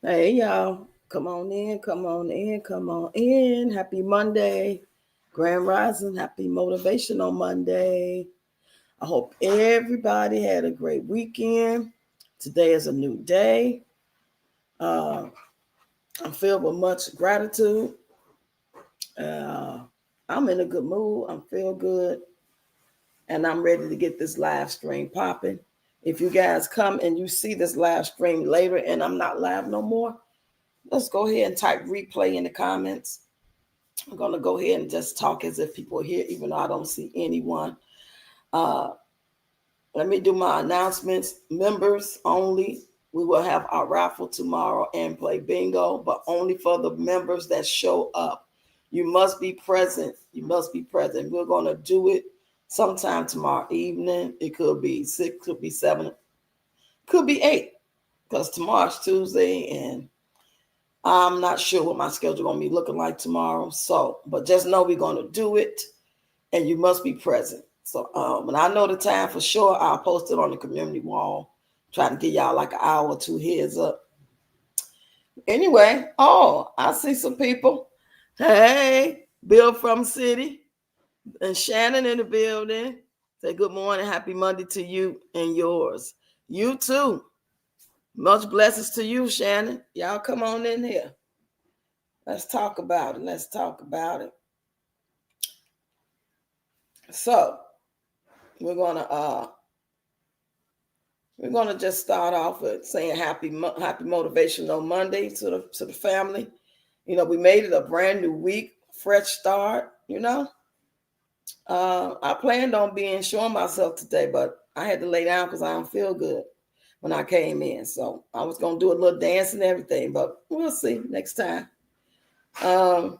Hey, y'all. Come on in, come on in, come on in. Happy Monday. Grand Rising. Happy Motivational Monday. I hope everybody had a great weekend. Today is a new day. Uh, I'm filled with much gratitude. Uh, I'm in a good mood. I'm feel good. And I'm ready to get this live stream popping. If you guys come and you see this live stream later and I'm not live no more, let's go ahead and type replay in the comments. I'm going to go ahead and just talk as if people are here, even though I don't see anyone. Uh, Let me do my announcements. Members only. We will have our raffle tomorrow and play bingo, but only for the members that show up. You must be present. You must be present. We're going to do it sometime tomorrow evening. It could be 6, could be 7, could be 8, because tomorrow's Tuesday and I'm not sure what my schedule going to be looking like tomorrow. So, but just know we're going to do it and you must be present. So when I know the time for sure, I'll post it on the community wall. Try to give y'all like an hour or two heads up. Anyway, I see some people. Hey, Bill from City and Shannon in the building. Say good morning, happy Monday to you and yours. You too. Much blessings to you, Shannon. Y'all come on in here. Let's talk about it. Let's talk about it. So we're gonna just start off with saying happy motivational Monday to the family. You know, we made it a brand new week, fresh start. I planned on showing myself today, but I had to lay down because I don't feel good when I came in. So I was gonna do a little dance and everything, but we'll see next time. Um,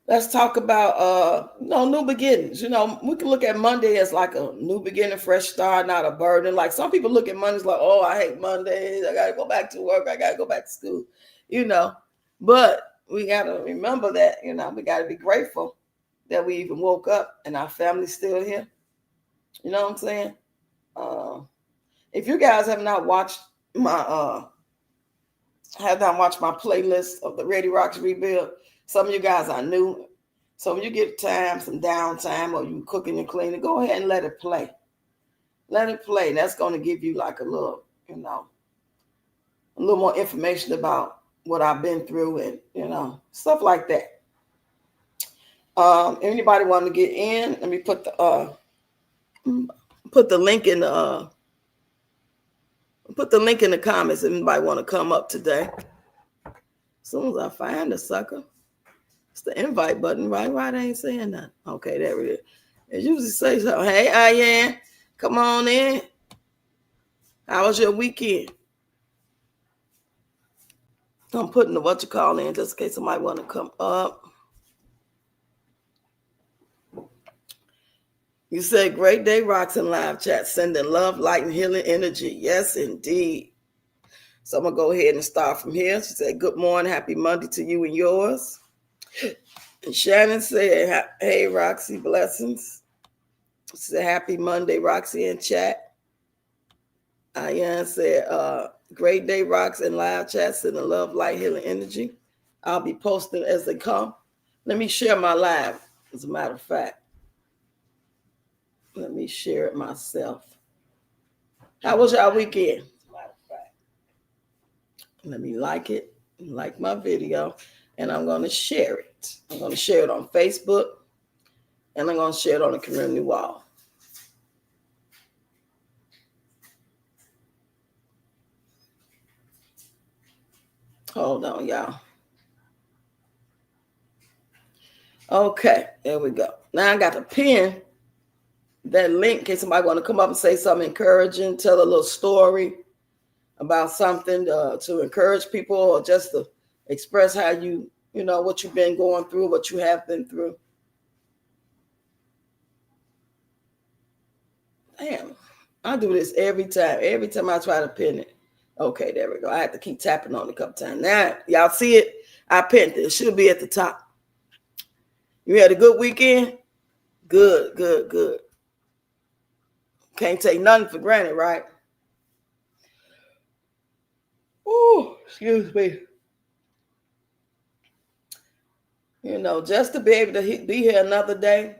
Let's talk about new beginnings. We can look at Monday as like a new beginning, fresh start, not a burden. Like some people look at Mondays like, oh, I hate Mondays. I gotta go back to work. I gotta go back to school. You know, but we gotta remember that. We gotta be grateful that we even woke up and our family's still here. You know what I'm saying? Uh, if you guys have not watched my playlist of the Ready Rocks Rebuild, some of you guys are new. So when you get time, some downtime, or you cooking and cleaning, go ahead and let it play. Let it play. That's going to give you like a little more information about what I've been through and, stuff like that. Anybody want to get in? Let me put the link in the comments if anybody want to come up today. As soon as I find the sucker. It's the invite button, right? Why they ain't saying that? Okay, there it is. It usually say something. Hey, Ian, come on in. How was your weekend? I'm putting the what you call in just in case somebody want to come up. You said great day, rocks in live chat, sending love, light, and healing energy. Yes, indeed. So I'm gonna go ahead and start from here. She said, good morning, happy Monday to you and yours. And Shannon said, hey, Roxy, blessings. She said, happy Monday, Roxy in chat. Ian said, great day, rocks in live chat, sending love, light, healing energy. I'll be posting as they come. Let me share my live, as a matter of fact. Let me share it myself. How was y'all weekend? Let me like it, like my video, and I'm going to share it. I'm going to share it on Facebook, and I'm going to share it on the community wall. Hold on, y'all. Okay, there we go. Now I got to pin that link in case somebody want to come up and say something encouraging, tell a little story about something to encourage people, or just to express how what you've been going through, what you have been through. Damn, I do this every time. Every time I try to pin it. Okay, there we go. I have to keep tapping on it a couple times. Now, y'all see it? I pinned it. It should be at the top. You had a good weekend? Good, good, good. Can't take nothing for granted, right? Excuse me. Just to be able to be here another day,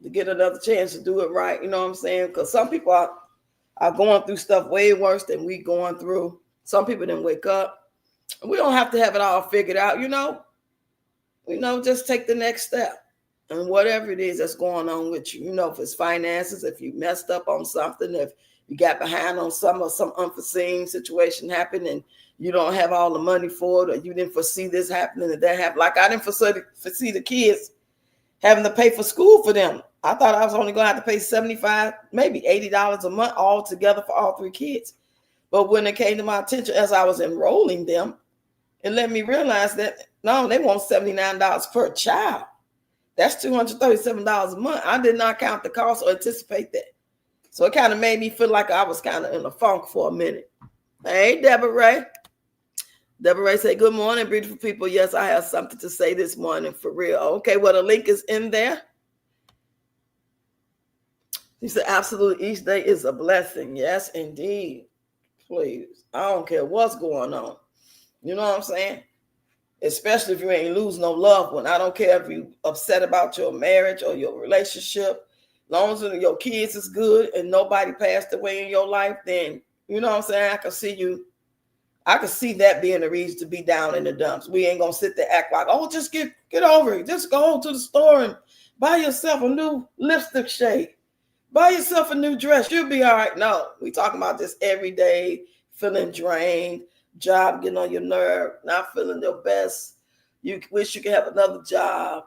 to get another chance to do it right. You know what I'm saying? Because some people are going through stuff way worse than we going through. Some people didn't wake up. We don't have to have it all figured out, just take the next step. And whatever it is that's going on with you, if it's finances, if you messed up on something, if you got behind on some unforeseen situation happened and you don't have all the money for it, or you didn't foresee this happening and that happened. Like I didn't foresee the kids having to pay for school for them. I thought I was only going to have to pay $75, maybe $80 a month all together for all 3 kids. But when it came to my attention as I was enrolling them, it let me realize that, no, they want $79 per child. That's $237 a month. I did not count the cost or anticipate that. So it kind of made me feel like I was kind of in a funk for a minute. Hey, Deborah Ray. Deborah Ray said, good morning, beautiful people. Yes, I have something to say this morning for real. Okay, well, the link is in there. She said, absolutely, each day is a blessing. Yes, indeed. Please. I don't care what's going on. You know what I'm saying? Especially if you ain't lose no loved one. I don't care if you upset about your marriage or your relationship. As long as your kids is good and nobody passed away in your life, then, you know what I'm saying? I can see that being a reason to be down in the dumps. We ain't going to sit there act like, oh, just get over it. Just go to the store and buy yourself a new lipstick shade. Buy yourself a new dress. You'll be all right. No, we talking about this every day, feeling drained, job getting on your nerve, not feeling your best. You wish you could have another job,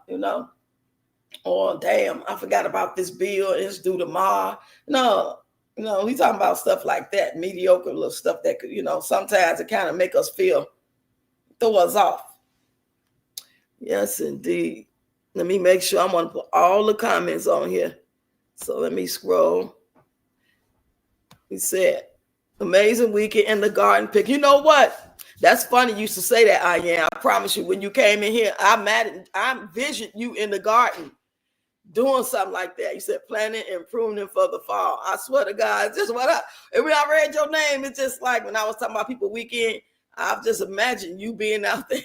Or damn, I forgot about this bill. It's due tomorrow. No, we talking about stuff like that, mediocre little stuff that could, sometimes it kind of make us throw us off. Yes, indeed. Let me make sure I'm going to put all the comments on here. So let me scroll. He said, amazing weekend in the garden pick. You know what? That's funny you used to say that, I promise you, when you came in here, I visioned you in the garden doing something like that. You said planting and pruning for the fall. I swear to God, it's just when I read your name, it's just like when I was talking about people weekend, I've just imagined you being out there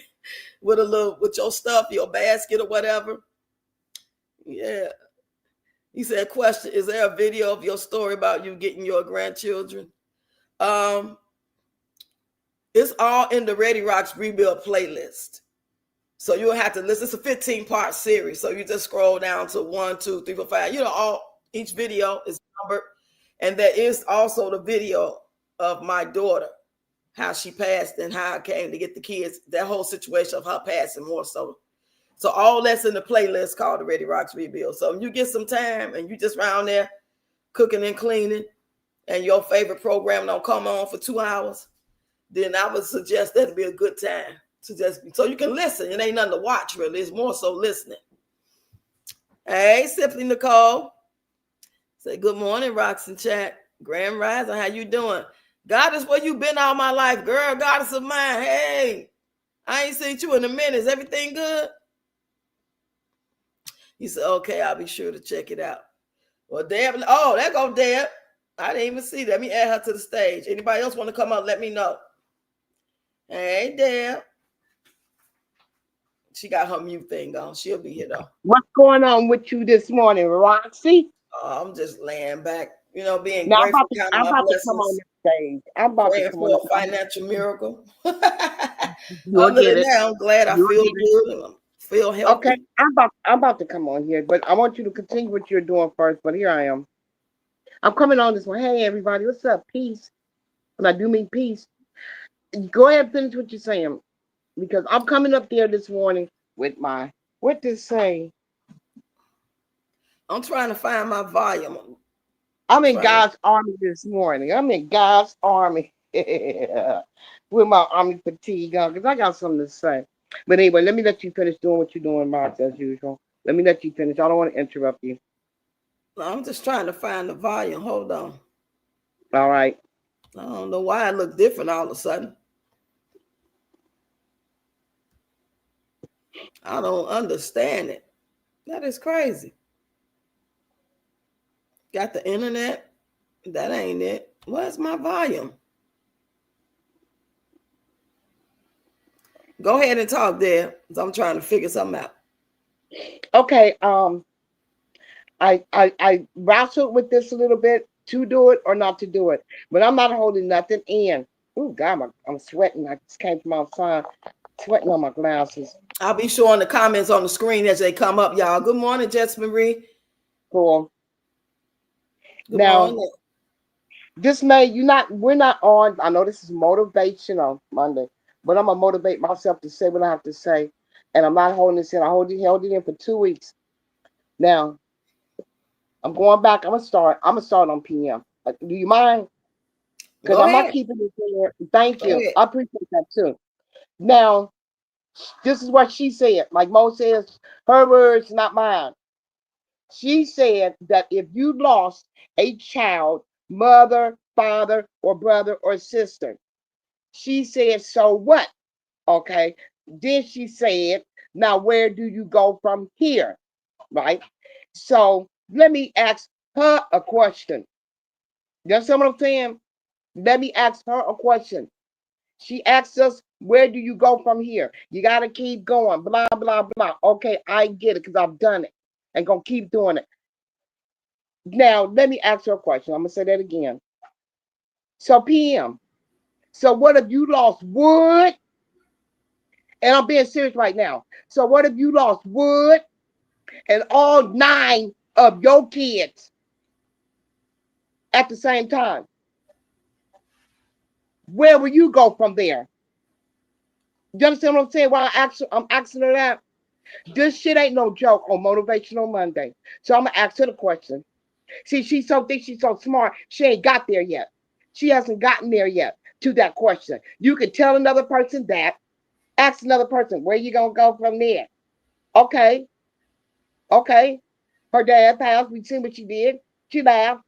with your stuff, your basket or whatever. Yeah. He said, question, is there a video of your story about you getting your grandchildren? It's all in the Ready Rocks Rebuild playlist. So you'll have to listen. It's a 15-part series. So you just scroll down to 1, 2, 3, 4, 5. Each video is numbered. And there is also the video of my daughter, how she passed and how I came to get the kids, that whole situation of her passing more so. So all that's in the playlist called the Ready Rocks Rebuild. So when you get some time and you just around there cooking and cleaning and your favorite program don't come on for 2 hours, then I would suggest that'd be a good time to so you can listen. It ain't nothing to watch really. It's more so listening. Hey, Simply Nicole. Say good morning, Rocks and Chat. Grand Rising, how you doing? Goddess, where you been all my life, girl? Goddess of mine. Hey, I ain't seen you in a minute. Is everything good? He said, okay, I'll be sure to check it out. Well, Deb, there go Deb. I didn't even see that. Let me add her to the stage. Anybody else want to come up? Let me know. Hey, Deb. She got her mute thing on. She'll be here, though. What's going on with you this morning, Roxy? I'm just laying back, being now, grateful. I'm about to come on the stage. I'm about praying to come for on a financial miracle. You'll Other get than it. that, I'm glad I feel good and I feel healthy. Okay, I'm about to come on here, but I want you to continue what you're doing first. But here I am. I'm coming on this one. Hey, everybody, what's up? Peace. And I do mean peace. Go ahead and finish what you're saying, because I'm coming up there this morning with my, what to say? I'm trying to find my volume. I'm in God's army this morning. I'm in God's army with my army fatigue on, because I got something to say. But anyway, let me let you finish doing what you're doing, Mark, as usual. Let me let you finish. I don't want to interrupt you. I'm just trying to find the volume. Hold on. All right. I don't know why it looked different all of a sudden. I don't understand it. That is crazy. Got the internet. That ain't it. Where's my volume? Go ahead and talk there. 'Cause I'm trying to figure something out. Okay. I wrestled with this a little bit to do it or not to do it, but I'm not holding nothing in. Oh God, I'm sweating. I just came from outside, sweating on my glasses. I'll be showing the comments on the screen as they come up, y'all. Good morning, Jess Marie. Cool. Good Now, morning. this may you not. We're not on. I know this is motivational Monday, but I'm gonna motivate myself to say what I have to say, and I'm not holding this in. I held it in for 2 weeks. Now I'm going back. I'm gonna start. I'm gonna start on PM. Do you mind? Because Go I'm not ahead. keeping it there. Thank Go you. ahead. I appreciate that too. Now, this is what she said. Like Mo says, her words, not mine. She said that if you lost a child, mother, father, or brother or sister, she said, so what? Okay. Then she said, now where do you go from here? Right. So let me ask her a question. You understand what I'm saying? Let me ask her a question. She asks us, where do you go from here? You got to keep going, blah, blah, blah. Okay, I get it because I've done it and going to keep doing it. Now, let me ask her a question. I'm going to say that again. So, PM, so what if you lost wood? And I'm being serious right now. So, what if you lost wood and all 9 of your kids at the same time? Where will you go from there? You understand what I'm saying? Why I'm asking her that? This shit ain't no joke on Motivational Monday. So I'm gonna ask her the question. See, she thinks she's so smart. She ain't got there yet. She hasn't gotten there yet to that question. You could tell another person that. Ask another person, where you gonna go from there? Okay, okay. Her dad passed. We seen what she did. She laughed.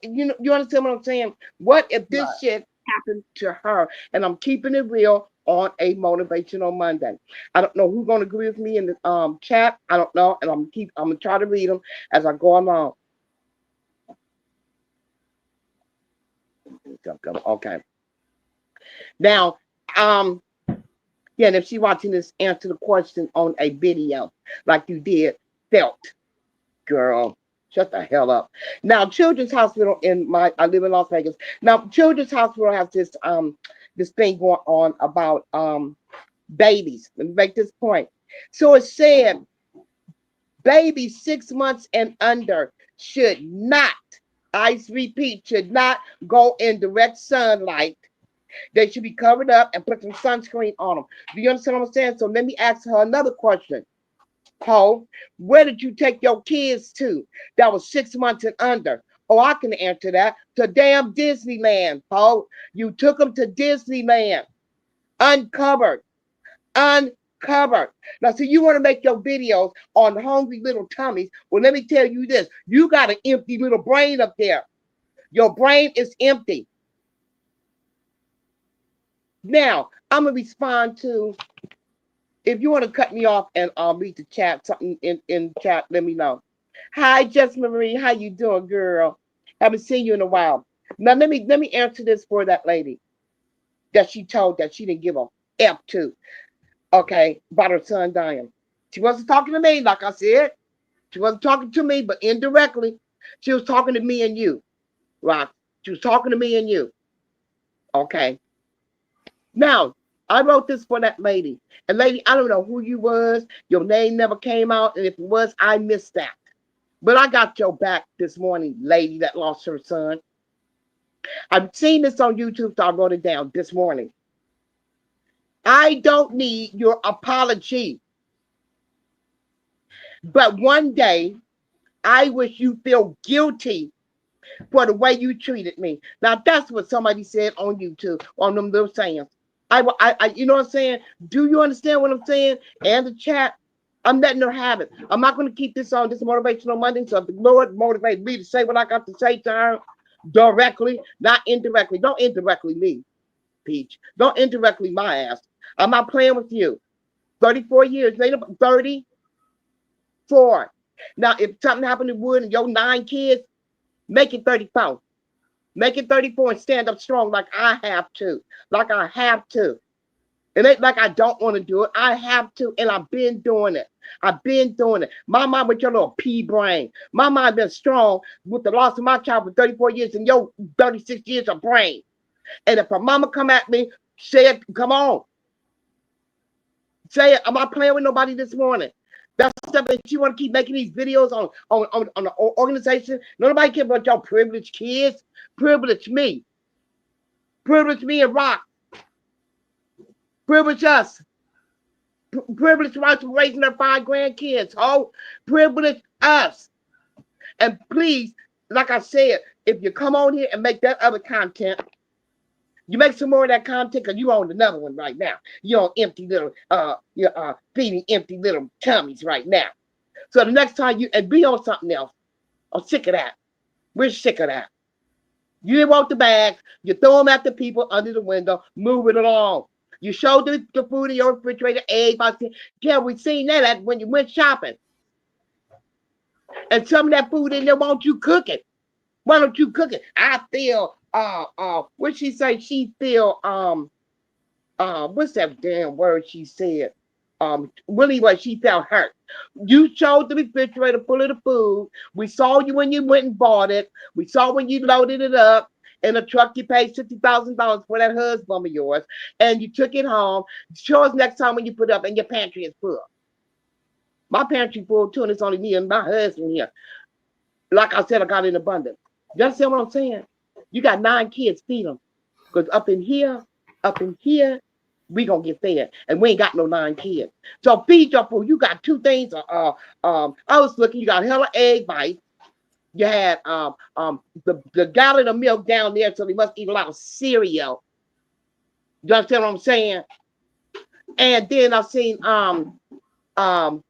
You know, you understand what I'm saying? What if this Right. shit happened to her? And I'm keeping it real on a Motivational Monday. I don't know who's gonna agree with me in the chat. I don't know, and I'm gonna try to read them as I go along. Okay. Now, um, yeah, and if she's watching this, answer the question on a video like you did, felt, girl. Shut the hell up. Now, Children's Hospital I live in Las Vegas. Now, Children's Hospital has this thing going on about babies. Let me make this point. So it said babies 6 months and under should not, I repeat, should not go in direct sunlight. They should be covered up and put some sunscreen on them. Do you understand what I'm saying? So let me ask her another question. Ho, where did you take your kids to that was 6 months and under? Oh, I can answer that. To damn Disneyland, Ho. You took them to Disneyland. Uncovered. Uncovered. Now, so you want to make your videos on hungry little tummies. Well, let me tell you this. You got an empty little brain up there. Your brain is empty. Now, I'm going to respond to, if you want to cut me off and read the chat, something in chat, let me know. Hi, Jess Marie. How you doing, girl? Haven't seen you in a while. Now, let me answer this for that lady that she told that she didn't give a F to, okay, about her son dying. She wasn't talking to me, like I said. She wasn't talking to me, but indirectly, she was talking to me and you, right? She was talking to me and you, okay? Now, I wrote this for that lady. And lady, I don't know who you was. Your name never came out. And if it was, I missed that. But I got your back this morning, lady that lost her son. I've seen this on YouTube, so I wrote it down this morning. I don't need your apology. But one day, I wish you feel guilty for the way you treated me. Now, that's what somebody said on YouTube, on them little sayings. You know what I'm saying? Do you understand what I'm saying? And the chat, I'm letting her have it. I'm not going to keep this on this Motivational Monday. So if the Lord motivates me to say what I got to say to her directly, not indirectly. Don't indirectly me, Peach. Don't indirectly my ass. I'm not playing with you. 34 years later, 34. Now, if something happened to Wood and your 9 kids, make it 34. Make it 34 and stand up strong like I have to. Like I have to. It ain't like I don't want to do it. I have to, and I've been doing it. I've been doing it. My mom with your little pea brain. My mom been strong with the loss of my child for 34 years and your 36 years of brain. And if a mama come at me, say it, come on. Say it. I'm not playing with nobody this morning. That's stuff that you want to keep making these videos on the organization. Nobody care about your privileged kids. Privilege me. Privilege me and Rock. Privilege us. Privilege rights for raising their 5 grandkids. Oh, privilege us. And please, like I said, if you come on here and make that other content, you make some more of that content because you on another one right now. You're on empty little, you're feeding empty little tummies right now. So the next time you, and be on something else. I'm sick of that. We're sick of that. You didn't want the bags. You throw them at the people under the window. Move it along. You showed the food in your refrigerator. Eggs. Yeah, we seen that when you went shopping. And some of that food in there, won't you cook it? Why don't you cook it? I feel, what she say? She feel, what's that damn word she said? Really what she felt hurt. You showed the refrigerator full of the food. We saw you when you went and bought it. We saw when you loaded it up in a truck. You paid $50,000 for that husband of yours, and you took it home. Show us next time when you put up and your pantry is full. My pantry full too, and it's only me and my husband here. Like I said, I got in abundance. You understand what I'm saying? You got 9 kids, feed them. Because up in here, we gonna get fed, and we ain't got no 9 kids. So feed your food. You got 2 things. I was looking. You got hella egg bites. You had the gallon of milk down there, so they must eat a lot of cereal. You understand what I'm saying? And then I've seen the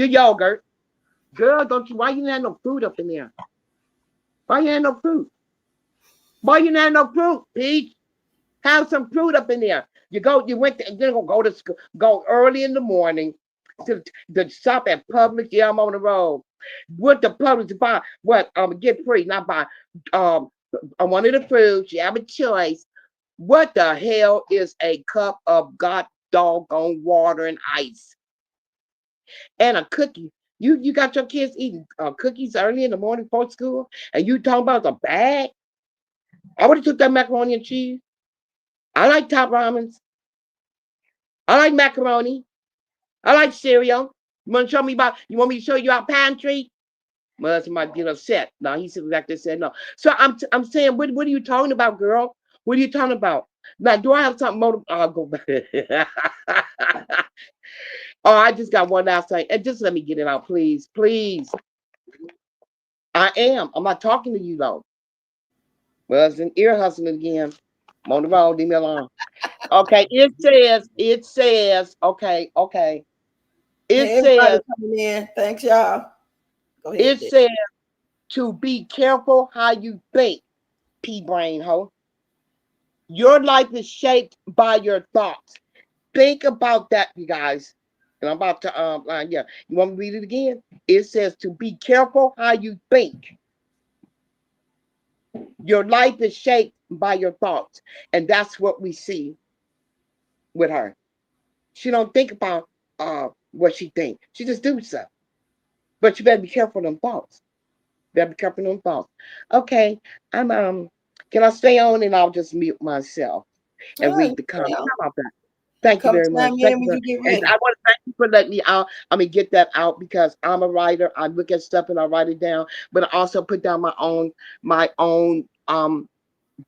yogurt. Girl, don't you? Why you not have no fruit up in there? Why you ain't no fruit? Why you not have no fruit, Peach? Have some fruit up in there. You went to, you're gonna go to school, go early in the morning to shop at Publix. Yeah, I'm on the road. Went to Publix to buy what? Get free, not buy one of the fruits. You have a choice. What the hell is a cup of god doggone water and ice and a cookie? You got your kids eating cookies early in the morning before school, and you talking about the bag? I would have took that macaroni and cheese. I like top ramens. I like macaroni. I like cereal. You want to show me about? You want me to show you our pantry? My husband might get upset. No, he said exactly said no. So I'm saying, what are you talking about, girl? What are you talking about? Now, do I have something more? I'll go back. Oh, I just got one last thing, and just let me get it out, please, please. I am. I'm not talking to you though. Well, it's an ear hustling again. I'm on the road. Leave me alone. Okay, it says, okay. It Hey, everybody says, coming in. Thanks, y'all. Go ahead, it Dick. says to be careful how you think, pea brain hoe. Your life is shaped by your thoughts. Think about that, you guys. And I'm about to yeah. You want me to read it again? It says to be careful how you think. Your life is shaped by your thoughts. And that's what we see with her. She don't think about what she thinks. She just do stuff. But you better be careful of them thoughts. Better be careful of them thoughts. Okay, I'm can I stay on and I'll just mute myself and All right, read the comments? now. How about that? Thank you Come very much. chime Thank in you when very, you get and ready. I want to thank you for letting me out. Get that out because I'm a writer. I look at stuff and I write it down, but I also put down my own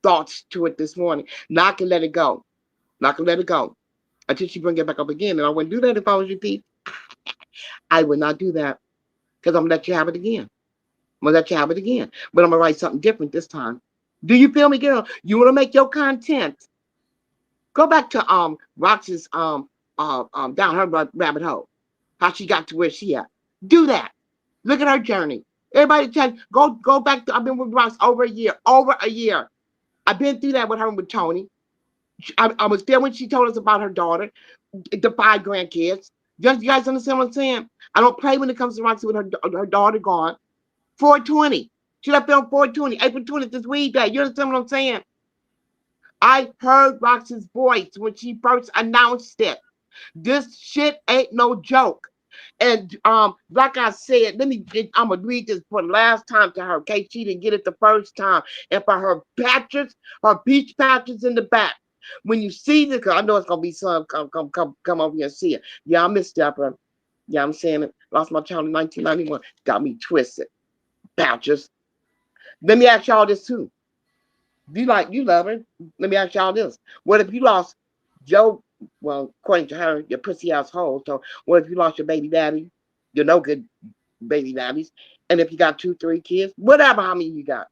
thoughts to it this morning. Now I can let it go. Now I can let it go until she bring it back up again. And I wouldn't do that if I was you, Pete. I would not do that because I'm gonna let you have it again. I'm gonna let you have it again, but I'm gonna write something different this time. Do you feel me, girl? You want to make your content? Go back to Rox's down her rabbit hole. How she got to where she at. Do that. Look at her journey. Everybody go back to I've been with Rox over a year. Over a year. I've been through that with her and with Tony. I was there when she told us about her daughter, the 5 grandkids. You guys understand what I'm saying? I don't play when it comes to Roxy with her daughter gone. 420. She left on 420. April 20th is weed day. You understand what I'm saying? I heard Rox's voice when she first announced it. This shit ain't no joke. And like I said, I'm gonna read this for the last time to her, in case she didn't get it the first time. And for her patches, her peach patches in the back. When you see this, cause I know it's gonna be some come over here and see it. Yeah, I missed that, but yeah, I'm saying it. Lost my child in 1991. Got me twisted. Patches. Let me ask y'all this too. You love her? Let me ask y'all this. What if you lost Joe? Well, according to her, your pussy ass hole. So what if you lost your baby daddy? You're no good baby daddies. And if you got 2, 3 kids, whatever, how many you got?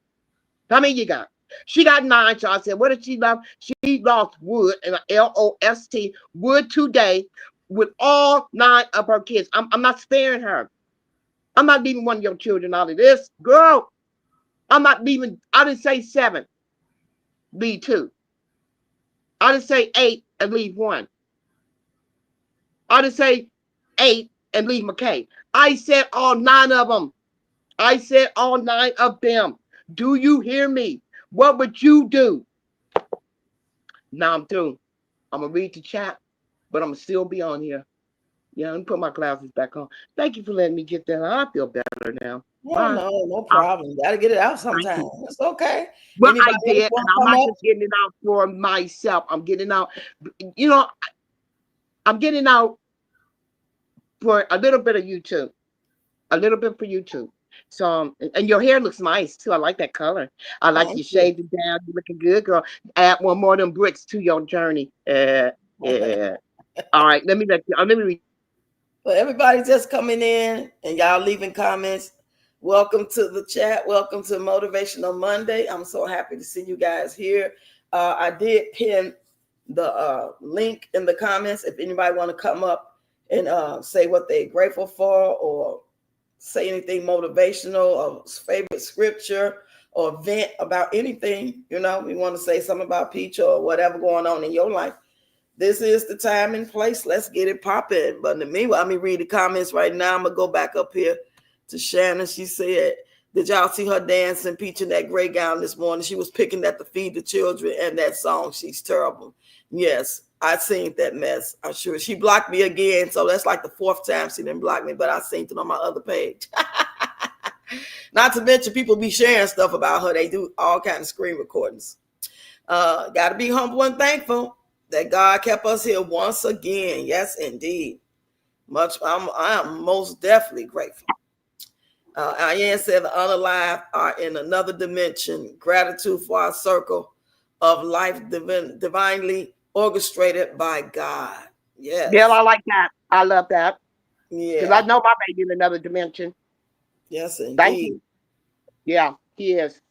How many you got? She got 9. So I said, what did she love? She lost Wood, and LOST, Wood today, with all 9 of her kids. I'm not sparing her. I'm not leaving one of your children out of this. Girl, I'm not leaving. I didn't say 7, leave 2. I didn't say 8 and leave 1. I didn't say 8 and leave McKay. I said all 9 of them. I said all 9 of them. Do you hear me? What would you do? Now I'm through. I'm going to read the chat, but I'm going to still be on here. Yeah, let me put my glasses back on. Thank you for letting me get that. I feel better now. Yeah, no problem. You gotta get it out sometime. It's okay. Well, Anybody I did, want and to I'm come not up? just getting it out for myself. I'm getting out, you know, I'm getting out for a little bit of YouTube. A little bit for YouTube. So, and your hair looks nice too. I like that color. I like you Thank you. shaved it down. You're looking good, girl. Add one more of them bricks to your journey. Yeah. All right. Let me read. Well, everybody just coming in and y'all leaving comments. Welcome to the chat. Welcome to Motivational Monday. I'm so happy to see you guys here. I did pin the link in the comments if anybody want to come up and say what they're grateful for, or say anything motivational, or favorite scripture, or vent about anything. You know, we want to say something about Peach or whatever going on in your life. This is the time and place. Let's get it popping. But in the meanwhile, let me read the comments right now. I'm going to go back up here to Shannon. She said, did y'all see her dancing, Peach, in that gray gown this morning? She was picking that to feed the children, and that song, She's Terrible. Yes, I seen that mess. I'm sure she blocked me again. So that's like the 4th time she didn't block me, but I seen it on my other page. Not to mention people be sharing stuff about her. They do all kinds of screen recordings. Got to be humble and thankful that God kept us here once again. Yes, indeed. I am most definitely grateful. Ian said the unalive are in another dimension. Gratitude for our circle of life divinely orchestrated by God. Yes. Yeah, I like that. I love that. Because I Yeah. know my baby in another dimension. Yes, Thank indeed. you. Yeah, he is.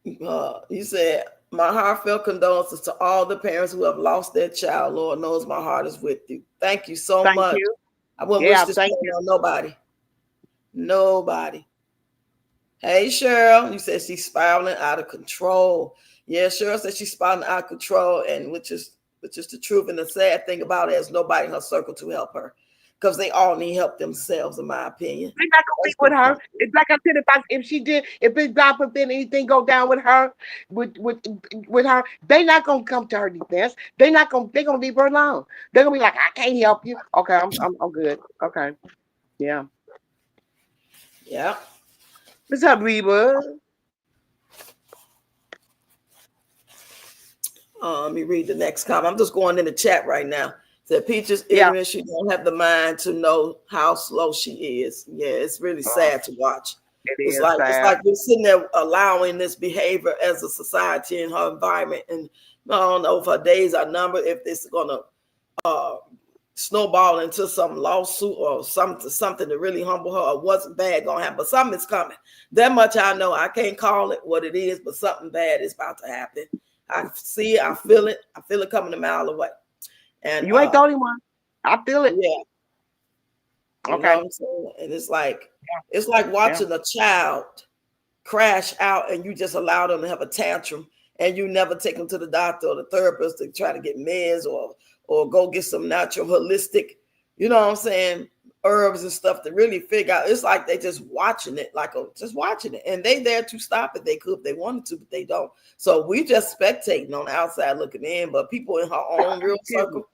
You said, my heartfelt condolences to all the parents who have lost their child. Lord knows my heart is with you. Thank you so Thank much. you. I wouldn't wish Yeah, this thank pain you. on nobody. Nobody. Hey, Cheryl, you said she's spiraling out of control. Yeah, Cheryl said she's spiraling out of control, and which is the truth. And the sad thing about it is nobody in her circle to help her, because they all need help themselves, in my opinion. They're not gonna be with her. It's like I said, if it God forbid anything go down with her, with her, they not gonna come to her defense. They're gonna leave her alone. They're gonna be like, I can't help you. Okay, I'm good. Okay. Yeah. Yeah. What's up, Reba? Let me read the next comment. I'm just going in the chat right now. Said Peaches Yeah. ignorant. She don't have the mind to know how slow she is. Yeah, it's really sad to watch. It It's is like sad. we're sitting there allowing this behavior as a society in her environment, and I don't know if her days are numbered, if this is gonna snowball into some lawsuit or something to really humble her, or what's bad gonna happen. But something is coming. That much I know. I can't call it what it is, but something bad is about to happen. I see it. I feel it. I feel it coming a mile away. And You ain't the only one. I feel it. yeah, you know Okay. what I'm saying? And it's like Yeah. watching a child crash out and you just allow them to have a tantrum, and you never take them to the doctor or the therapist to try to get meds or go get some natural holistic, you know what I'm saying, herbs and stuff to really figure out. It's like they just watching it, just watching it, and they there to stop it. They could if they wanted to, but they don't. So we just spectating on the outside looking in. But people in her own real circle,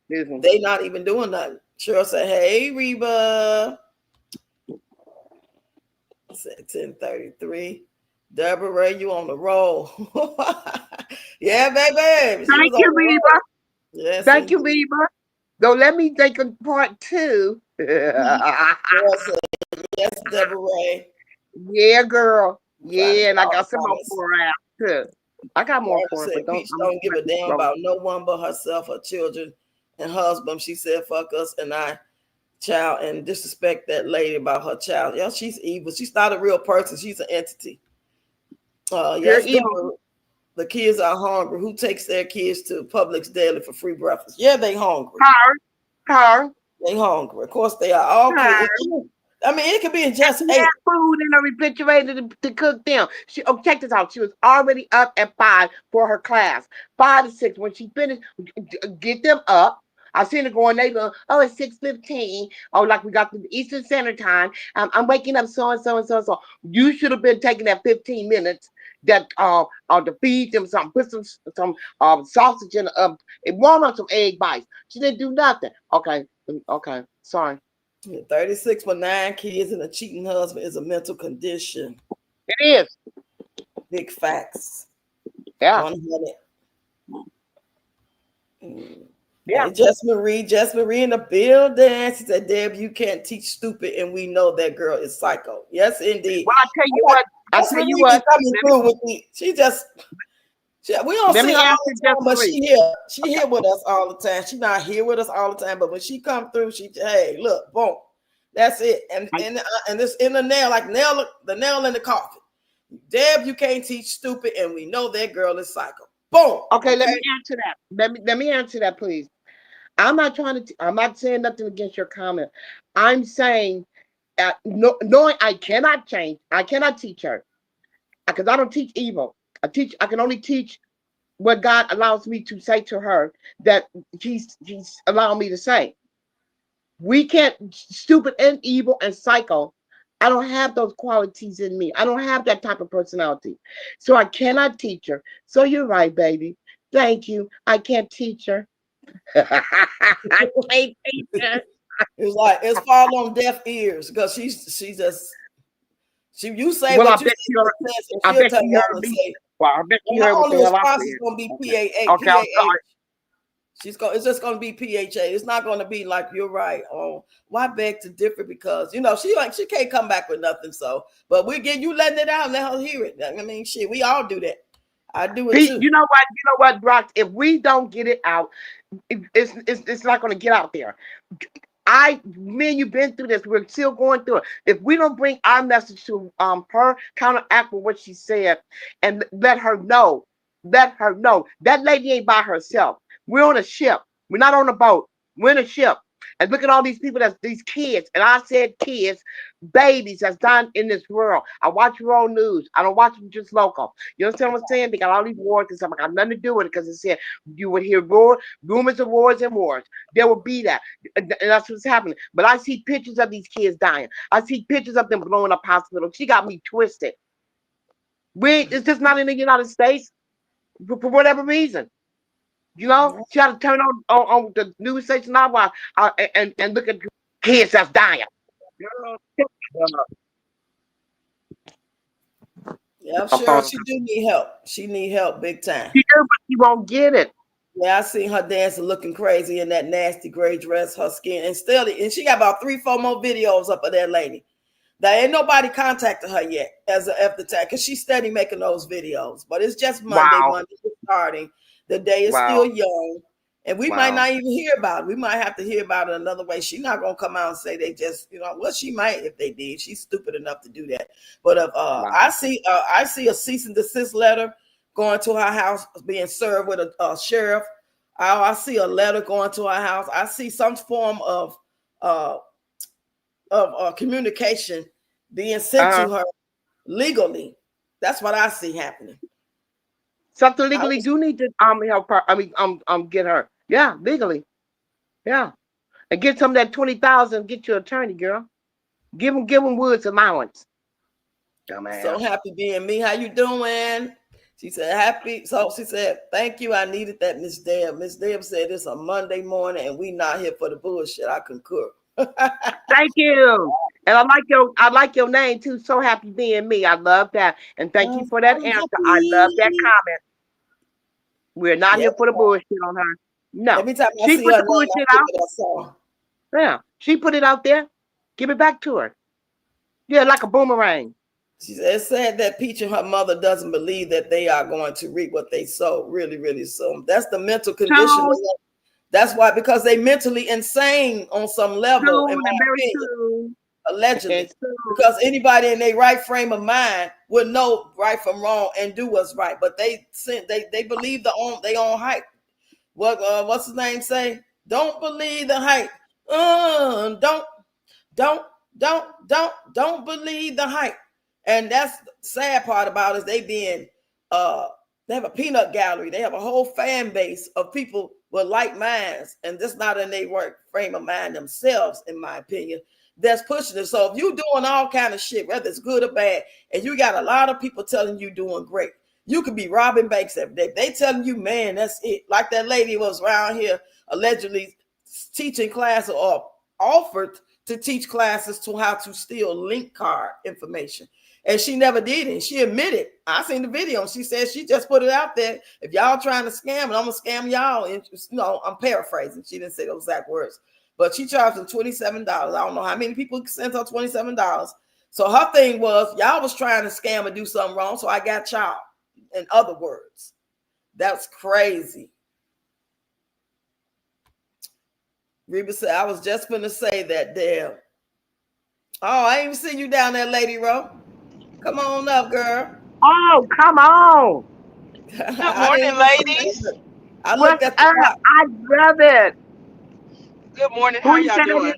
they not even doing nothing. Cheryl said, "Hey, Reba." 10:33. Deborah Ray, you on the roll? Yeah, baby. She Thank was on you, the roll. Reba. Yes, Thank you, indeed. Reba. So let me take a part two. Girl said, yes, Deborah Ray. Yeah, girl. I'm trying to Yeah, get and I all got the some more comments. for her out too. I got more Barbara for it, but said Peach don't give a damn about no one but herself, her children, and husband. She said, "Fuck us and I, child," and disrespect that lady about her child. Yeah, she's evil. She's not a real person. She's an entity. Pure Yes, evil. Deborah. The kids are hungry. Who takes their kids to Publix daily for free breakfast? Yeah, they hungry. Her. They hungry. Of course, they are all kids. I mean, it could be just She 8. had food in her refrigerator to cook them. Check this out. She was already up at 5 for her class. 5 to 6. When she finished, get them up. I seen her going, they go, oh, it's 6:15. Oh, like we got the Eastern Standard Time. I'm waking up so and so and so and so. You should have been taking that 15 minutes that to feed them something, put some sausage in the and warm up some egg bites. She didn't do nothing. Okay, sorry. 36 for 9 kids and a cheating husband is a mental condition. It is. Big facts. Yeah. 100. Yeah. Hey, Jess Marie in the building. She said, Deb, you can't teach stupid, and we know that girl is psycho. Yes, indeed. Well, I tell you Marie be what. coming through with me. We don't Let see me her all answer the just time, but Marie. she here with us all the time. She not here with us all the time, but when she come through, hey, look, boom, that's it. And it's in the nail, like the nail in the coffin. Deb, you can't teach stupid, and we know that girl is psycho. Boom. Okay, let me answer that. Let me answer that, please. I'm not saying nothing against your comment. I'm saying knowing I cannot change, I cannot teach her because I don't teach evil. I can only teach what God allows me to say to her that He's allowing me to say. We can't stupid and evil and psycho. I don't have those qualities in me. I don't have that type of personality. So I cannot teach her. So you're right, baby. Thank you. I can't teach her. I can't teach her. It's like it's fall on deaf ears because you say Well, what you say, and I she'll bet turn you around heard and me. say, Well, I bet and you her heard what only the hell I response is said. going to be Okay, PAH. I'm sorry. It's just going to be PHA. It's not going to be like you're right. Oh, why beg to differ? Because she can't come back with nothing. So, but we get you letting it out and let her hear it. I mean, shit, we all do that. I do it too. You know what, Brock? If we don't get it out, it's not going to get out there. Me and you've been through this. We're still going through it. If we don't bring our message to her, counteract with what she said, and let her know that lady ain't by herself. We're on a ship. We're not on a boat. We're in a ship. And look at all these people, these kids. And I said kids, babies that's dying in this world. I watch world news. I don't watch them just local. You understand what I'm saying? They got all these wars and stuff. I got nothing to do with it because it said you would hear rumors of wars and wars. There will be that. And that's what's happening. But I see pictures of these kids dying. I see pictures of them blowing up hospitals. She got me twisted. It's just not in the United States for whatever reason. You know, she had to turn on the news station I watch and look at kids that's dying. Yeah, I'm sure she do need help. She need help big time. She do, but she won't get it. Yeah, I seen her dancing, looking crazy in that nasty gray dress, her skin, and she got about 3-4 more videos up of that lady. There ain't nobody contacted her yet as of after tag because she's steady making those videos. But it's just Monday. Wow. Monday is starting. The day is still young. And we might not even hear about it. We might have to hear about it another way. She's not gonna come out and say they just, well, she might if they did. She's stupid enough to do that. But if I see a cease and desist letter going to her house being served with a sheriff. I see a letter going to her house. I see some form of communication being sent to her legally. That's what I see happening. Something legally do need to help her. Get her. Yeah, legally. Yeah. And get some of that 20,000. Get your attorney, girl. Give him Woods allowance. So Dumbass. happy being me. How you doing? She said happy. So she said, thank you. I needed that, Miss Deb. Miss Deb said it's a Monday morning and we not here for the bullshit. I concur. Thank you. And I like your name too. So happy being me. I love that. And thank you for that I'm answer. I love that happy. comment. We're not Yeah. here for the bullshit on her. No. Every time I She see put her the name, I bullshit think out. of that song. Yeah. She put it out there. Give it back to her. Yeah, like a boomerang. She said, it's sad that Peach and her mother doesn't believe that they are going to reap what they sow. Really, really so. That's the mental condition. True, That's why, because they mentally insane on some level, in true, and my very opinion, true. allegedly. It's true. Because anybody in their right frame of mind would know right from wrong and do what's right. But they believe their own hype. What's his name say? Don't believe the hype. Don't don't, don't believe the hype. And that's the sad part about it, is uh they have a peanut gallery. They have a whole fan base of people with like minds, and just not in their work frame of mind themselves, in my opinion, that's pushing it. So if you're doing all kind of shit, whether it's good or bad, and you got a lot of people telling you doing great, you could be robbing banks every day. They telling you, man, that's it. Like that lady was around here allegedly teaching class, or offered to teach classes to how to steal link card information. And she never did it. She admitted. I seen the video. And she said she just put it out there. If y'all trying to scam, and I'm gonna scam y'all. And I'm paraphrasing. She didn't say those exact words, but she charged them $27. I don't know how many people sent her $27. So her thing was, y'all was trying to scam and do something wrong, so I got y'all. In other words, that's crazy. Reba said, I was just gonna say that, damn. Oh, I ain't even seen you down there, Lady Ro. Come on up, girl. Oh, come on. Good I didn't morning, even see ladies. you. I looked What's at the up? clock. I love it. Good morning. Who How you y'all say that doing? is?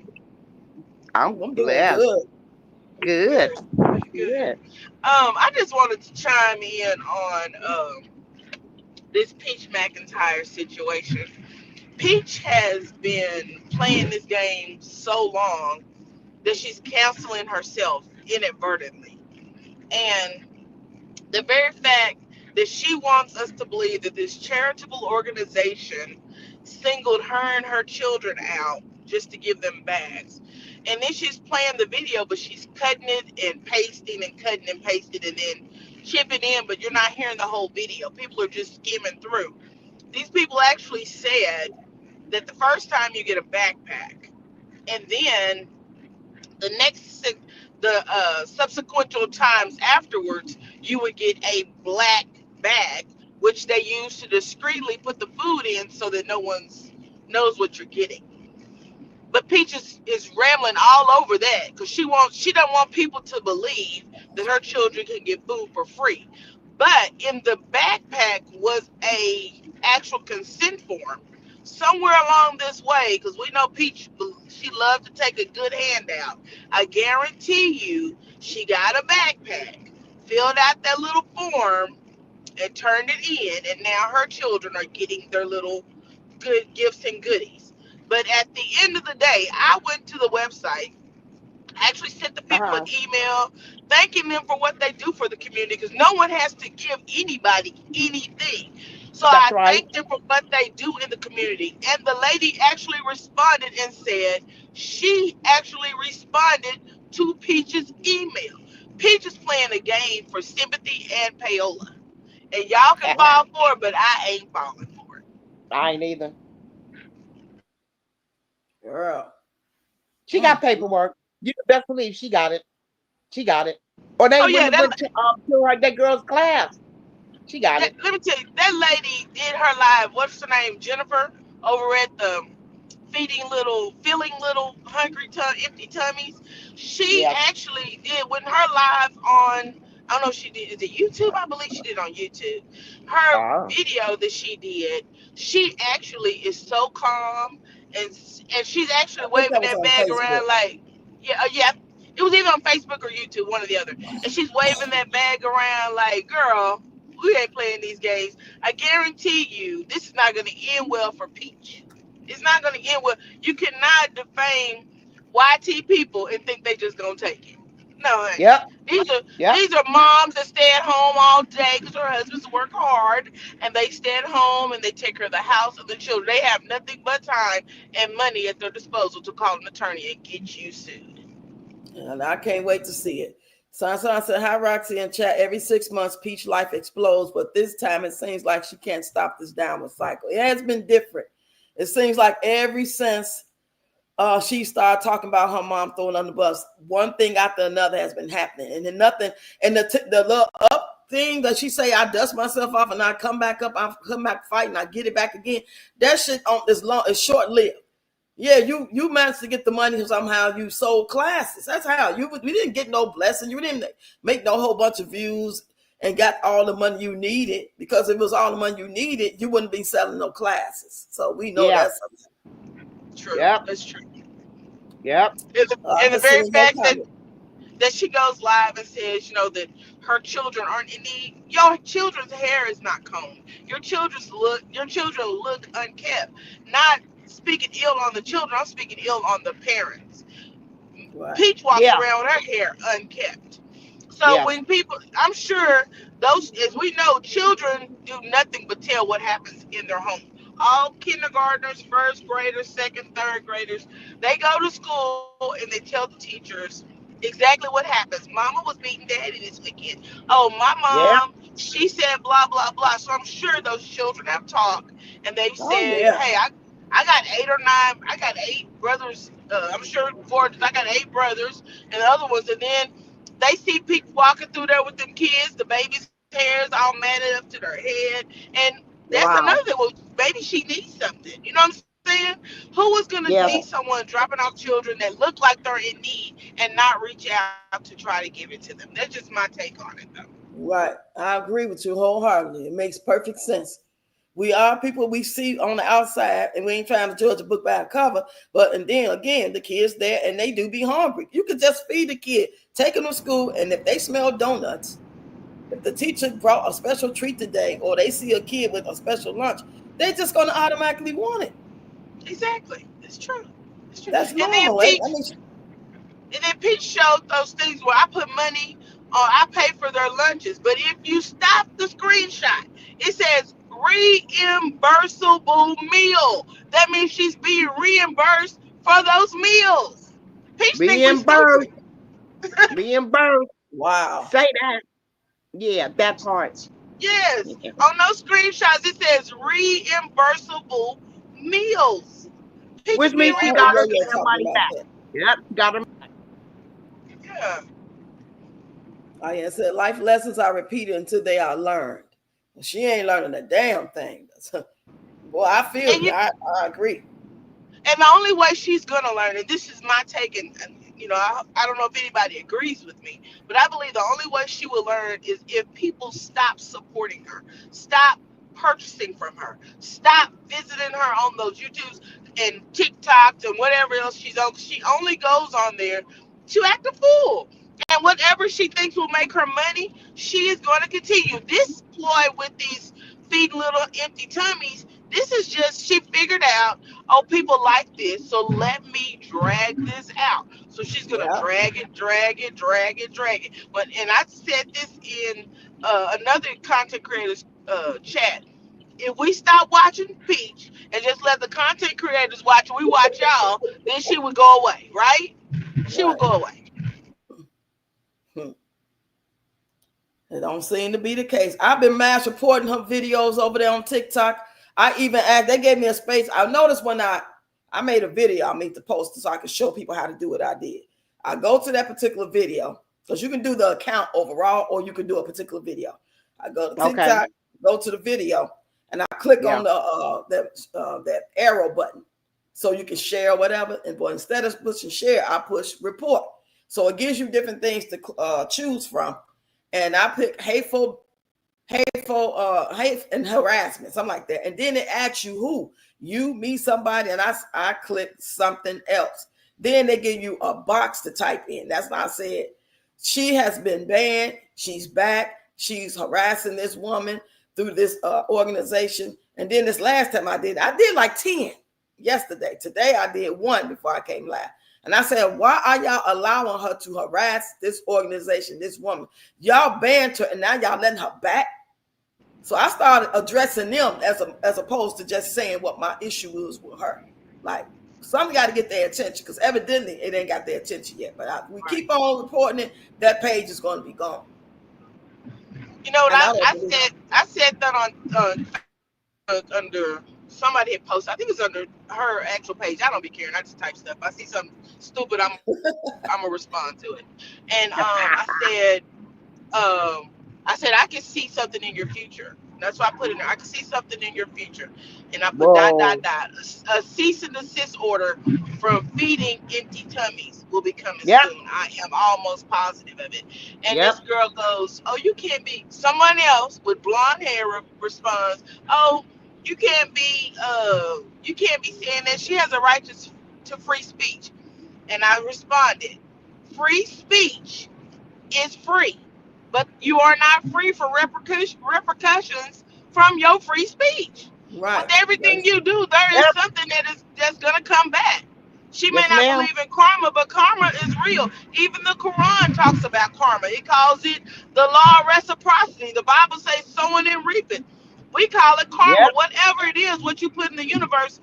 I'm I'm doing blessed. good. Good. Good. Good. Good. I just wanted to chime in on this Peach McIntyre situation. Peach has been playing this game so long that she's canceling herself inadvertently. And the very fact that she wants us to believe that this charitable organization singled her and her children out just to give them bags. And then she's playing the video, but she's cutting it and pasting and cutting and pasting and then chipping in, but you're not hearing the whole video. People are just skimming through. These people actually said that the first time you get a backpack, and then the subsequent times afterwards, you would get a black bag, which they use to discreetly put the food in so that no one knows what you're getting. But Peach is rambling all over that because she don't want people to believe that her children can get food for free. But in the backpack was a actual consent form. Somewhere along this way, because we know Peach, she loved to take a good handout. I guarantee you, she got a backpack, filled out that little form, and turned it in, and now her children are getting their little good gifts and goodies. But at the end of the day, I went to the website, actually sent the people an Uh-huh. email thanking them for what they do for the community because no one has to give anybody anything. So That's I right. thanked them for what they do in the community. And the lady actually responded and said she actually responded to Peach's email. Peach is playing a game for sympathy and payola. And y'all can fall for it, but I ain't falling for it. I ain't either. Girl. She got paperwork. You best believe she got it. She got it. Or they Oh yeah, wouldn't have went to that girl's class. She got it. let me tell you, that lady did her live. What's her name? Jennifer over at the feeling little hungry, empty tummies. She Yeah. actually did when her live on. I don't know if she did. Is it YouTube? I believe she did on YouTube. Her Oh. video that she did. She actually is so calm, and she's actually I think that waving was that on bag Facebook. around like, yeah, yeah. It was either on Facebook or YouTube, one or the other. And she's waving that bag around like, girl, we ain't playing these games. I guarantee you, this is not going to end well for Peach. It's not going to end well. You cannot defame YT people and think they just gonna take it. No, it Yep. ain't. These are Yep. these are moms that stay at home all day because their husbands work hard, and they stay at home and they take care of the house and the children. They have nothing but time and money at their disposal to call an attorney and get you sued. And I can't wait to see it. Son said, hi, Roxy in chat. Every 6 months, Peach life explodes, but this time it seems like she can't stop this downward cycle. It has been different. It seems like ever since she started talking about her mom throwing on the bus, one thing after another has been happening. And then nothing, and the little up thing that she say, I dust myself off and I come back up, I come back fighting, I get it back again. That shit is short lived. Yeah, you managed to get the money somehow. You sold classes. That's how we didn't get no blessing. You didn't make no whole bunch of views and got all the money you needed, because if it was all the money you needed, you wouldn't be selling no classes. So we know Yeah. that's True, Yep. that's true. Yep. And the very seeing no fact comment. that she goes live and says, that her children aren't in need. Your children's hair is not combed. Your children look unkept. Not speaking ill on the children, I'm speaking ill on the parents. Right. Peach walks Yeah. around with her hair unkept. So Yeah. when people, I'm sure those, as we know, children do nothing but tell what happens in their home. All kindergartners, first graders, second, third graders, they go to school and they tell the teachers exactly what happens. Mama was beating daddy this weekend. Oh, my Yeah. mom, she said blah, blah, blah. So I'm sure those children have talked and they've Oh said, yeah. hey, I got 8 or 9, I got 8 brothers. I'm sure I got 8 brothers and the other ones. And then they see people walking through there with them kids, the baby's hair is all matted up to their head. And that's another Wow. thing. Well, maybe she needs something. You know what I'm saying? Who is going to see Yeah. someone dropping off children that look like they're in need and not reach out to try to give it to them? That's just my take on it, though. Right. I agree with you wholeheartedly. It makes perfect sense. We are people we see on the outside, and we ain't trying to judge a book by a cover. But and then again, the kids there, and they do be hungry. You could just feed the kid, take them to school, and if they smell donuts, if the teacher brought a special treat today, or they see a kid with a special lunch, they're just going to automatically want it. Exactly. It's true. It's true. That's And then normal. Peach showed those things where I put money on, I pay for their lunches. But if you stop the screenshot, it says reimbursable meal. That means she's being reimbursed for those meals. Peach think we Reimbursed. stupid. Reimbursed. Wow. Say that. Yeah, that part. Yes. Yeah. On those screenshots, it says reimbursable meals. Peach is Which being means Yeah, she I know got her, reimbursed. you're her talking money about back. that. Yep. Got her. Yeah. Oh, yeah, it said life lessons are repeated until they are learned. She ain't learning a damn thing. Boy, I feel And you. you I agree. And the only way she's gonna learn, and this is my take, and I don't know if anybody agrees with me, but I believe the only way she will learn is if people stop supporting her, stop purchasing from her, stop visiting her on those YouTubes and TikToks and whatever else she's on. She only goes on there to act a fool. And whatever she thinks will make her money, she is going to continue. This ploy with these feed little empty tummies, this is just, she figured out, oh, people like this, so let me drag this out. So she's gonna Yeah. drag it, drag it, drag it, drag it. But and I said this in another content creators chat. If we stop watching Peach and just let the content creators watch, we watch y'all, then she would go away, right? She would Right. go away. Hmm. It don't seem to be the case. I've been mass reporting her videos over there on TikTok. I even asked, they gave me a space. I noticed when I made a video, I made the post so I could show people how to do what I did. I go to that particular video because you can do the account overall or you can do a particular video. I go to Okay. TikTok, go to the video, and I click on Yeah. that arrow button so you can share or whatever. And but instead of pushing share, I push report. So it gives you different things to choose from, and I pick hate and harassment, something like that. And then it asks you who, you, me, somebody, and I click something else. Then they give you a box to type in. That's why I said she has been banned. She's back. She's harassing this woman through this organization. And then this last time I did like 10. yesterday. Today I did one before I came live. And I said, why are y'all allowing her to harass this organization, this woman? Y'all banned her and now y'all letting her back. So I started addressing them as opposed to just saying what my issue was with her. Like, something got to get their attention because evidently it ain't got their attention yet. But we keep on reporting it, that page is going to be gone. You know what And I don't believe it. I said that on under somebody had posted. I think it's under her actual page. I don't be caring. I just type stuff. I see something stupid, I'm gonna respond to it. And I said I can see something in your future. That's why I put in there. I can see something in your future, and I put dot Whoa. dot dot. A cease and desist order from feeding empty tummies will be coming Yep. soon. I am almost positive of it. And Yep. this girl goes, "Oh, you can't be." Someone else with blonde hair responds, "Oh, you can't be saying that. She has a right to free speech." And I responded, "Free speech is free, but you are not free for repercussions from your free speech. With Right. everything you do, there is Yep. something that's gonna come back. She may Yes, not ma'am. believe in karma, but karma is real. Even the Quran talks about karma. It calls it the law of reciprocity. The Bible says sowing and reaping. We call it karma. Yep. Whatever it is, what you put in the universe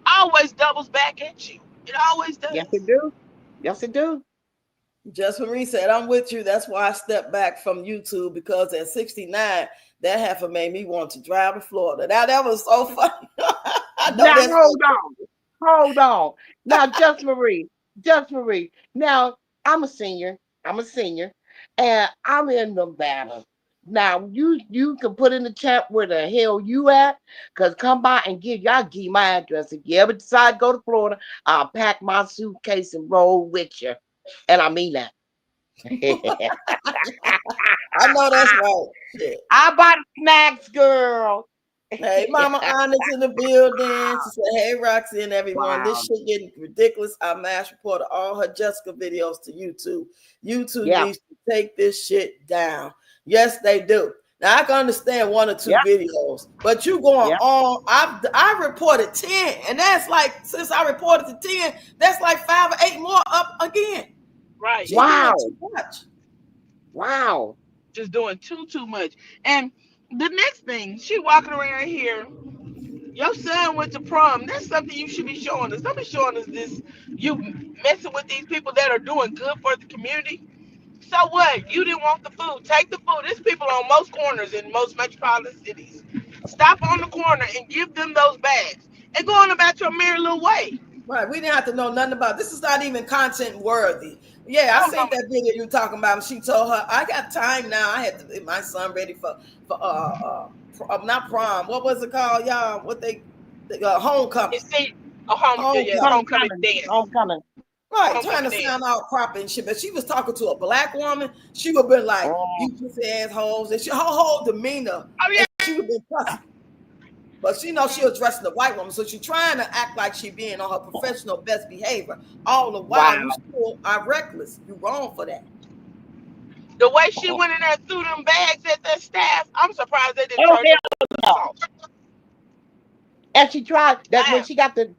always doubles back at you. It always Yes, does. it do. Yes, it do. Just Marie said, I'm with you. That's why I stepped back from YouTube because at 69, that heifer made me want to drive to Florida. Now, that was so funny. I know Now that's hold on. Hold on. Now, Just Marie. Now, I'm a senior. I'm a senior, and I'm in Nevada. Now, you can put in the chat where the hell you at, cause come by and I'll give you my address. If you ever decide to go to Florida, I'll pack my suitcase and roll with you, and I mean that. I know that's right. Shit. I bought snacks, girl. Hey, Mama Anna's in the building. She said, hey, Roxy and everyone. This Wow. shit getting ridiculous. I mass reported all her Jessica videos to YouTube. YouTube Yeah. needs to take this shit down. Yes, they do. Now, I can understand one or two Yeah. videos, but you going Yeah. on. I reported 10, and that's like, since I reported to 10, that's like 5 or 8 more up again. Right. She doing Wow. too much. Wow. Just doing too much. And the next thing, she walking around here. Your son went to prom. That's something you should be showing us. Don't be showing us this. You messing with these people that are doing good for the community. So what? You didn't want the food. Take the food. There's people on most corners in most metropolitan cities. Stop on the corner and give them those bags and go on about your merry little way. Right, we didn't have to know nothing about this. Is not even content worthy. Yeah, I Oh no, seen that video you talking about. And she told her, "I got time now. I had to get my son ready for not prom. What was it called, y'all? What you homecoming? see, a home, yes, Homecoming. homecoming Homecoming. dance, Homecoming. Right, trying homecoming to sound dance. all proper and shit. But she was talking to a black woman. She would have been like, Oh, "You pussy assholes," and her whole demeanor, Oh yeah. and she would have been cussing. But she knows she addressing the white woman, so she's trying to act like she being on her professional best behavior. All the wow. while, you still are reckless. You wrong for that. The way she went in there and threw them bags at that staff, I'm surprised they didn't Oh, charge her hell with no. assault. And she tried that when Damn. she got the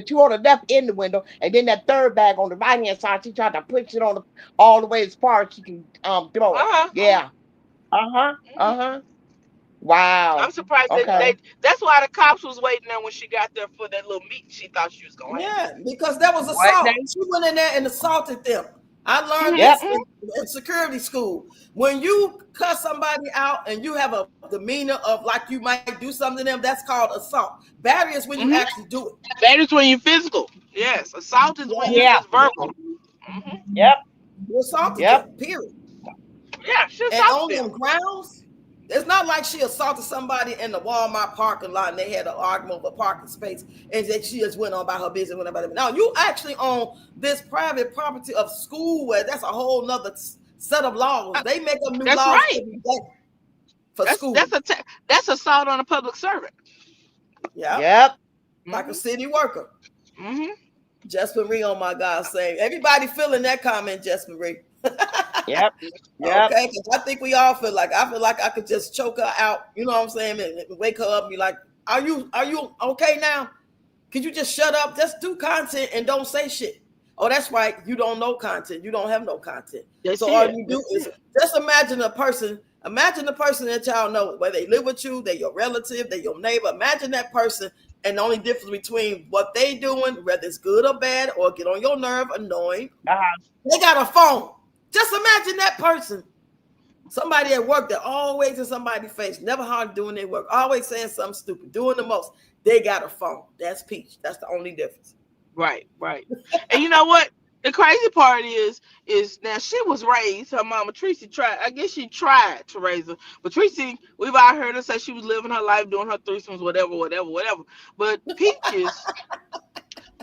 two on the left in the window, and then that third bag on the right hand side, she tried to push it on all the way as far as she can throw it. Uh-huh. Uh-huh. Yeah. Uh-huh. Mhm. Uh-huh. Wow. I'm surprised that Okay. that's why the cops was waiting there when she got there for that little meeting she thought she was gonna have. Yeah, because that was What assault. name? She went in there and assaulted them. I learned Mm-hmm, Yep. this mm-hmm. in security school. When you cuss somebody out and you have a demeanor of like you might do something to them, that's called assault. Battery is when you Mm-hmm. actually do it. That is when you're physical. Yes. Assault is when Yeah, you Yeah. just verbal. Mm-hmm. Yep. you assaulted Yep. them, period. Yeah, she And assaulted on them them. grounds, it's not like she assaulted somebody in the Walmart parking lot and they had an argument over a parking space and that she just went on by her business. Went about it. Now you actually own this private property of school where that's a whole nother set of laws. They make up new That's laws right. every day for That's school. that's assault on a public servant. Yeah, Yep. like a Mm-hmm. city worker. Mm-hmm. Just Marie, oh my God, saying everybody feeling that comment, Just Marie. Yep. Yep. Okay, because I think we all feel like I could just choke her out, you know what I'm saying, and wake her up and be like, are you okay now? Could you just shut up? Just do content and don't say shit. Oh, that's right. You don't know content. You don't have no content. That's So all it. you do That's is it. just imagine a person. Imagine the person that y'all know, where they live with you, they're your relative, they're your neighbor. Imagine that person, and the only difference between what they doing, whether it's good or bad, or get on your nerve, annoying, Uh-huh. they got a phone. Just imagine that person. Somebody at work that always in somebody's face, never hard doing their work, always saying something stupid, doing the most. They got a phone. That's Peach. That's the only difference. Right, right. And you know what? The crazy part is now she was raised. Her mama Tracy tried. I guess she tried to raise her, but Tracy, we've all heard her say she was living her life, doing her threesomes, whatever, whatever, whatever. But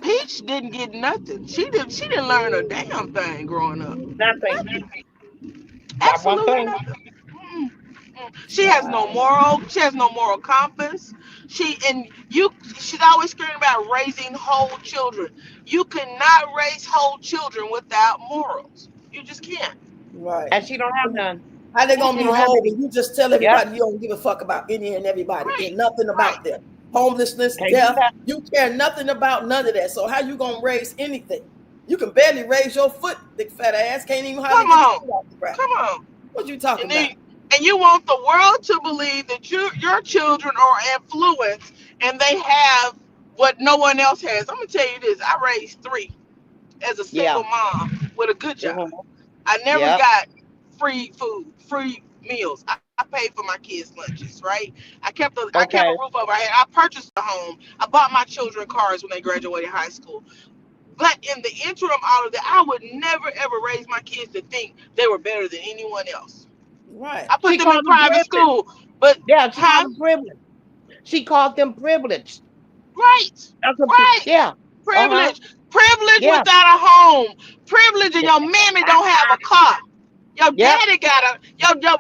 Peach didn't get nothing. She didn't learn a damn thing growing up. Nothing. Not one Absolutely thing. nothing. Mm, mm. Wow. She has no moral compass. She's always screaming about raising whole children. You cannot raise whole children without morals. You just can't. Right. And she don't have none. How they gonna She be don't have whole any. when you just tell Yep. everybody you don't give a fuck about any and everybody Right, and nothing right. about them? Homelessness, Can't do death, that. you care nothing about none of that. So how you gonna raise anything? You can barely raise your foot, big fat ass. Can't even hardly Come get your on, foot off the ground. come on. What you talking And about? then and you want the world to believe that your children are influenced and they have what no one else has. I'm gonna tell you this. I raised three as a Yeah. single mom with a good job. Hmm. I never Yep. got free food, free meals. I paid for my kids' lunches, right? I kept a Okay. roof over my head. I purchased a home. I bought my children cars when they graduated high school. But in the interim, all of that, I would never ever raise my kids to think they were better than anyone else. Right. I put She them in called them private privilege. school, but Yeah, she called huh? them privilege. She called them privileged. Right, That's what she, right. yeah. Uh-huh. Privilege, privilege Yeah. without a home. Privilege, and your mammy don't have a car. Your Yep. daddy got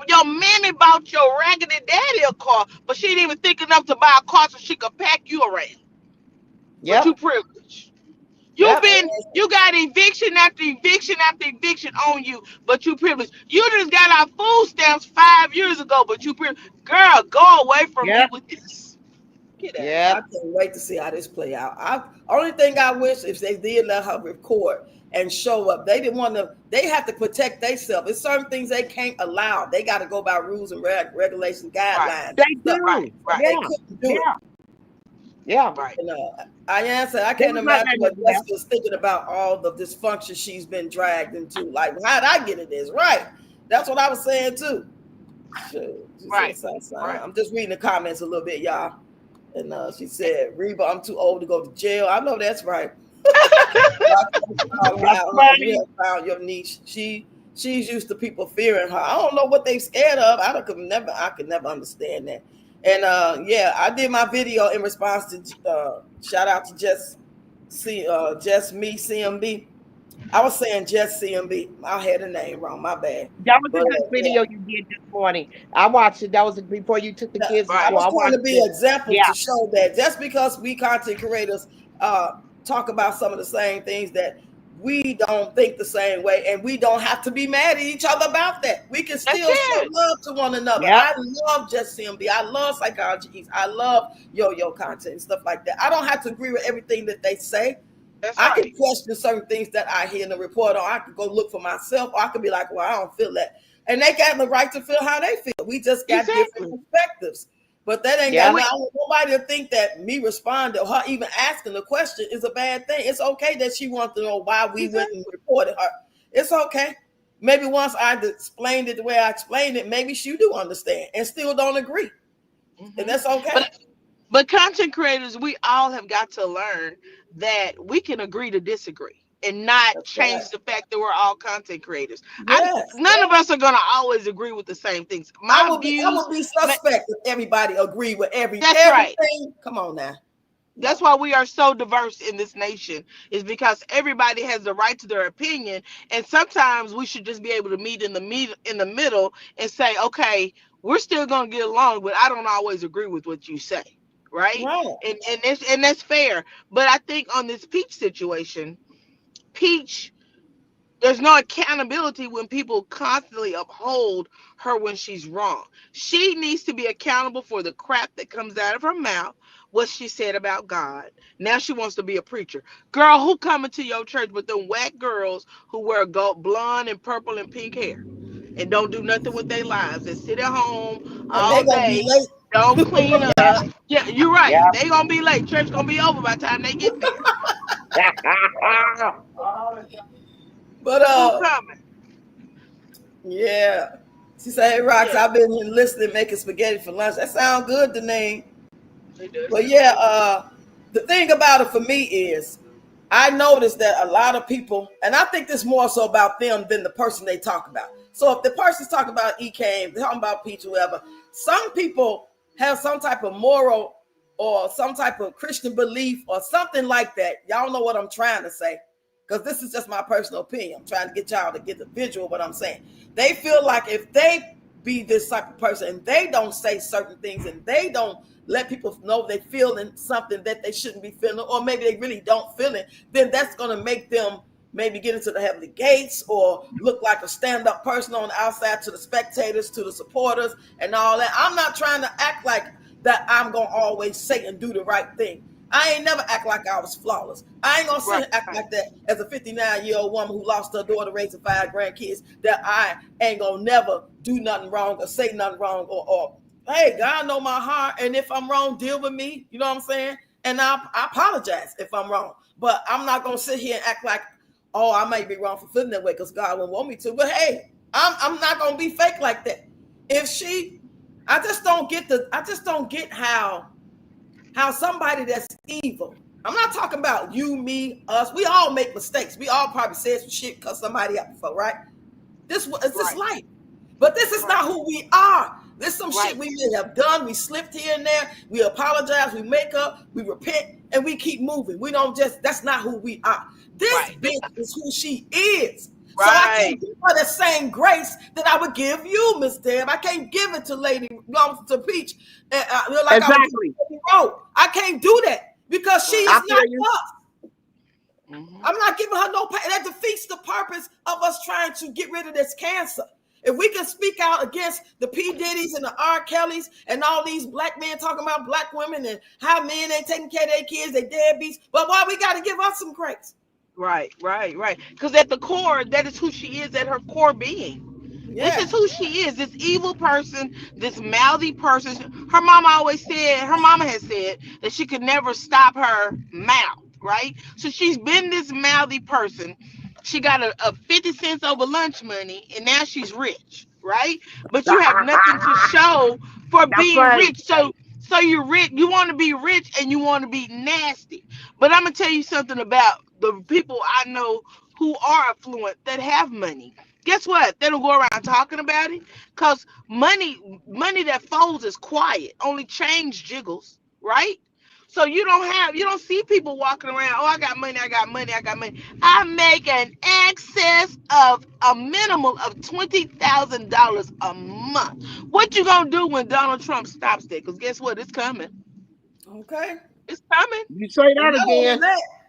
your mammy bought your raggedy daddy a car, but she didn't even think enough to buy a car so she could pack you around. But Yep. you privileged. Yep. You got eviction after eviction after eviction on you, but you privileged. You just got our food stamps 5 years ago, but you privileged. Girl, go away from me Yep. with this. Get out of I Yep. here. can't wait to see how this play out. I only thing I wish if they did let her record and show up. They didn't want to. They have to protect themselves. There's certain things they can't allow. They got to go by rules and regulations, Right, guidelines, They stuff. do. right, right, They Yeah. couldn't do it. Yeah. Yeah. right. And I answered, I They can't was not imagine letting her what do that. Jessica's thinking about all the dysfunction she's been dragged into. Like, how'd I get in this? Right. That's what I was saying too. Shoot. She said, Right, "Son, right. I'm just reading the comments a little bit, y'all." And she said, Reba, I'm too old to go to jail. I know that's right. That's funny. You have found your niche. She's used to people fearing her. I don't know what they scared of. I could never understand that. And yeah, I did my video in response to shout out to just me CMB. I was saying just CMB. I had the name wrong. My bad. That was a But good yeah, video you did this morning. I watched it. That was before you took the no, kids to I Right. school. was I trying to watched be it. an example Yeah. to show that just because we content creators uh, talk about some of the same things, that we don't think the same way, and we don't have to be mad at each other about that. We can That's still show it. love to one another. Yep. I love Just CMB. I love Psychology Eats. I love yo content and stuff like that. I don't have to agree with everything that they say. That's I can right. question certain things that I hear in the report, or I could go look for myself, or I could be like, well, I don't feel that. And they got the right to feel how they feel. We just got different Exactly. perspectives. But that ain't got Yeah. And no, we I want nobody to think that me responding or her even asking the question is a bad thing. It's okay that she wants to know why we went and exactly. reported her. It's okay. Maybe once I explained it the way I explained it, maybe she do understand and still don't agree. And Hmm. that's okay. But But content creators, we all have got to learn that we can agree to disagree and not That's right. change the fact that we're all content creators. Yes. None of us are gonna always agree with the same things. I My would be I views, would be ma- suspect if everybody agreed with that's right. everything. Come on now. That's No. why we are so diverse in this nation, is because everybody has the right to their opinion, and sometimes we should just be able to meet in the middle and say, okay, we're still gonna get along, but I don't always agree with what you say, right? Right. And that's fair. But I think on this Peach situation, Peach, there's no accountability when people constantly uphold her when she's wrong. She needs to be accountable for the crap that comes out of her mouth what she said about God. Now she wants to be a preacher. Girl, who coming to your church with them whack girls who wear gold, blonde and purple and pink hair and don't do nothing with their lives and sit at home And all they gonna be day, don't clean up. Yeah, you're right. Yep. They gonna be late. Church gonna be over by the time they get there. Yep. But Who coming? yeah. She said, "Hey, Rox, Yeah, I've been here listening, making spaghetti for lunch. That sounds good, Danae." it does But sound yeah, good. the thing about it for me is I noticed that a lot of people, and I think this more so about them than the person they talk about. So if the person's talking about they're talking about Peach, whoever, some people have some type of moral or some type of Christian belief or something like that. Y'all know what I'm trying to say. Because this is just my personal opinion. I'm trying to get y'all to get the visual of what I'm saying. They feel like if they be this type of person and they don't say certain things and they don't let people know they feeling something that they shouldn't be feeling, or maybe they really don't feel it, then that's going to make them maybe get into the heavenly gates or look like a stand-up person on the outside to the spectators, to the supporters, and all that. I'm not trying to act like that I'm going to always say and do the right thing. I ain't never act like I was flawless. I ain't gonna sit Right, and act like that as a 59-year-old woman who lost her daughter raising 5 grandkids, that I ain't gonna never do nothing wrong or say nothing wrong, or hey, God know my heart, and if I'm wrong, deal with me. You know what I'm saying? And I apologize if I'm wrong, but I'm not gonna sit here and act like, oh, I might be wrong for feeling that way because God wouldn't want me to. But hey, I'm not gonna be fake like that. If she, I just don't get how somebody that's evil. I'm not talking about you, me, us. We all make mistakes. We all probably said some shit because somebody up before, right? It's this right, life. But this is right, not who we are. There's some shit right, we may have done. We slipped here and there. We apologize. We make up. We repent, and we keep moving. We don't just. That's not who we are. This right, bitch is who she is. So I right. can't give her the same grace that I would give you, Miss Deb. I can't give it to to Peach, like I would give Exactly. to Lady Rowe. I can't do that because she Right. I is feel not you. us. Hmm. I'm not giving her no pain. That defeats the purpose of us trying to get rid of this cancer. If we can speak out against the P. Diddy's and the R. Kellys and all these black men talking about black women and how men ain't taking care of their kids, they deadbeats, but why we got to give us some grace? Right, right, right. Because at the core, that is who she is at her core being. This Yeah. is who she is. This evil person, this mouthy person. Her mama always said, her mama has said that she could never stop her mouth, right? So she's been this mouthy person. She got a 50 cents over lunch money and now she's rich, right? But you have nothing to show for That's being right. rich. So you're rich, you want to be rich and you want to be nasty. But I'm gonna tell you something about the people I know who are affluent that have money. Guess what? They don't go around talking about it because money that folds is quiet. Only change jiggles, right? So you don't see people walking around. Oh, I got money, I got money, I got money. I make an excess of a minimum of $20,000 a month. What you gonna do when Donald Trump stops that? Because guess what? It's coming. Okay. It's coming. You say And that again.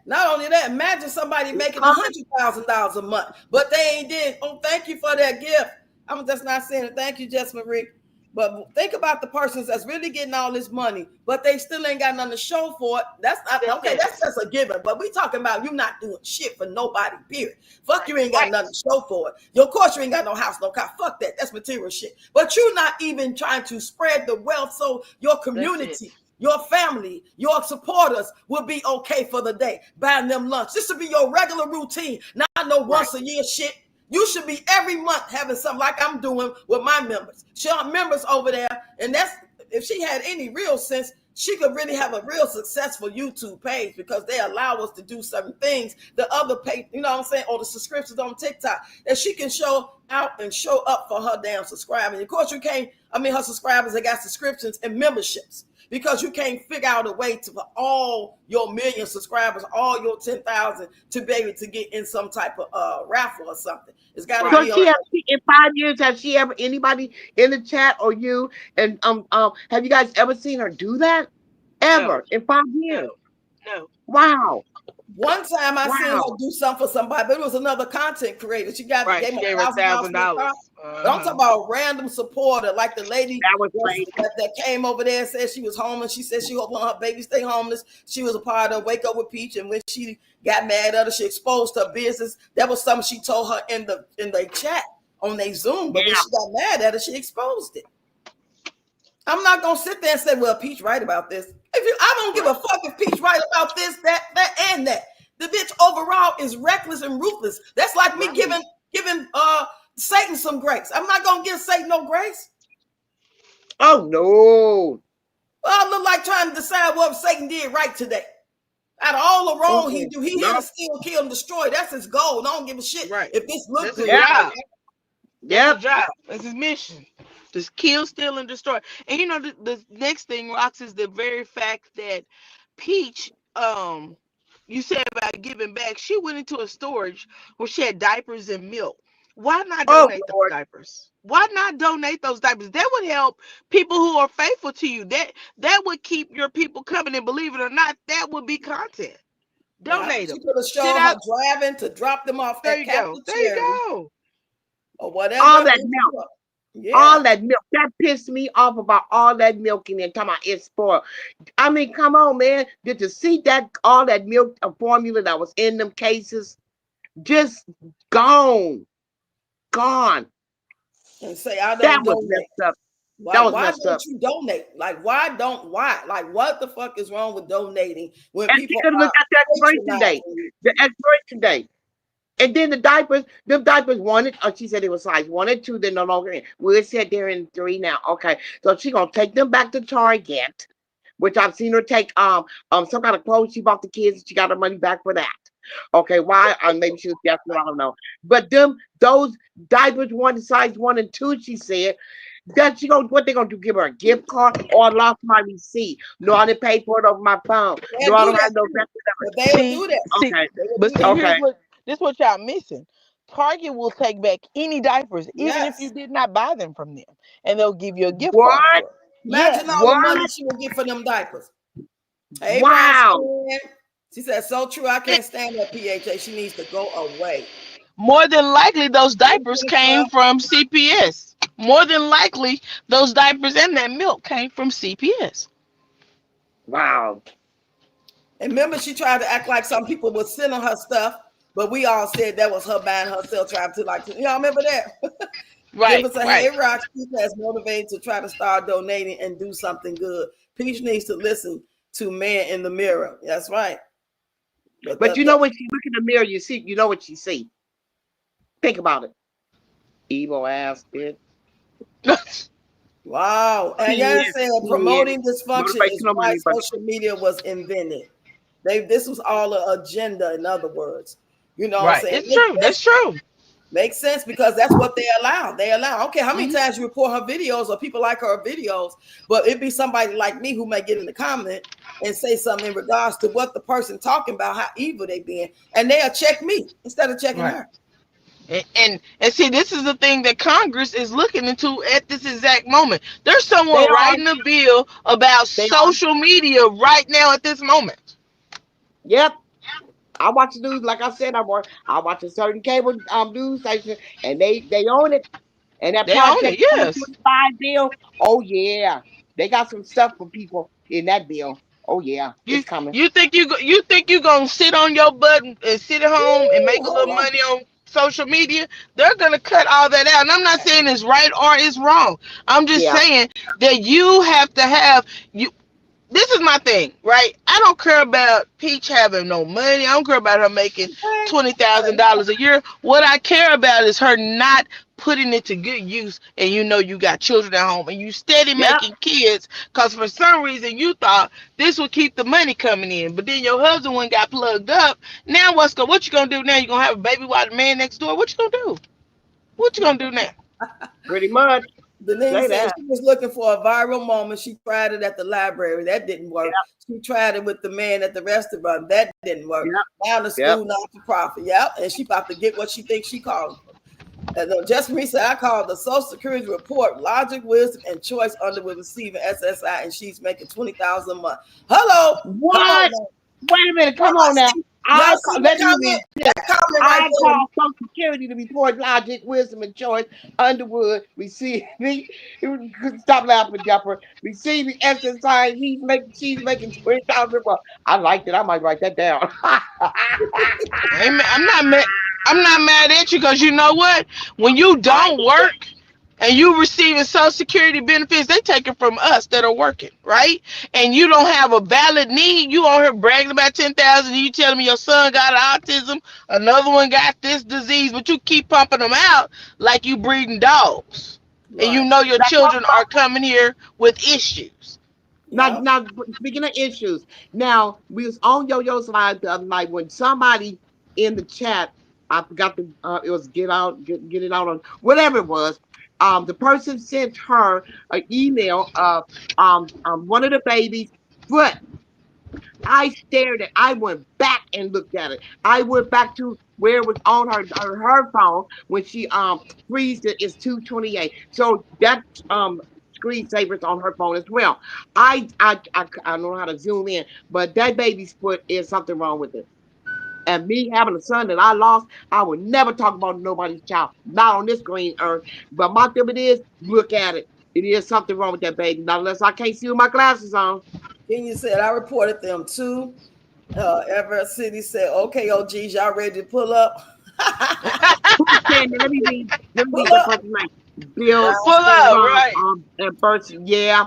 not only that, imagine somebody It's making coming. $100,000 a month, but they ain't did. Oh, thank you for that gift. I'm just not saying it. Thank you, Jess Marie. But think about the persons that's really getting all this money, but they still ain't got nothing to show for it. That's not That's okay. it. That's just a given. But we talking about you not doing shit for nobody. Period. Fuck, Right. you ain't got Right. nothing to show for it. Of course, you ain't got no house, no car. Fuck that. That's material shit. But you're not even trying to spread the wealth so your That's it. community, your family, your supporters will be okay for the day. Buying them lunch. This should be your regular routine. Not no Right. once a year shit. You should be every month having something like I'm doing with my members. She got members over there, and that's if she had any real sense, she could really have a real successful YouTube page because they allow us to do certain things. The other page, you know what I'm saying, or the subscriptions on TikTok that she can show out and show up for her damn subscribers. Of course, you can't. I mean, her subscribers, they got subscriptions and memberships because you can't figure out a way to for all your million subscribers, all your 10,000 to be able to get in some type of raffle or something. It's got to So Right. be on. in 5 years, has she ever anybody in the chat or you and have you guys ever seen her do that? No. Ever in 5 years? No. No. Wow. One time I seen Wow. her do something for somebody, but it was another content creator. She gave Right. him She gave her $1,000 for the car. $1,000. But I'm talking about a random supporter, like the lady That was crazy. that came over there and said she was homeless. She said she hope her baby stay homeless. She was a part of Wake Up with Peach, and when she got mad at her, she exposed her business. That was something she told her in the chat on their Zoom. But when Yeah. she got mad at her, she exposed it. I'm not gonna sit there and say, "Well, Peach right about this." I don't give a fuck if Peach right about this, that, and that. The bitch overall is reckless and ruthless. That's like me giving Satan some grace. I'm not gonna give Satan no grace. Oh no. Well, I look like trying to decide what Satan did right today. Out of all the wrong he do, he here to steal, kill, and destroy. That's his goal. I don't give a shit if this look That's good. his job. Yep. That's his job. That's his mission. Just kill, steal, and destroy. And the next thing, Rox, is the very fact that Peach, you said about giving back, she went into a storage where she had diapers and milk. Why not Oh donate those Lord. diapers? Why not donate those diapers? That would help people who are faithful to you. That would keep your people coming, and believe it or not, that would be content. Donate them. She could have Sit showed her out. driving to drop them off There at you go. Captain There you Cherry go. or whatever. All that milk. Yeah. All that milk. That pissed me off about all that milk in there. Talking about it's spoiled. I mean, come on, man. Did you see that all that milk formula that was in them cases? Just gone. Gone. And say, I That don't was donate. messed up. Why messed don't up. you donate? Like, why? Like, what the fuck is wrong with donating when And people she could look at the expiration date. The expiration date. And then the diapers wanted, she said it was size 1 and 2, they're no longer in. We're said they're in 3 now. Okay. So she's gonna take them back to Target, which I've seen her take some kind of clothes she bought the kids, and she got her money back for that. Okay, why? Maybe she was desperate, I don't know. But those diapers size 1 and 2, she said. That what they gonna do? Give her a gift card? Or I lost my receipt. No, I didn't pay for it over my phone. No, I don't have no record of it. They will do that. Okay. But see, Okay. this is what y'all missing. Target will take back any diapers, even if you Yes. did not buy them from them, and they'll give you a gift What? card for it. Imagine all the money she will get for them diapers. Hey, Wow. Brian. She said, so true. I can't stand that PHA. She needs to go away. More than likely, those diapers came from CPS. More than likely, those diapers and that milk came from CPS. Wow. And remember, she tried to act like some people were sending her stuff, but we all said that was her buying herself, trying to y'all remember that? Right. Give us a hey, Rock. Peach has motivated to try to start donating and do something good. Peach needs to listen to Man in the Mirror. That's right. But you know when she look in the mirror, you know what she see. Think about it. Evil ass bitch. Wow. And y'all said promoting dysfunction is why social media was invented. This was all an agenda, in other words. You know what I'm saying? It's true. That's true. Makes sense because that's what they allow. They allow. Okay, how many times you report her videos or people like her videos, but it'd be somebody like me who may get in the comment and say something in regards to what the person talking about, how evil they being, and they'll check me instead of checking her. And see, this is the thing that Congress is looking into at this exact moment. There's someone writing a bill about social media right now at this moment. Yep. I watch the news, like I said, I watch a certain cable news station, and they own it. And that Project 2025 bill, oh yeah, they got some stuff for people in that bill. Oh yeah, it's coming. You think you gonna sit on your butt and sit at home and make a little money on social media? They're gonna cut all that out. And I'm not saying it's right or it's wrong. I'm just saying that you have to have you. This is my thing, right? I don't care about Peach having no money. I don't care about her making $20,000 a year. What I care about is her not putting it to good use. And you got children at home and you steady making kids because for some reason you thought this would keep the money coming in. But then your husband one got plugged up. Now what you gonna do now? You gonna have a baby while the man next door? What you gonna do? What you gonna do now? Pretty much. Denise said she was looking for a viral moment. She tried it at the library. That didn't work. She tried it with the man at the restaurant. That didn't work. Now the school not for profit. And she about to get what she thinks she called. Just recently, I called the Social Security report, logic, wisdom, and choice under with receiving SSI, and she's making $20,000 a month. Hello. What? Wait a minute. Come on now. Y'all I see call, the let me comment? read this. That comment right I there. call Social Security to report logic, wisdom, and choice. Underwood receiving. Stop laughing, Jumper. Receiving exercise. She's making 20,000. Well, I liked it. I might write that down. Amen. I'm not mad at you because you know what? When you I don't work and you receiving Social Security benefits, they take it from us that are working, right? And you don't have a valid need. You on here bragging about 10,000. You telling me your son got autism, another one got this disease, but you keep pumping them out like you breeding dogs, and you Right. know your now children are coming here with issues. Yeah. now speaking of issues, now we was on Yo-Yo's live the other night when somebody in the chat, I forgot the it was get it out on whatever it was. The person sent her an email of one of the babies' foot. I stared at. I went back and looked at it. I went back to where it was on her phone when she freezed it. It's 228. So that screensaver's on her phone as well. I don't know how to zoom in, but that baby's foot is something wrong with it. And me having a son that I lost, I would never talk about nobody's child, not on this green earth. But my thing it is, look at it. It is something wrong with that baby. Not unless I can't see with my glasses on. Then you said I reported them too. Everett City said, "Okay, OGs, y'all ready to pull up?" Who's saying that? Let me read Pull that up. person's name. Bill Pull Brown up, skin. right? and person. Yeah,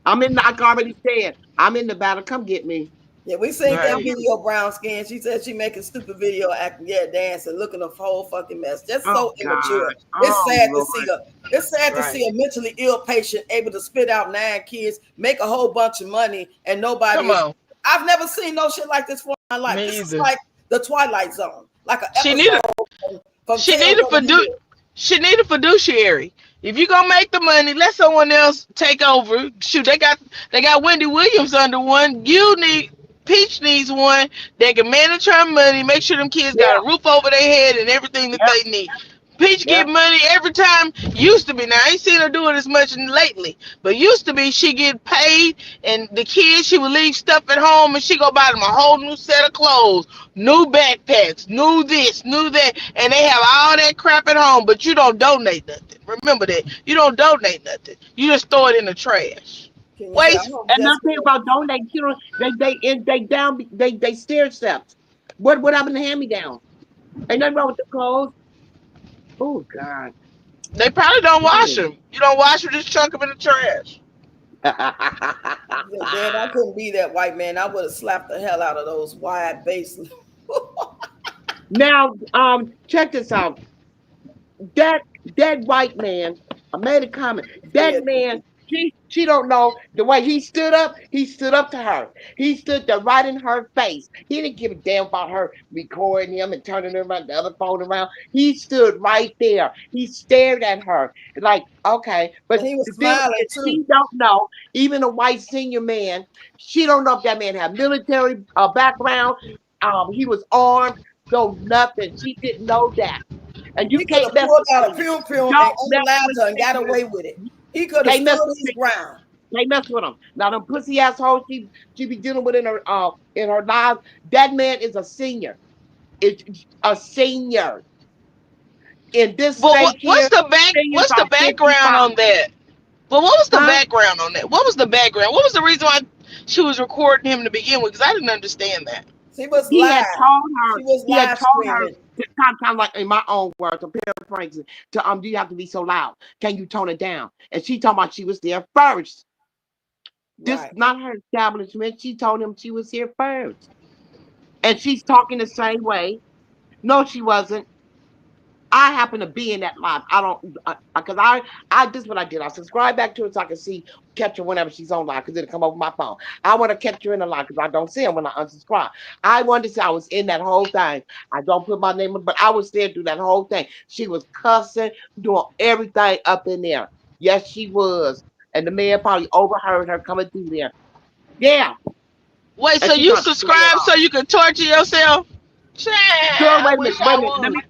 I already said I'm in the battle. Come get me. Yeah, we seen that Right. video, brown skin. She said she making stupid video acting, yeah, dancing, looking a whole fucking mess. Just Oh so immature. God. It's Oh sad to see Lord. a it's sad to see Right. a mentally ill patient able to spit out 9 kids, make a whole bunch of money, and nobody Come is. on. I've never seen no shit like this for my life. This Me is either. like the Twilight Zone, like an She need episode a from she Tales need a of the fidu Hood. she need a fiduciary. If you gonna make the money, let someone else take over. Shoot, they got Wendy Williams under one. You need Peach needs one that can manage her money, make sure them kids Yeah. got a roof over their head and everything that Yep. they need. Peach get Yep. money every time. Used to be, now I ain't seen her do it as much lately, but used to be she get paid and the kids she would leave stuff at home and she go buy them a whole new set of clothes, new backpacks, new this, new that, and they have all that crap at home, but you don't donate nothing. Remember that. You don't donate nothing. You just throw it in the trash. Can you say I Waste. hope And nothing Jessica? about donating. You know, they down they stair steps. What happened to hand me down? Ain't nothing wrong with the clothes. Oh God. They probably don't wash them. You don't wash them, just chunk them in the trash. Dad, I couldn't be that white man. I would have slapped the hell out of those wide base. Now, check this out. that that white man, I made a comment. That Said man, she don't know the way he stood up. He stood up to her. He stood there right in her face. He didn't give a damn about her recording him and turning around the other phone around. He stood right there. He stared at her like, okay. But and he was the thing smiling is, too. she don't know. Even a white senior man, she don't know if that man had military background. He was armed. So nothing. She didn't know that. And you He could can't have mess pulled with out a seniors. pew pew and Don't mess unalived with her and got seniors. away with it. He could have Can't mess stood with his seniors. ground. Can't mess with them. Now them pussy assholes she be dealing with in her lives. That man is a senior. It's a senior. In this But state here, seniors what's the are background 55. on that? But what was the Huh? background on that? What was the background? What was the reason why she was recording him to begin with? Because I didn't understand that. She was He had live. told her, She was he had live told her streaming. to kind of like in my own words, I'm paraphrasing, to do you have to be so loud? Can you tone it down? And she told me she was there first. This Right. not her establishment. She told him she was here first. And she's talking the same way. No, she wasn't. I happen to be in that live. I don't because this is what I did. I subscribe back to her so I can see catch her whenever she's on live because it'll come over my phone. I want to catch her in the live because I don't see her when I unsubscribe. I wanted to say I was in that whole thing. I don't put my name in, but I was there through that whole thing. She was cussing, doing everything up in there. Yes, she was. And the man probably overheard her coming through there. Yeah. Wait, And so she you tried to play it subscribe off. so you can torture yourself? Child, Girl, I wait a minute, wish wait I a minute. Let would. me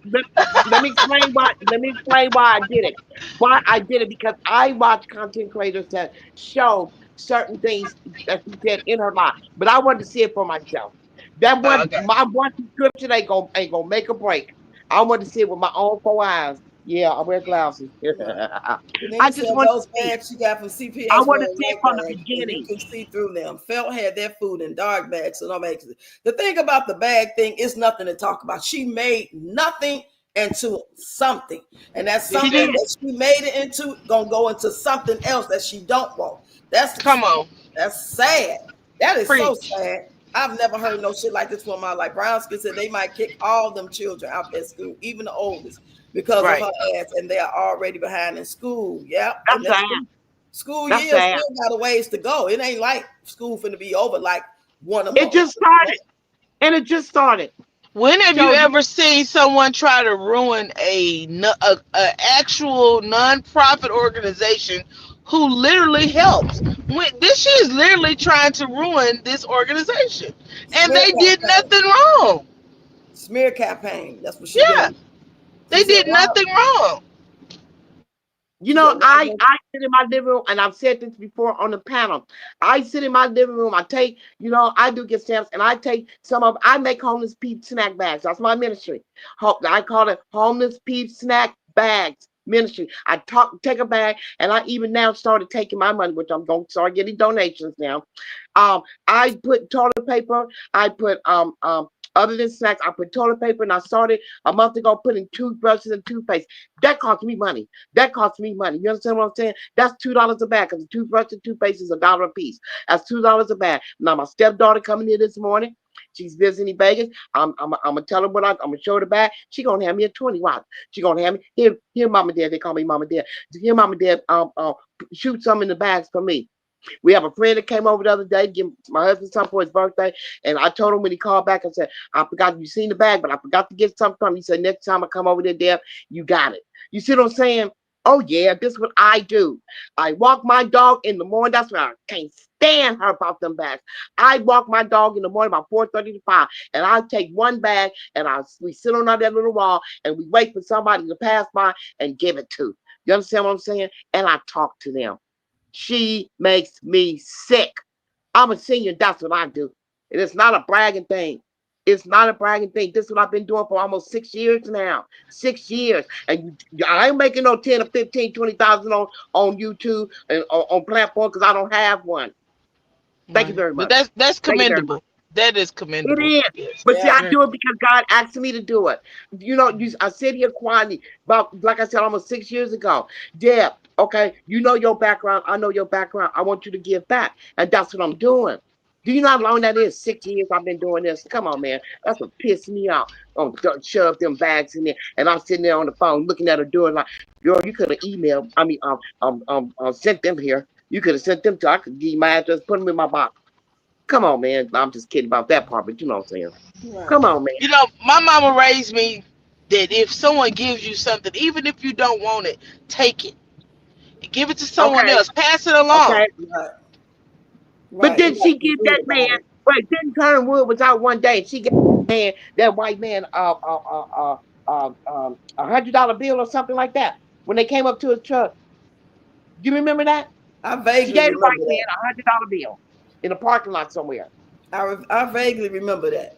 let me explain why. Let me explain why I did it. Why I did it because I watch content creators that show certain things that she did in her life, but I wanted to see it for myself. That one, Okay. my one subscription ain't gonna make a break. I want to see it with my own 4 eyes. Yeah, I wear glasses. Right. I Denise just said want to those see. bags she got from I CPS want were to see it white from the bags, and you beginning. can see through them. Felt had their food in dark bags, so no makes it. The thing about the bag thing is nothing to talk about. She made nothing into something, and that's She She something did. did. that she made it into gonna go into something else that she don't want. Come on. That's sad. That is so Preach. sad. I've never heard no shit like this for my life. Brownski said they might kick all them children out that school, even the oldest, because of Right. her ass, and they are already behind in school. Yep, and That's that sad. school That's year sad. still got a ways to go. It ain't like school finna be over like one a It month. just started, and it just started. When have you So ever seen someone try to ruin a actual nonprofit organization who literally helps? This shit is literally trying to ruin this organization, and Smear they did campaign, nothing wrong. smear campaign. That's what she Yeah, doing. She they said, did "Why?" nothing wrong. You She know, said, "Why?" I sit in my living room, and I've said this before on the panel. I sit in my living room. I take, I do get stamps, and I take some of. I make homeless people snack bags. That's my ministry. I call it homeless people snack bags ministry. I take a bag, and I even now started taking my money, which I'm going to start getting donations now. I put toilet paper. I put other than snacks, I put toilet paper, and I started a month ago putting toothbrushes and toothpaste. That cost me money. That costs me money. You understand what I'm saying? That's $2 a bag because the toothbrush and toothpaste is $1 a piece. That's $2 a bag. Now my stepdaughter coming here this morning. She's visiting Vegas. I'm gonna tell her what I'm gonna show her the bag. She gonna hand me a 20. Watch. She gonna hand me here, mom and dad. They call me mom and dad. Here, mom and dad. Shoot some in the bags for me. We have a friend that came over the other day, give my husband something for his birthday, and I told him when he called back, I said, I forgot you seen the bag, but I forgot to get something from him. He said, next time I come over there, Deb, you got it. You see what I'm saying? Oh yeah, this is what I do. I walk my dog in the morning. That's why I can't stand her about them bags. I walk my dog in the morning about 4:30 to 5, and I take one bag and we sit on that little wall and we wait for somebody to pass by and give it to. You understand what I'm saying? And I talk to them. She makes me sick. I'm a senior. That's what I do. And it's not a bragging thing. It's not a bragging thing. This is what I've been doing for almost 6 years now. 6 years. And I ain't making no 10 or 15, 20,000 on YouTube and on platform because I don't have one. Thank you Right. very But much. that's Thank you very much. commendable. That is It commendable. is. Yes. But see, Yeah, I Very. do it because God asked me to do it. I sit here quietly about, like I said, almost 6 years ago. Yeah, okay, you know your background. I know your background. I want you to give back. And that's what I'm doing. Do you know how long that is? 6 years I've been doing this. Come on, man. That's what pissed me off. Shove them bags in there. And I'm sitting there on the phone looking at her doing like, girl, you could have emailed, sent them here. You could have sent them to, I could give you my address, put them in my box. Come on, man. I'm just kidding about that part, but you know what I'm saying. right. Come on, man. My mama raised me that if someone gives you something, even if you don't want it, take it. Give it to someone Okay, else. Pass it okay. along. Right. But Right. You then got she to be give good that man, about it. but then Karen Wood was out one day and she gave that white man, $100 bill or something like that. When they came up to his truck, do you remember that? I She vaguely gave the white remember man that. $100 bill in a parking lot somewhere. I vaguely remember that.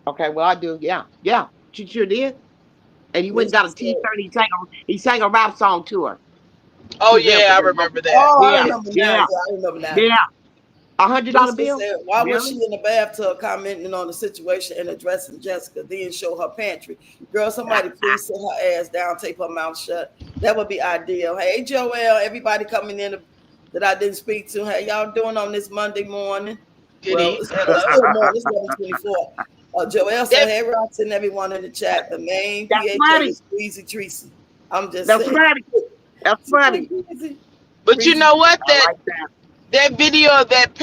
Okay, well I do. Yeah, yeah, she sure did. And he went and Listen, got a T-shirt. And he sang a rap song to her. Oh To them yeah, because I they both. remember that. oh, I Yeah, remember now. yeah, Yeah, I remember now. yeah. $100 Lisa bill? said, why was she Really? in the bathtub commenting on the situation and addressing Jessica, then show her pantry? Girl, somebody please sit her ass down, tape her mouth shut. That would be ideal. Hey, Joel, everybody coming in that I didn't speak to. How y'all doing on this Monday morning? Good Well, evening. it's Hello. still morning. It's 11:24. Joel said, That, hey, Rox and everyone in the chat. The main That's PHA funny. is Breezy Tracy. I'm just That's saying. funny. That's Somebody funny. Breezy. but you Breezy. know what? I like that. That video of that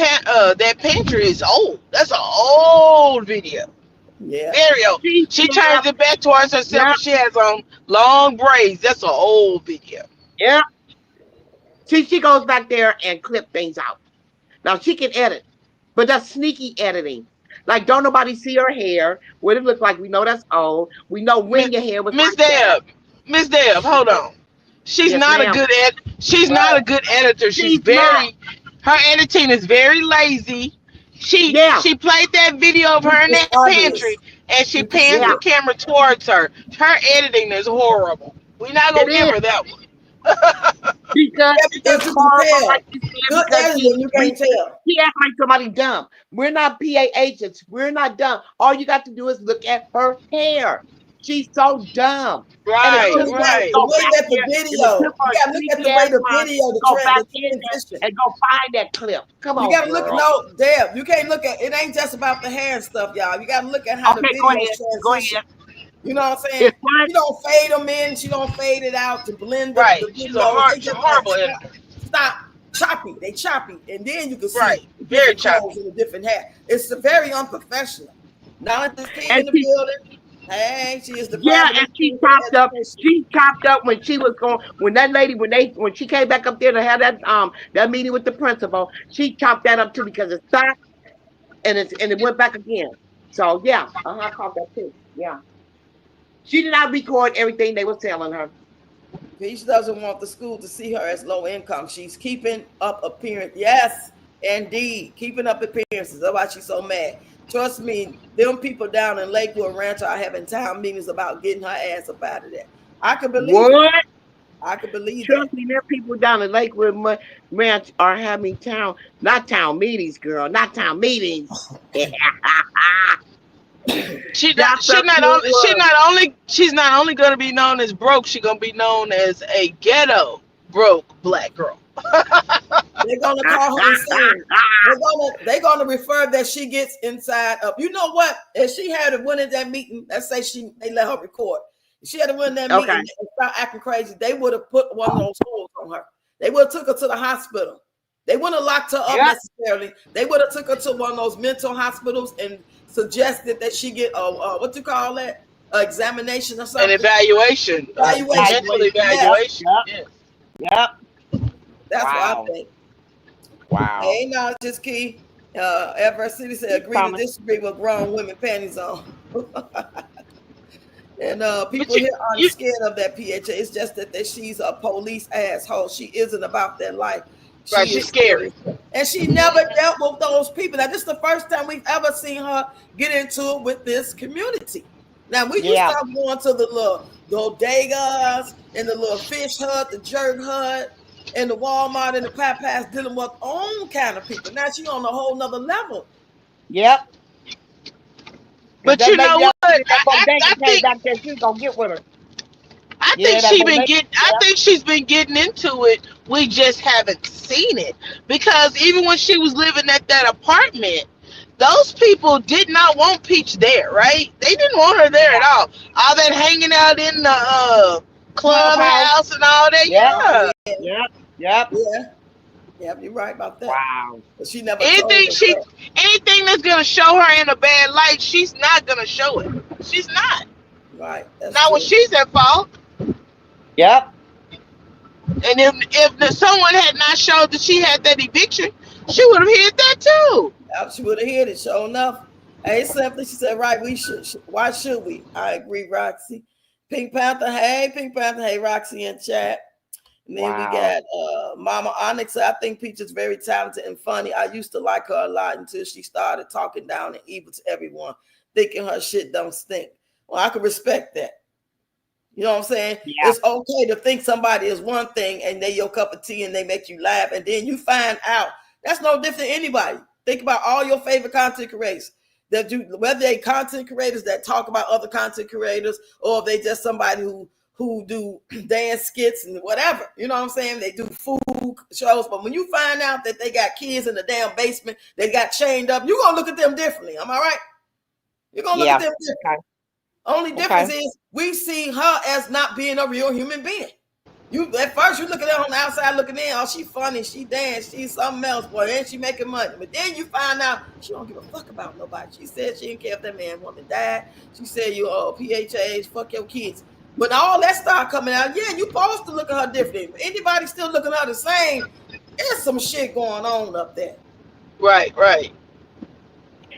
pantry is old. That's an old video. Yeah. Very old. She Yeah, turns it back towards herself yeah, and she has on long braids. That's an old video. yeah. See, she goes back there and clip things out. Now she can edit, but that's sneaky editing. Like, don't nobody see her hair, what it look like. We know that's old. We know Miss when your hair was Miss like that. Deb, Miss Deb, hold on. She's Yes, not a ma'am. good She's not Right. a good editor. She's She's not. very. Her editing is very lazy. Yeah, She played that video of her Look in what's that pantry, obvious. and she You can pans see yeah, the it. camera towards her. Her editing is horrible. We're not it gonna give is. her that one. Because Yeah, it's because you can horrible, like tell. you said, Good because editing, you can't tell. she acts like somebody dumb. We're not PA agents. We're not dumb. All you got to do is look at her hair. She's so dumb. And it Right, took No, her to right. right, The go way back that the there, and it took video, you her a gotta look at the sleepy way ass the time video, to go back the in transition. there and go find that clip. Come You on, gotta look, girl. no, Deb, you can't look at it, ain't just about the hair and stuff, y'all. You gotta look at how the Okay, go videos ahead. Go transition. ahead. You know what I'm saying? It's fine. She don't fade them in, she don't fade it out to blend right. the videos. They She's a just like horrible editor. stop, choppy. They choppy. And then you can see Right, the very different clothes choppy. and the different hair. It's very unprofessional. Now this P And in the she, building. Hey, she is yeah, depriving and this she king for the chopped up. education. She chopped up when she was going. When that lady, when she came back up there to have that meeting with the principal, she chopped that up too because it stopped and it went back again. So yeah, I caught that too. Yeah, she did not record everything they were telling her. Peach doesn't want the school to see her as low income. She's keeping up appearance. Yes, indeed. Keeping up appearances. That's why she's so mad. Trust me, them people down in Lakewood Ranch are having town meetings about getting her ass up out of there. I can believe it. What? I can believe that. Trust me, there are people down in Lakewood Ranch are having not town meetings, girl, not town meetings. That's She a not good only word. she's not only gonna be known as broke. She's gonna be known as a ghetto broke black girl. They're gonna call her insane. They're gonna refer that she gets inside of. You know what? If she had to win at that meeting, let's say they let her record. If she had to win that Okay. meeting and start acting crazy, they would have put one of those holds on her. They would have took her to the hospital. They wouldn't have locked her up Yep. necessarily. They would have took her to one of those mental hospitals and suggested that she get what you call that, examination or An something. evaluation, a Evaluation. mental Evaluation. Yep. Yes, evaluation. Yep. Yes. Yep. that's what I Wow. think. Wow. Hey, now just key. Everett City said Keep agree to coming. disagree with grown women panties on. And But people here aren't you scared of that PHA. It's just that she's a police asshole. She isn't about that life. right. She She's is scary. serious. And she never dealt with those people. Now, this is the first time we've ever seen her get into it with this community. Now, we used to Yeah. start going to the bodegas and the little fish hut, the jerk hut, and the Walmart and the Papas dealing with own kind of people. Now she on a whole nother level. Yep. Because But that you lady know that what? was in that bodega came back there, she was gonna get with her. Yeah, that bodega. I Yeah. think she's been getting into it. We just haven't seen it because even when she was living at that apartment, those people did not want Peach there, right? They didn't want her there at Yeah. all. All that hanging out in the Clubhouse. clubhouse and all that, Yep. Oh, yeah. yeah. Yep. Yep. Yeah. Yeah, you're right about that. Wow. But she never told Anything us she that. anything that's gonna show her in a bad light, she's not gonna show it. She's not. Right. That's Not when true. she's at fault. Yep. And if someone had not showed that she had that eviction, she would have hit that too. She would have hit it, sure enough. Hey, simply, she said, right, we should. Why should we? I agree, Roxy. Pink Panther, hey, Pink Panther, hey, Roxy in chat. And then we Wow. got Mama Onyx. I think Peach is very talented and funny. I used to like her a lot until she started talking down and evil to everyone, thinking her shit don't stink. Well, I can respect that. You know what I'm saying? Yeah. It's okay to think somebody is one thing and they your cup of tea and they make you laugh, and then you find out that's no different than anybody. Think about all your favorite content creators that do, whether they content creators that talk about other content creators or if they just somebody who do dance skits and whatever. You know what I'm saying? They do food shows, but when you find out that they got kids in the damn basement, they got chained up, you're gonna look at them differently. Am I right? You're gonna look at Yeah. them differently. Okay. Only difference Okay. is we see her as not being a real human being. You at first you look at her on the outside looking in, oh, she funny, she dance, she's something else, boy, and she making money. But then you find out she don't give a fuck about nobody. She said she didn't care if that man woman died. She said you PHAs, fuck your kids. When all that start coming out, yeah, you supposed to look at her differently. But anybody still looking at her the same, there's some shit going on up there. Right, right.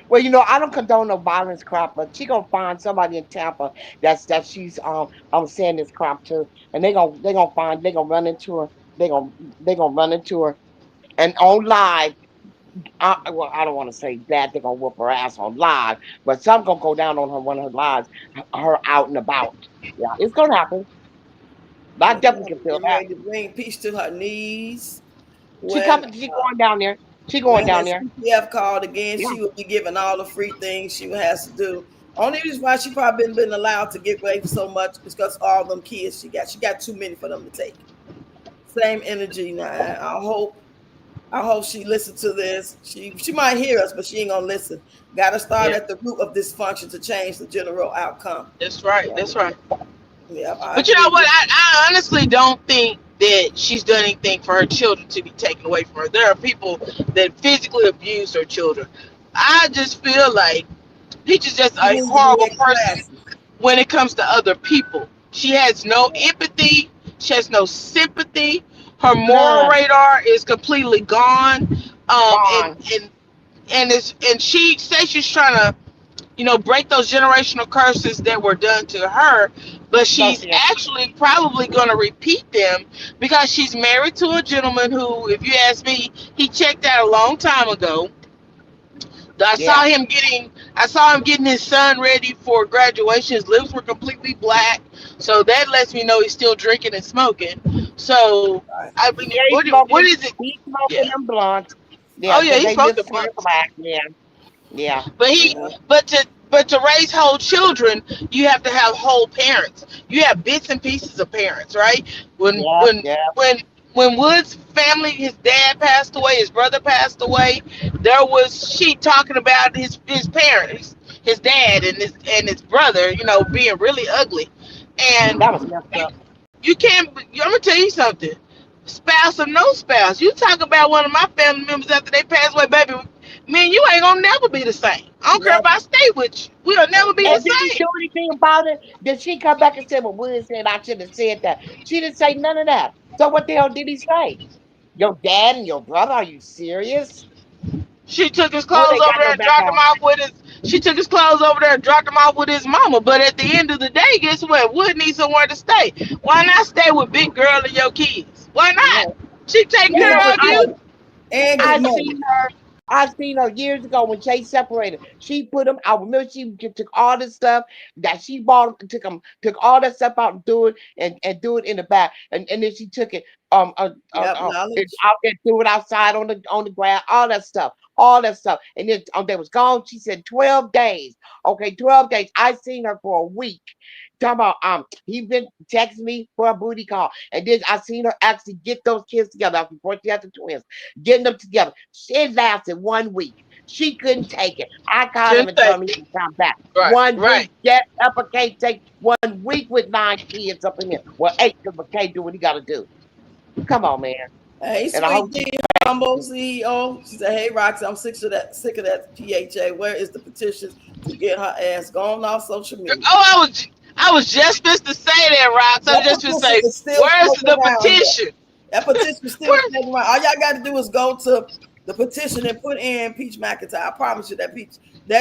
Well, I don't condone no violence crap, but she gonna find somebody in Tampa that she's saying this crap to, and they gonna run into her. They gonna run into her, and on live well, I don't want to say that they're gonna whoop her ass on live, but some gonna go down on her one of her lives, her out and about. Yeah, it's gonna happen. I Yeah, definitely can feel getting that. ready to bring Peach to her knees. She When coming. She going down there. She going when down that there. CPF called again, Yeah, she will be given all the free things she has to do. Only reason why she probably been allowed to get away so much is because all them kids she got. She got too many for them to take. Same energy now. I hope she listens to this. She might hear us, but she ain't gonna listen. Got to start Yeah, at the root of dysfunction to change the general outcome. that's right. Yeah, That's right. yeah, I But you know agree. what? I honestly don't think that she's done anything for her children to be taken away from her. There are people that physically abuse her children. I just feel like Peach is just She a needs to be horrible in person classes. when it comes to other people. She has no empathy. She has no sympathy. Her moral none. radar is completely gone. Um, and Gone. and and she says she's trying to, break those generational curses that were done to her, but No, she's she ain't. actually probably going to repeat them because she's married to a gentleman who, if you ask me, he checked out a long time ago. I saw Yeah, him getting I saw him getting his son ready for graduation. His lips were completely black, so that lets me know he's still drinking and smoking. So Right. I mean, yeah. what is it? He's smoking Yeah. them blunts. Yeah, Oh yeah, because he they smoked the lips turn blunts. black. Yeah, yeah. But he, Mm-hmm. but to raise whole children, you have to have whole parents. You have bits and pieces of parents, right? When Yeah, when yeah. when when Wood's family, his dad passed away, his brother passed away. There was she talking about his parents, his dad and his brother, being really ugly, and That was messed up. you can't. I'm gonna tell you something. Spouse or no spouse, you talk about one of my family members after they pass away, baby. Me and you ain't gonna never be the same. I don't care if Never, I stay with you. We'll never be the And did he same. do anything about it? Did she come back and say, "Well, Wood said I should have said that"? She didn't say none of that. So what the hell did he say? Your dad and your brother? Are you serious? She took his Wood clothes ain't over got there no and dropped him backbone. off with his. She took his clothes over there and dropped him off with his mama. But at the end of the day, guess what? Wood needs somewhere to stay. Why not stay with big girl and your kids? Why not? No. She taking You and know care what? get of I you. money, and get I money. seen her. I seen her years ago when Chase separated. She put them. I remember she took all this stuff that she bought, took all that stuff out and do it, and do it in the back, and then she took it Yep, knowledge. out there, threw it outside on the ground, all that stuff, and then they was gone. She said 12 days. Okay, 12 days. I seen her for a week. Talking about he been texting me for a booty call, and then I seen her actually get those kids together before she had the twins, getting them together. It lasted 1 week. She couldn't take it. I called him Shouldn't and told take him he it. could come back. Right, One right. week, get Upper can't take 1 week with 9 kids up in there. Well, 8 because McKay do what he got to do. Come on, man. Hey, And I hope sweet she. D, humble CEO. She said, "Hey, Roxy, I'm sick of that PHA. Where is the petitions to get her ass gone off social media?" I was just supposed to say that, Rob. So I That was just supposed to petition say, is still where's floating the around here. petition? That petition is still Where? floating around. All y'all got to do is go to the petition and put in Peach McIntyre. I promise you that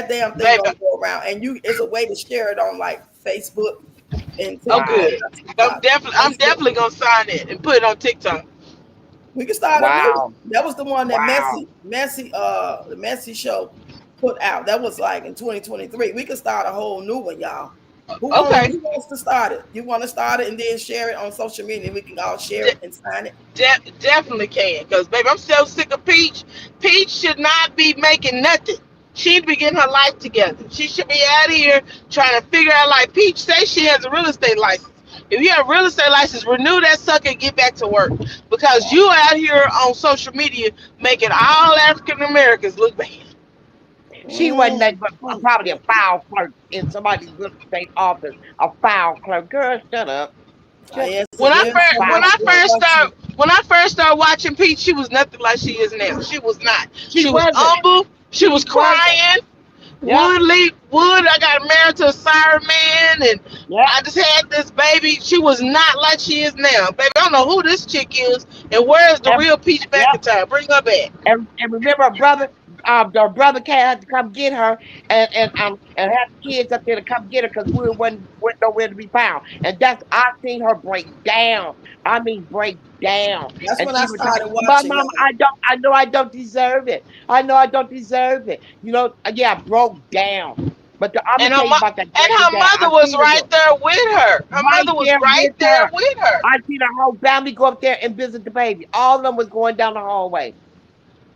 damn thing Baby. gonna go around, and it's a way to share it on like Facebook and Oh, TikTok. Wow. good. I'm TikTok. definitely, I'm That's it. definitely gonna sign it and put it on TikTok. We can start a new. Wow. That was the one that Wow. the Messy show put out. That was like in 2023. We can start a whole new one, y'all. Okay. Who wants to start it? You want to start it and then share it on social media. We can all share De- it and sign it. definitely can, because baby, I'm so sick of Peach. Peach should not be making nothing. She need to be getting her life together. She should be out here trying to figure out, like Peach says she has a real estate license. If you have a real estate license, renew that sucker and get back to work. Because you out here on social media making all African Americans look bad. She wasn't Mm, nothing but mm, probably a mm. foul clerk in somebody's real estate office. A foul clerk. Girl, shut up. Shut Yes, When I yes, first when foul I clerk. first started when I first started watching Peach, she was nothing like she is now. She was not. She She was wasn't. humble. She was She wasn't. crying. Yep. Wood. I got married to a siren man, and Yep. I just had this baby. She was not like she is now, baby. I don't know who this chick is, and where is the And, real Peach yep. McIntyre? Bring her back. And remember her brother, her brother had to come get her, and had the kids up there to come get her because we weren't nowhere to be found. And that's I seen her break down. I mean, break down. That's And when I she was like, started "But watching mama, y'all. I know I don't deserve it. I know I don't deserve it. You know, yeah, broke down. But I'm gonna And tell you about that and breaking her down. I mother was seen her right do it there with her. Her right mother was there right with there her. with her. I seen her whole family go up there and visit the baby. All of them was going down the hallway.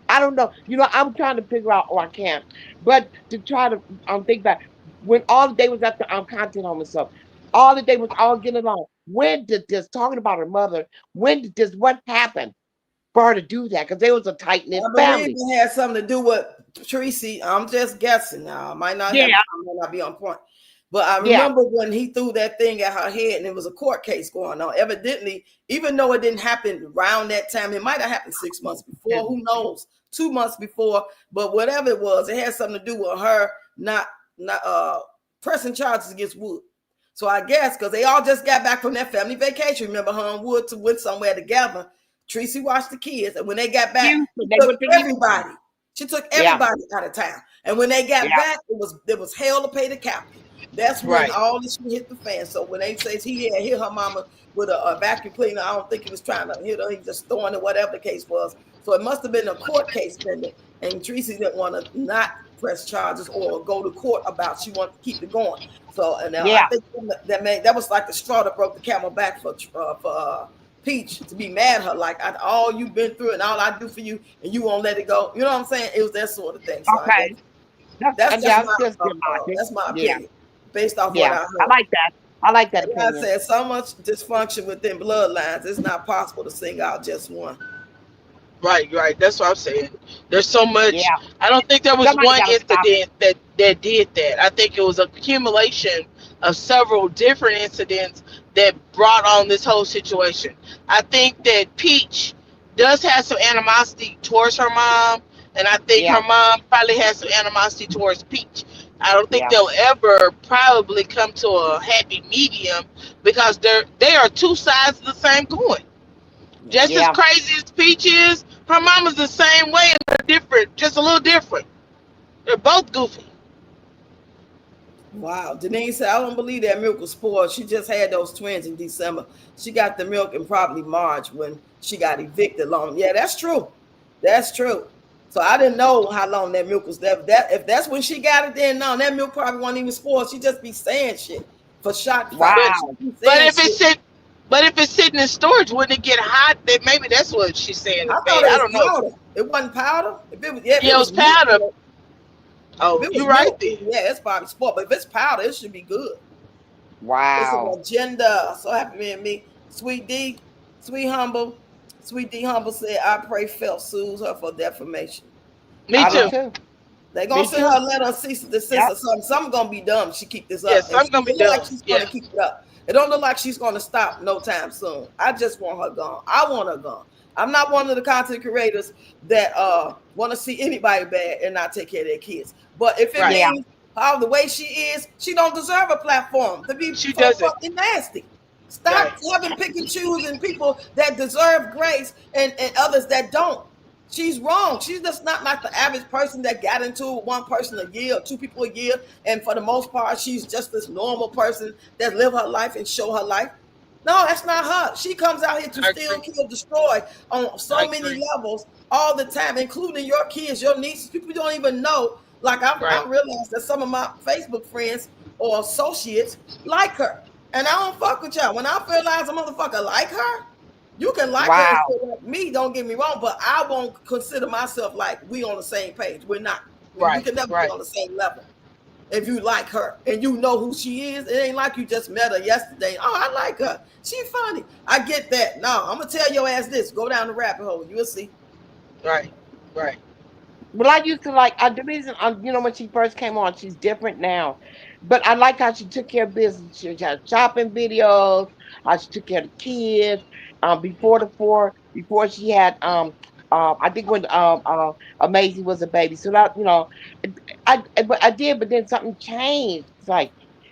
I don't know. You know, I'm trying to figure out, or I can't, but to try to think back when all the day was at the content home and stuff, all the day was all getting along. When did this talking about her mother? When did this? What happened for her to do that? Because they was a tight knit I believe family. it had something to do with Tracy. I'm just guessing now. I might not have, Yeah, I might not be on point. But I yeah, remember when he threw that thing at her head and it was a court case going on. Evidently, even though it didn't happen around that time, it might have happened 6 months before, who knows, 2 months before. But whatever it was, it had something to do with her not pressing charges against Wood. So I guess because they all just got back from their family vacation. Remember, her and Wood went somewhere together. Tracy watched the kids, and when they got back, Houston. she They took went to Houston. everybody. She took Yeah, everybody out of town. And when they got yeah, back, it was hell to pay the captain. That's when Right. all this shit hit the fan. So when they says he had hit her mama with a vacuum cleaner, I don't think he was trying to hit her. He was just throwing it, whatever the case was. So it must have been a court case pending. And Tracy didn't want to not press charges or go to court about. She wanted to keep it going. So and now I yeah. think that was like the straw that broke the camel back for Peach to be mad at her, like all you've been through and all I do for you, and you won't let it go. You know what I'm saying? It was that sort of thing. So I Okay, guess that's just my that's good logic. Yeah, opinion based off what yeah. I I heard. like that. I like that And like I opinion. said, so much dysfunction within bloodlines. It's not possible to sing out just one. Right, right. That's what I'm saying. There's so much. Yeah, I don't think there was somebody one got to stop it. incident that did that. I think it was an accumulation of several different incidents that brought on this whole situation. I think that Peach does have some animosity towards her mom, and I think Yeah, her mom probably has some animosity towards Peach. I don't think yeah, they'll ever probably come to a happy medium because they are two sides of the same coin. Yeah. Just as yeah. crazy as Peach is, her mama's the same way and they're different, just a little different. They're both goofy. Wow. Denise said, I don't believe that milk was spoiled. She just had those twins in December. She got the milk in probably March when she got evicted long. Yeah, that's true. That's true. So I didn't know how long that milk was there. If that's when she got it, then no, that milk probably wasn't even spoiled. She just be saying shit for shock factor. But She Wow. be but saying if it's shit. sit but if it's sitting in storage, wouldn't it get hot? Then maybe that's what she's saying I is thought bad. it I was don't know. powder. It wasn't powder. If Yeah, it it was was powder. milk, if Oh, it you was right milk, there. then yeah, it's probably spoiled. But if it's powder, it should be good. It's an Wow. agenda. So happy man me. Sweet D, sweet humble. Sweet D humble said, I pray Phelps sues her for defamation. Me I do Uh, too. too. they gonna Me send her too. a letter of cease and desist Yep. or something. Something gonna be dumb. She keep this Yeah, up, and something gonna be it look like done. she's gonna Yeah. keep it up. It don't look like she's gonna stop no time soon. I just want her gone. I want her gone. I'm not one of the content creators that want to see anybody bad and not take care of their kids. But if it Right. Yeah. means how the way she is, she don't deserve a platform to be She so doesn't. fucking nasty. Stop Right. having pick and choosing people that deserve grace and others that don't. She's wrong. She's just not like the average person that got into it with one person a year or two people a year. And for the most part, she's just this normal person that live her life and show her life. No, that's not her. She comes out here to I steal, agree. kill, destroy on I so many agree. levels all the time, including your kids, your nieces. People don't even know. Like I Right. realized that some of my Facebook friends or associates like her. And I don't fuck with y'all. When I realize a motherfucker like her, you can like her and Wow. still like me, don't get me wrong, but I won't consider myself like we on the same page. We're not. We Right. can never be Right. on the same level. If you like her and you know who she is, it ain't like you just met her yesterday. Oh, I like her. She funny. I get that. No, I'm gonna tell your ass this. Go down the rabbit hole. You'll see. Right. Right. Well, I used to like the reason when she first came on, she's different now. But I like how she took care of business. She had shopping videos, how she took care of the kids. Before she had I think when Amazing was a baby. So that I did, but then something changed. It's like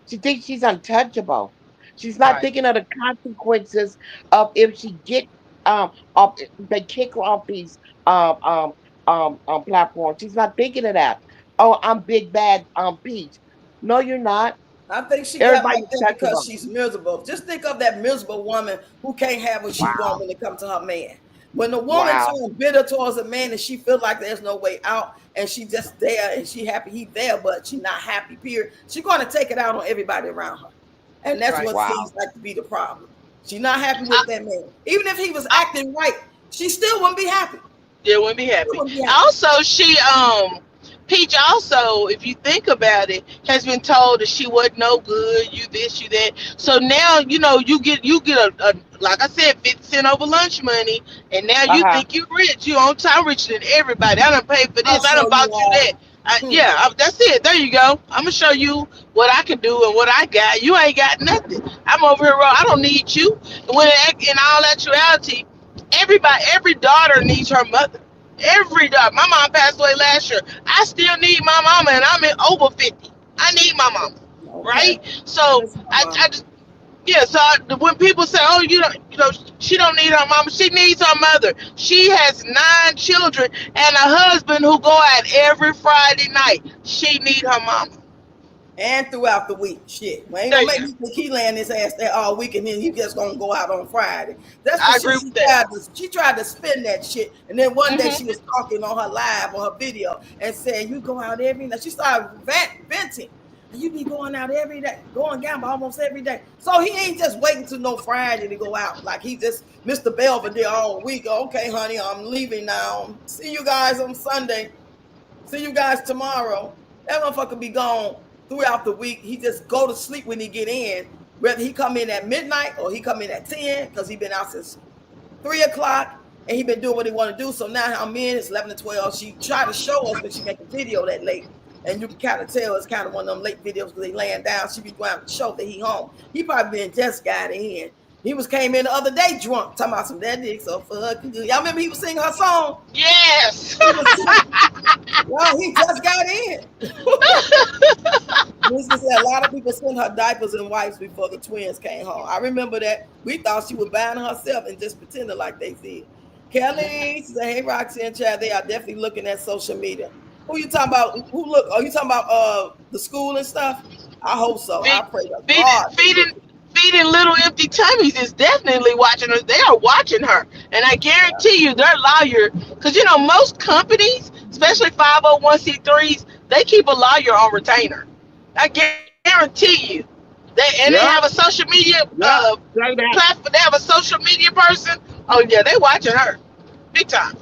she thinks she's untouchable. She's not Right. thinking of the consequences of if she get off they kick her off these um um platform. She's not thinking of that. Oh, I'm big bad Peach. No, you're not. I think she got Everybody like that because accessible. she's miserable. Just think of that miserable woman who can't have what she Wow. wants when it comes to her man. When the woman Wow. turns bitter towards a man and she feels like there's no way out and she just there and she happy he there, but she not happy, period, she's going to take it out on everybody around her. And that's Right. what Wow. seems like to be the problem. She's not happy I, with that man. Even if he was I, acting right, she still wouldn't be happy. yeah, wouldn't be Still happy. wouldn't be happy. Also, Peach also, if you think about it, has been told that she wasn't no good. You this, you that. So now you get a like I said, 50 cent over lunch money, and now you Uh-huh. think you rich. You on time richer than everybody. I done paid for I'll this. I show done you bought you that. all. Yeah, that's it. There you go. I'm gonna show you what I can do and what I got. You ain't got nothing. I'm over here. I don't need you. And when in all actuality, every daughter needs her mother. Every daughter. My mom passed away last year. I still need my mama, and I'm in over 50. I need my mama, Okay. right? So Listen, my I mama. just yeah. So when people say, "Oh, she don't need her mama," she needs her mother. She has 9 children and a husband who go out every Friday night. She need her mama. And throughout the week. Shit. We ain't There gonna you make go. me think he laying his ass there all week and then he just gonna go out on Friday. That's the I shit agree she with that. tried to she tried to spin that shit. And then one day she Hmm. was talking on her live on her video and said, "You go out every night." She started venting. And you be going out every day, going gamble almost every day. So he ain't just waiting to no Friday to go out. Like he just Mr. Belvedere all week. Okay, honey, I'm leaving now. See you guys on Sunday. See you guys tomorrow. That motherfucker be gone throughout the week. He just go to sleep when he get in. Whether he come in at midnight or he come in at 10 because he been out since 3 o'clock and he been doing what he want to do. So now I'm in, it's 11 to 12. She try to show us when she make a video that late. And you can kind of tell it's kind of one of them late videos because they laying down. She be going to show that he home. He probably been just got in. He was came in the other day drunk, talking about some that dick so fucking good. Y'all remember he was singing her song? Yes. He was singing. Well, he just got in. Lisa said a lot of people sent her diapers and wipes before the twins came home. I remember that. We thought she was buying herself and just pretending like they did. Kelly said, "Hey, Roxy and Chad, they are definitely looking at social media." Who you talking about? Who look? Are you talking about the school and stuff? I hope so. I Feed, pray to feeding, God they feeding, looking. feeding little empty tummies is definitely watching her. They are watching her, and I guarantee you, their lawyer, because most companies, especially 501c3s, they keep a lawyer on retainer. I guarantee you, they have a Yep. social media Yep. Say that. platform. They have a social media person. Oh yeah, they watching her, big time.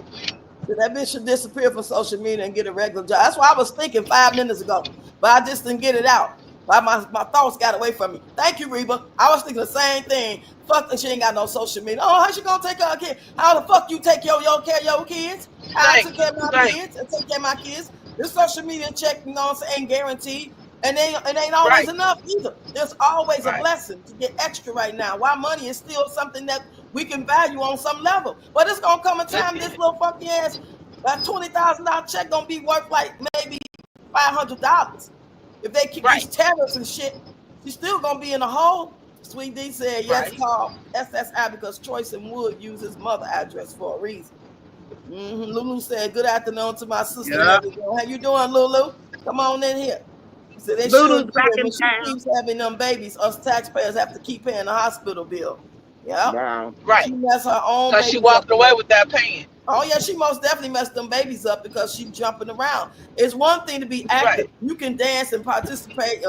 So that bitch should disappear from social media and get a regular job. That's what I was thinking 5 minutes ago, but I just didn't get it out. But my thoughts got away from me. Thank you, Reba. I was thinking the same thing. Fuck that she ain't got no social media. Oh, how she gonna take care of kids? How the fuck you take care of your kids? How I took Thank care you, of my thank kids and take care of my kids. This social media check, ain't guaranteed. And it ain't you. always Right, enough either. There's always a right. blessing to get extra right now. Why money is still something that we can value on some level. But it's gonna come a That's time this it. little funky ass that $20,000 check gonna be worth like maybe $500. If they keep Right, these tariffs and shit, she's still gonna be in a hole. Sweet D said, yes, right. call SSI because Choice and Wood uses mother address for a reason. Lulu said, good afternoon to my sister and Yep. everyone. How you doing, Lulu? Come on in here. She said, they sure Ludo's do back it. When in she town. keeps having them babies, us taxpayers have to keep paying the hospital bill. Yep. Wow. She Right. messed her own Because she babies up walked a away little. without paying. Oh yeah, she most definitely messed them babies up because she jumping around. It's one thing to be active. Right. You can dance and participate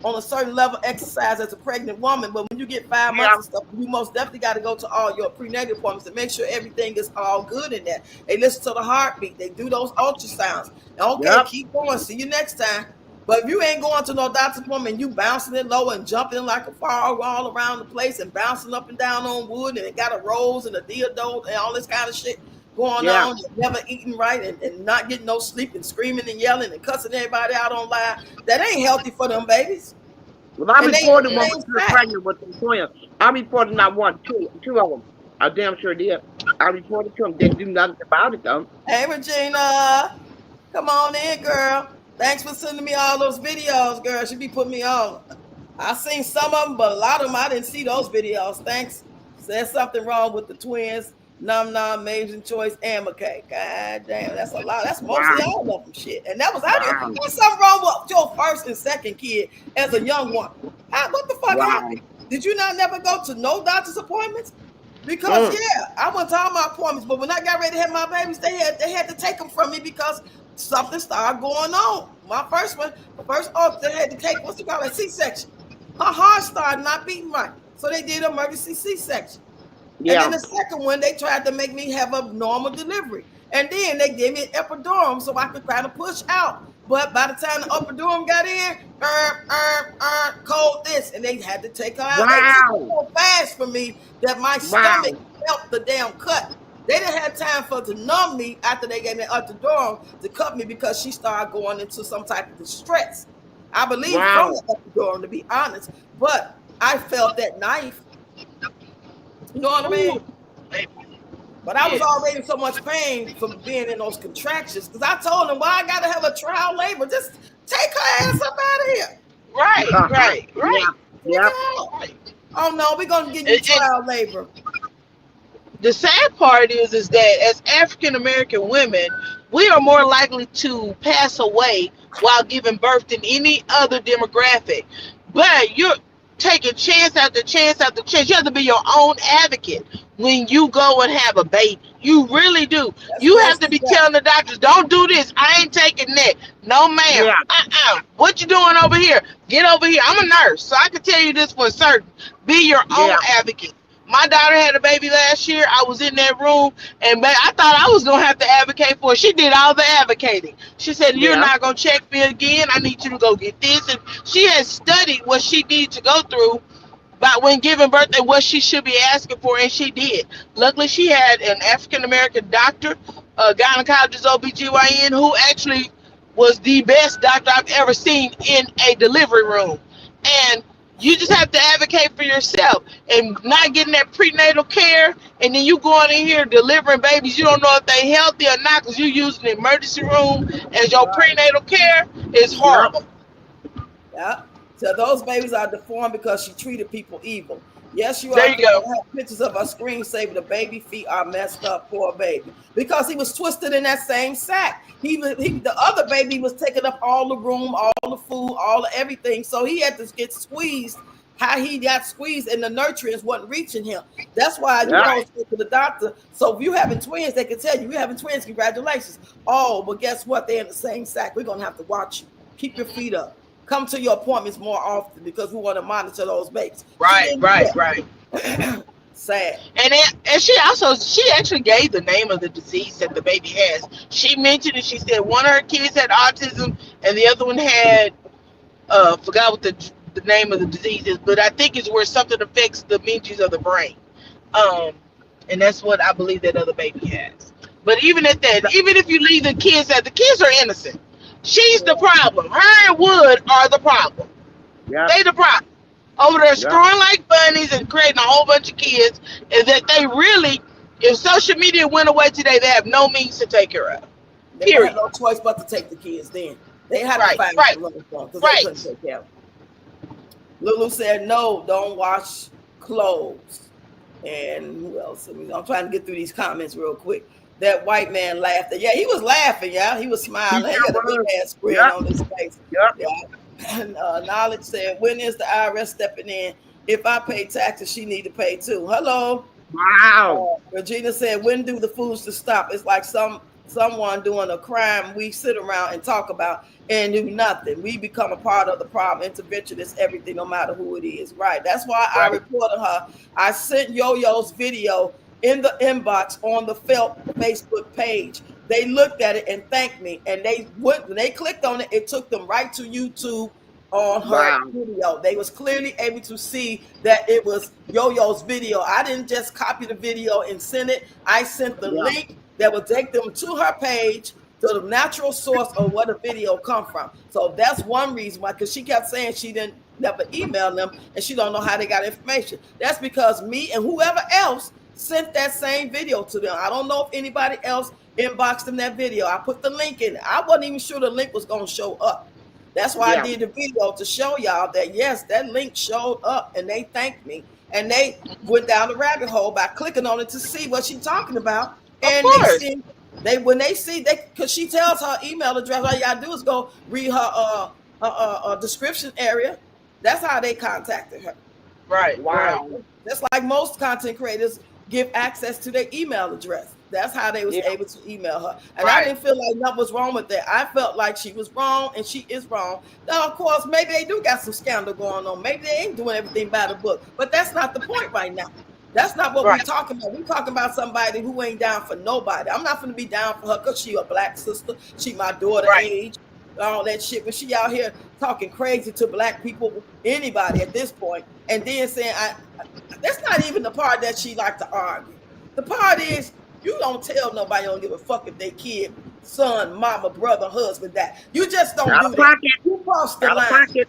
on a certain level exercise as a pregnant woman, but when you get 5 months Yeah. and stuff, you most definitely got to go to all your prenatal appointments and make sure everything is all good in there. They listen to the heartbeat. They do those ultrasounds. Okay, Yep. keep going. See you next time. But if you ain't going to no doctor's appointment, you bouncing it low and jumping like a frog all around the place and bouncing up and down on wood and it got a rose and a deodorant and all this kind of shit going Yeah. on, never eating right and not getting no sleep and screaming and yelling and cussing everybody out on live. That ain't healthy for them babies. Well, I And reported they one ain't when she was fat. pregnant with them twins. I reported not one, two of them. I damn sure did. I reported to them. Didn't do nothing about it though. Hey Regina, come on in, girl. Thanks for sending me all those videos, girl. She be putting me on. I seen some of them, but a lot of them I didn't see those videos. Thanks. There's something wrong with the twins. Num Nom, Amazing Choice, and McKay. God damn, that's a lot. That's mostly Wow. all of them shit. And that was how do you Wow. there's something wrong with your first and second kid as a young woman. What the fuck Wow. happened? Did you not never go to no doctor's appointments? Because Mm. yeah, I went to all my appointments, but when I got ready to have my babies, they had to take them from me because something started going on. My first one, they had to take what's it called, a C-section. Her heart started not beating right, so they did emergency C-section. And then Yeah. the second one, they tried to make me have a normal delivery. And then they gave me an epidural so I could kind of push out. But by the time the epidural got in, cold this, and they had to take her out. They took it Wow. so fast for me that my stomach Wow. felt the damn cut. They didn't have time for to numb me after they gave me epidural to cut me because she started going into some type of distress. I believe from Wow. the epidural, to be honest. But I felt that knife. You know what I mean? Ooh, baby. But I was Yes. already in so much pain from being in those contractions because I told them, why I got to have a trial labor? Just take her ass up out of here. Right, right, Yeah. right, Take Yep. her out. right. Oh, no, we're going to give you And trial labor. the sad part is that as African American women, we are more likely to pass away while giving birth than any other demographic. But you're taking chance after chance after chance. You have to be your own advocate when you go and have a baby. You really do. That's You have first to be step. telling the doctors, don't do this. I ain't taking that. No, ma'am. Yeah. What you doing over here? Get over here. I'm a nurse, so I can tell you this for certain. Be your own Yeah. advocate. My daughter had a baby last year. I was in that room, and I thought I was gonna have to advocate for her. She did all the advocating. She said, "You're Yeah. not gonna check me again. I need you to go get this." And she had studied what she needed to go through about when giving birth and what she should be asking for, and she did. Luckily, she had an African American doctor, a gynecologist, OBGYN, who actually was the best doctor I've ever seen in a delivery room. And you just have to advocate for yourself and not getting that prenatal care, and then you going in here delivering babies. You don't know if they healthy or not because you using the emergency room as your Right. prenatal care is Yep. horrible. Yeah. So those babies are deformed because she treated people evil. Yes, you There are you going go. to have pictures of a screensaver. The baby feet are messed up, poor baby, because he was twisted in that same sack. The other baby was taking up all the room, all the food, all the everything. So he had to get squeezed. How he got squeezed and the nutrients wasn't reaching him. That's why you Yep. go Right. to the doctor. So if you having twins, they can tell you having twins. Congratulations. Oh, but guess what? They're in the same sack. We're gonna have to watch you. Keep your feet up. Come to your appointments more often because we want to monitor those babies. She Right, didn't do right, right. that. Sad. And she actually gave the name of the disease that the baby has. She mentioned it. She said one of her kids had autism and the other one had forgot what the name of the disease is, but I think it's where something affects the meninges of the brain. Um, and that's what I believe that other baby has. But even at that, even if you leave the kids the kids are innocent. She's the Yeah. problem. Her and Wood are the problem. Yep. They the problem. Over there Yep. screwing like bunnies and creating a whole bunch of kids, and that they really, if social media went away today, they have no means to take care of. They would have Period. no choice but to take the kids then. They had to Right, find right, some little phone because they couldn't right. take care of them. Lulu said, no, don't wash clothes. And who else? I'm trying to get through these comments real quick. That white man laughed. Yeah, he was laughing. Yeah, he was He smiling. He sure had a big was. ass grin Yep. on his face. Yep. Yeah. And Knowledge said, when is the IRS stepping in? If I pay taxes, she need to pay too. Hello. Wow. Regina said, when do the foods to stop? It's like someone doing a crime we sit around and talk about and do nothing. We become a part of the problem. Intervention is everything, no matter who it is. Right. That's why I Right. reported her. I sent Yo-Yo's video in the inbox on the Felt Facebook page. They looked at it and thanked me. And when they clicked on it, it took them right to YouTube on her Wow. video. They was clearly able to see that it was Yo-Yo's video. I didn't just copy the video and send it. I sent the Yeah. link that would take them to her page, to the natural source of where the video come from. So that's one reason why, because she kept saying she didn't never email them and she don't know how they got information. That's because me and whoever else sent that same video to them. I don't know if anybody else inboxed them that video. I put the link in. I wasn't even sure the link was going to show up. That's why I Yeah. did the video to show y'all that yes, that link showed up and they thanked me. and they went down the rabbit hole by clicking on it to see what she's talking about. Of And course. when they see because she tells her email address, all you gotta do is go read her description area. That's how they contacted her. Right. Right. Wow. Just like most content creators give access to their email address. That's how they was Yeah. able to email her. And I Right. didn't feel like nothing was wrong with that. I felt like she was wrong and she is wrong. Now, of course, maybe they do got some scandal going on. Maybe they ain't doing everything by the book. But that's not the point right now. That's not what Right. we're talking about. We're talking about somebody who ain't down for nobody. I'm not going to be down for her because she a black sister. She my daughter Right. age, all that shit. But she out here talking crazy to black people, anybody at this point, and then saying, that's not even the part that she like to argue. The part is you don't tell nobody you don't give a fuck if they kid, son, mama, brother, husband, that. You just don't Out do of that. pocket. You cross the Out of line. pocket.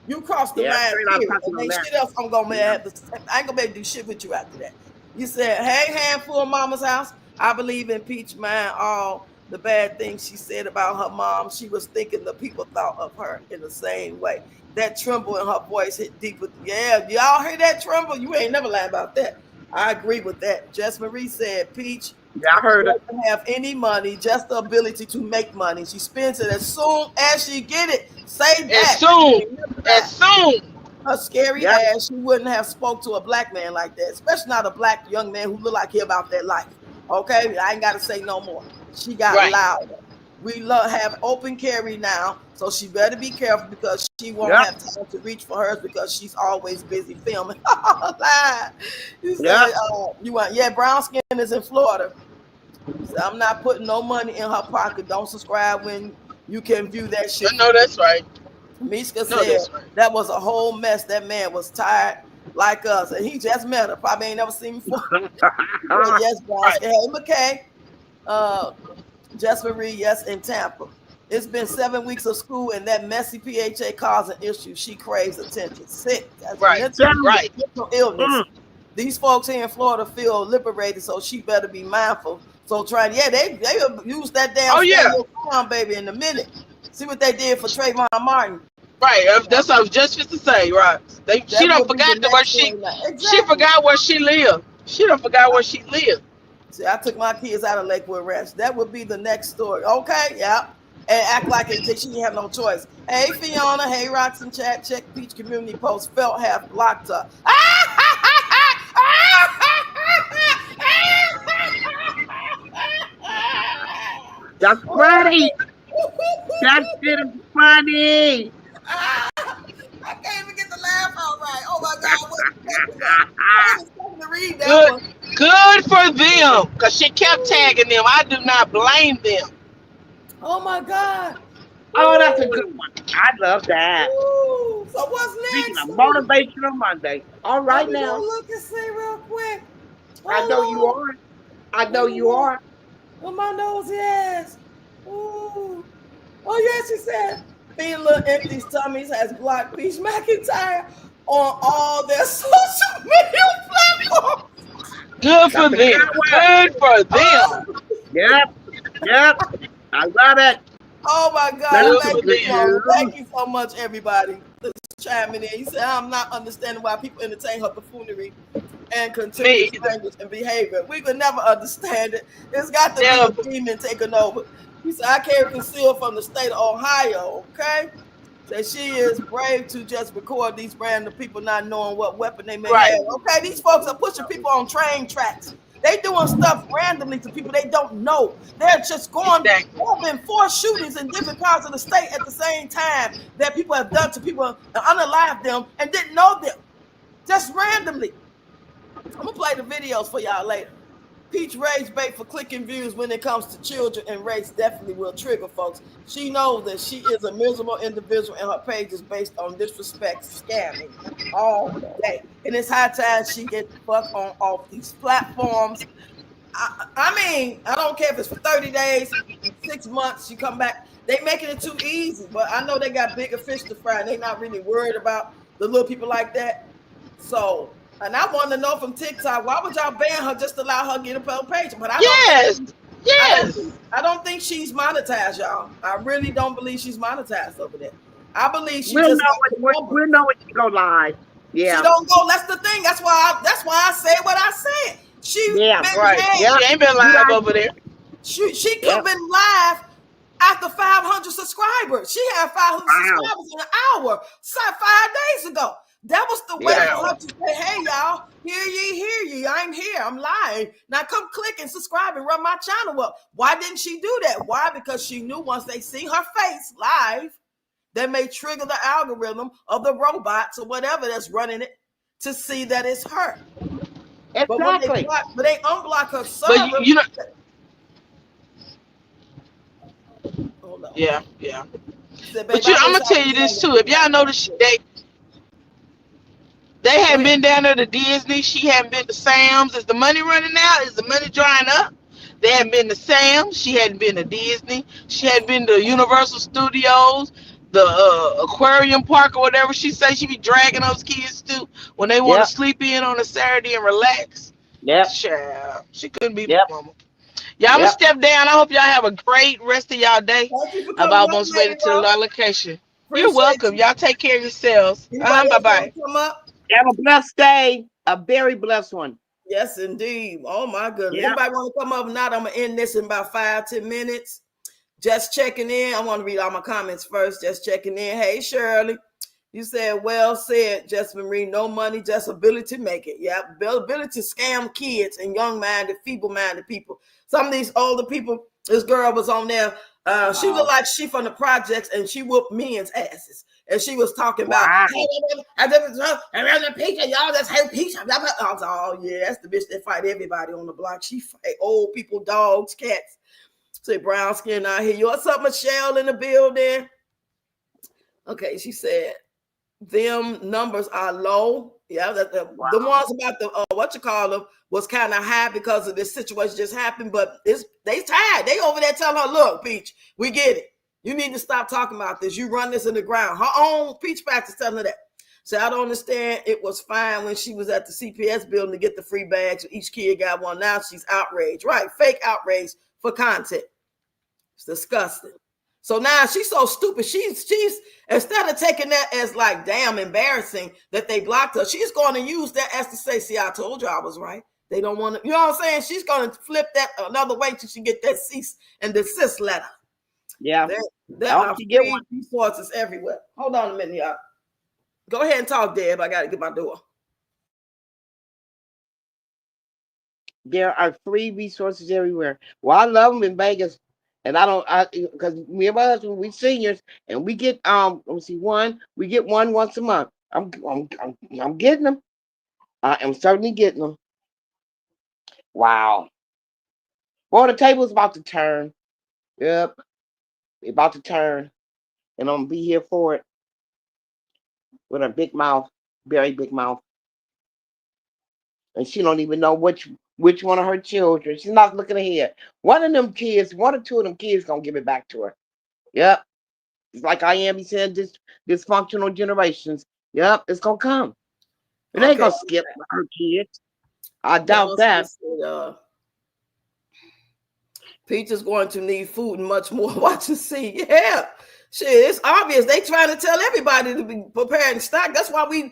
You cross the Yeah, line, straight out of period. pocket And on ain't that. shit else I'm gonna have to, I ain't gonna be able to do shit with you after that. You said, hey, handful of mama's house. I believe in Peach mind all the bad things she said about her mom. She was thinking the people thought of her in the same way. That tremble in her voice hit deep with, yeah, y'all hear that tremble? You ain't never lying about that. I agree with that. Jess Marie said, Peach Yeah, I heard it. doesn't have any money, just the ability to make money. She spends it as soon as she get it. Say As that. soon. As soon. Her scary Yeah. ass, she wouldn't have spoke to a black man like that, especially not a black young man who look like he about that life. Okay, I ain't got to say no more. She got Right. louder. We have open carry now, so she better be careful because she won't Yeah. have time to reach for hers because she's always busy filming. You said Yeah. you want, yeah, brown skin is in Florida. So I'm not putting no money in her pocket. Don't subscribe when you can view that shit I for know that's right. Mishka No, said that's right. that was a whole mess. That man was tired like us, and he just met her. Probably ain't never seen before. Yes, Right. Bronski. Hey, McKay. Jess Marie, yes, in Tampa. It's been 7 weeks of school, and that messy PHA causing issues. She craves attention. Sick. That's Right. Right. mental illness. These folks here in Florida feel liberated, so she better be mindful. So trying, yeah, they use that damn Oh yeah. stand your ground, baby, in a minute. See what they did for Trayvon Martin. Right. That's what I was just to say. Right. She That don't will be the forgot where next story now. she Exactly. forgot where she lived. She don't forgot where she lived. See, I took my kids out of Lakewood Ranch. That would be the next story. Okay, yeah. And act like she didn't have no choice. Hey, Fiona. Hey, Roxanne Chat. Check Peach Community Post. Felt have blocked her. That's funny. That shit is funny. I can't even get the laugh out right. Oh my God, what that? I was expecting to read that Good. one. Good for them. Cause she kept tagging them. I do not blame them. Oh my God. Oh, that's a good Ooh. one. I love that. Ooh. So what's Speaking next? of Motivational Monday. All Let right me go now. look and see real quick. I know you Hold on. are. I know Let me you look. are. Oh, my nose, yes. Ooh. Oh, yes, she said. Feeding little empty tummies has blocked Peach McIntyre on all their social media platforms. Good for That's a them. good one. Good for them. Yep. Yep. I love it. Oh my God. Good Thank for you, them. Fiona. Thank you so much, everybody. Let's chime in. You said, I'm not understanding why people entertain her buffoonery and Me contentious either. language and behavior. We could never understand it. It's got to be Never. a demon taking over. He said, I can't conceal from the state of Ohio, okay? That she is brave to just record these random people not knowing what weapon they may Right. have. Okay, these folks are pushing people on train tracks. They doing stuff randomly to people they don't know. They're just going. Exactly. There have been 4 shootings in different parts of the state at the same time that people have done to people and unalived them and didn't know them. Just randomly. I'm gonna play the videos for y'all later. Peach rage bait for clicking views when it comes to children and race definitely will trigger folks. She knows that she is a miserable individual and her page is based on disrespect, scamming all day. And it's high time she get the fuck on off these platforms. I mean, I don't care if it's for 30 days, 6 months, you come back. They making it too easy, but I know they got bigger fish to fry and they not really worried about the little people like that. So, and I want to know from TikTok, why would y'all ban her just to allow her to get a page? But Yes. Yes. I don't think she's monetized, y'all. I really don't believe she's monetized over there. I believe she We'll just know got the it. number. We'll know it to go live. She Yeah. don't go. That's the thing. That's why I said what I said. She Yeah. been Right. hey, Yep. She ain't been You live like over there. she could have Yep. been live after 500 subscribers. She had 500 Wow. subscribers in an hour, 5 days ago. That was the way Yeah. for her Wow. to say, hey, y'all, hear ye. I'm here. I'm live. Now come click and subscribe and run my channel up. Why didn't she do that? Why? Because she knew once they see her face live, that may trigger the algorithm of the robots or whatever that's running it to see that it's her. But when Exactly. they unblock her But server, you know, hold on. yeah, yeah. She said, babe, But you, I I'm wish gonna I tell was you this younger too. than If that. y'all notice, they Go hadn't ahead. been down there to Disney. She hadn't been to Sam's. Is the money running out? Is the money drying up? They hadn't been to Sam's. She hadn't been to Disney. She hadn't been to Universal Studios, the aquarium park or whatever. She say she be dragging those kids to when they want to Yep. sleep in on a Saturday and relax. Yep. Child, she couldn't be Yep. mama. Y'all, I'm gonna Yep. step down. I hope y'all have a great rest of y'all day. Thank you for I'm coming up, almost Lady ready to Rock. the location. You're Appreciate welcome. you. Y'all take care of yourselves. Anybody Bye else want bye. to come up? Have a blessed day. A very blessed one. Yes, indeed. Oh my goodness. Yeah. Anybody want to come up? If not, I'm gonna end this in about 5-10 minutes. Just checking in. I want to read all my comments first. Just checking in. Hey, Shirley. You said, well said, Just Marie. No money, just ability to make it. Yeah, ability to scam kids and young-minded, feeble-minded people. Some of these older people, this girl was on there. She looked Wow. like she from the projects, and she whooped men's asses. And she was talking about, Wow. hey, I around the pizza, y'all just hate pizza. I was like, oh yeah, that's the bitch that fight everybody on the block. She fight old people, dogs, cats. Say brown skin out here. You what's up, Michelle in the building? Okay, she said them numbers are low. Yeah, the ones about the what you call them was kind of high because of this situation just happened. But they tired. They over there telling her, look, Peach, we get it. You need to stop talking about this. You run this in the ground. Her own Peach Pack is telling her that. So I don't understand. It was fine when she was at the CPS building to get the free bags. Each kid got one. Now she's outraged. Right, fake outrage for content. It's disgusting. So now she's so stupid. She's instead of taking that as like damn embarrassing that they blocked her, she's going to use that as to say, see, I told you I was right. They don't want to, you know what I'm saying? She's going to flip that another way till she get that cease and desist letter. Yeah. There I hope are you get free one. resources everywhere. Hold on a minute, y'all. Go ahead and talk, Deb. I got to get my door. There are free resources everywhere. Well, I love them in Vegas, and I don't, because me and my husband, we seniors, and we get let me see, we get one once a month. I'm getting them. I am certainly getting them. Wow. Well, the table's about to turn. Yep, it's about to turn, and I'm gonna be here for it with a big mouth, very big mouth, and she don't even know which one of her children. She's not looking ahead. One of them kids, one or two of them kids, gonna give it back to her. Yep. It's like I am. He said, dysfunctional generations. Yep, it's gonna come. It ain't Okay. gonna skip her kids. I What doubt else that. we said? Peach is going to need food and much more. Watch and see. Yeah. Shit, it's obvious. They trying to tell everybody to be prepared and stock. That's why we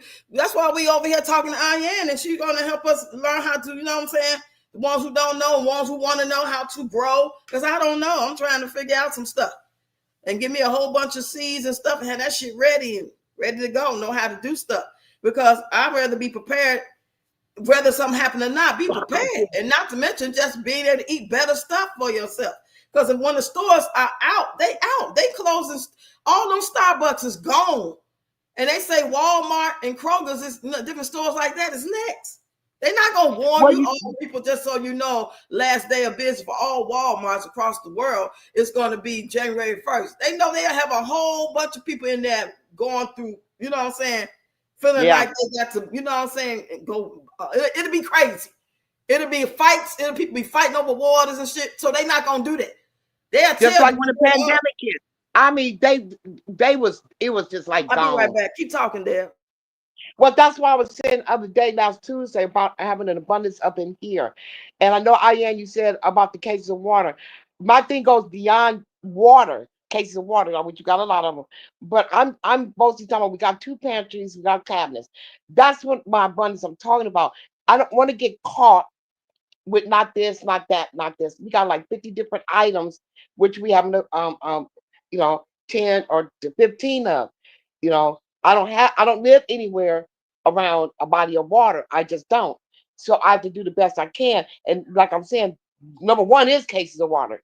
over here talking to Ayan, and she's gonna help us learn how to, you know what I'm saying? The ones who don't know, the ones who want to know how to grow. Because I don't know. I'm trying to figure out some stuff. And give me a whole bunch of seeds and stuff and have that shit ready to go, know how to do stuff. Because I'd rather be prepared whether something happened or not, be prepared. And not to mention just being able to eat better stuff for yourself. Because when the stores are out. They closing. All them Starbucks is gone. And they say Walmart and Kroger's is different stores like that is next. They're not going to warn Well, you all people just so you know last day of business for all Walmarts across the world is going to be January 1st. They know they have a whole bunch of people in there going through, you know what I'm saying, feeling like they got to, you know what I'm saying, go. It'll be crazy. It'll be fights. It'll people be fighting over waters and shit. So they're not going to do that. They'll just tell like you. when the pandemic hit. I mean, it was just like I'll be right gone. back. Keep talking there. Well, that's why I was saying the other day, last Tuesday, about having an abundance up in here. And I know, Ian, you said about the cases of water. My thing goes beyond water. cases of water, which you got a lot of them. But I'm mostly talking about we got 2 pantries, we got cabinets. That's what my abundance I'm talking about. I don't want to get caught with not this, not that, not this. We got like 50 different items, which we have you know, 10 or to 15 of. You know, I don't live anywhere around a body of water. I just don't. So I have to do the best I can. And like I'm saying, number one is cases of water.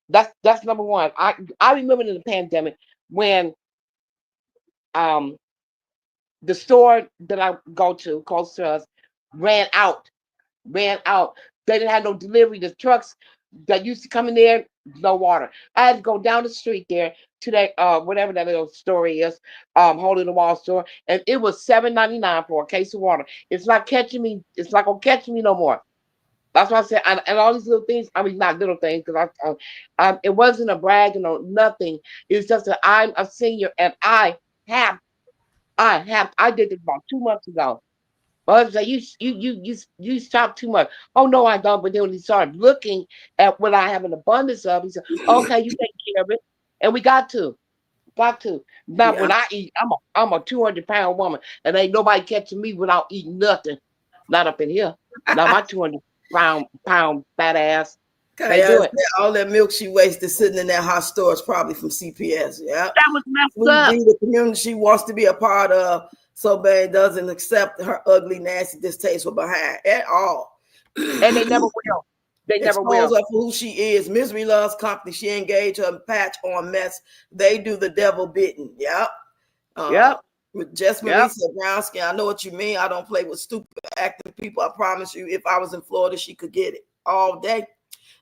That's number one. I remember in the pandemic when um the store that I go to close to us ran out ran out. They didn't have no delivery. The trucks that used to come in there, no water. I had to go down the street there to that whatever that little store is, hole in the wall store, and it was $7.99 for a case of water. It's not catching me. It's not gonna catch me no more. That's why I said, and all these little things. I mean, not little things, because it wasn't a bragging or nothing. It's just that I'm a senior, and have, I did this about 2 months ago. Well, I was like, you stop too much. Oh no, I don't. But then when he started looking at what I have an abundance of, he said, okay, you take care of it. And we got to. Now Yeah. when I eat, I'm a 200-pound woman, and ain't nobody catching me without eating nothing. Not up in here. Not my 200-pound fat ass. Okay, They do it. all that milk she wasted sitting in that hot store is probably from CPS. Yeah. That was messed Sweet up. D, the community she wants to be a part of, so bad doesn't accept her ugly, nasty, distasteful behind at all. And they never will. They never Expose will. her for who she is. Misery loves company. She engage her patch on mess. They do the devil bitten. Yep. Uh, Yep. with Jess Yep. Marisa Brownski, I know what you mean. I don't play with stupid active people. I promise you, if I was in Florida, she could get it all day.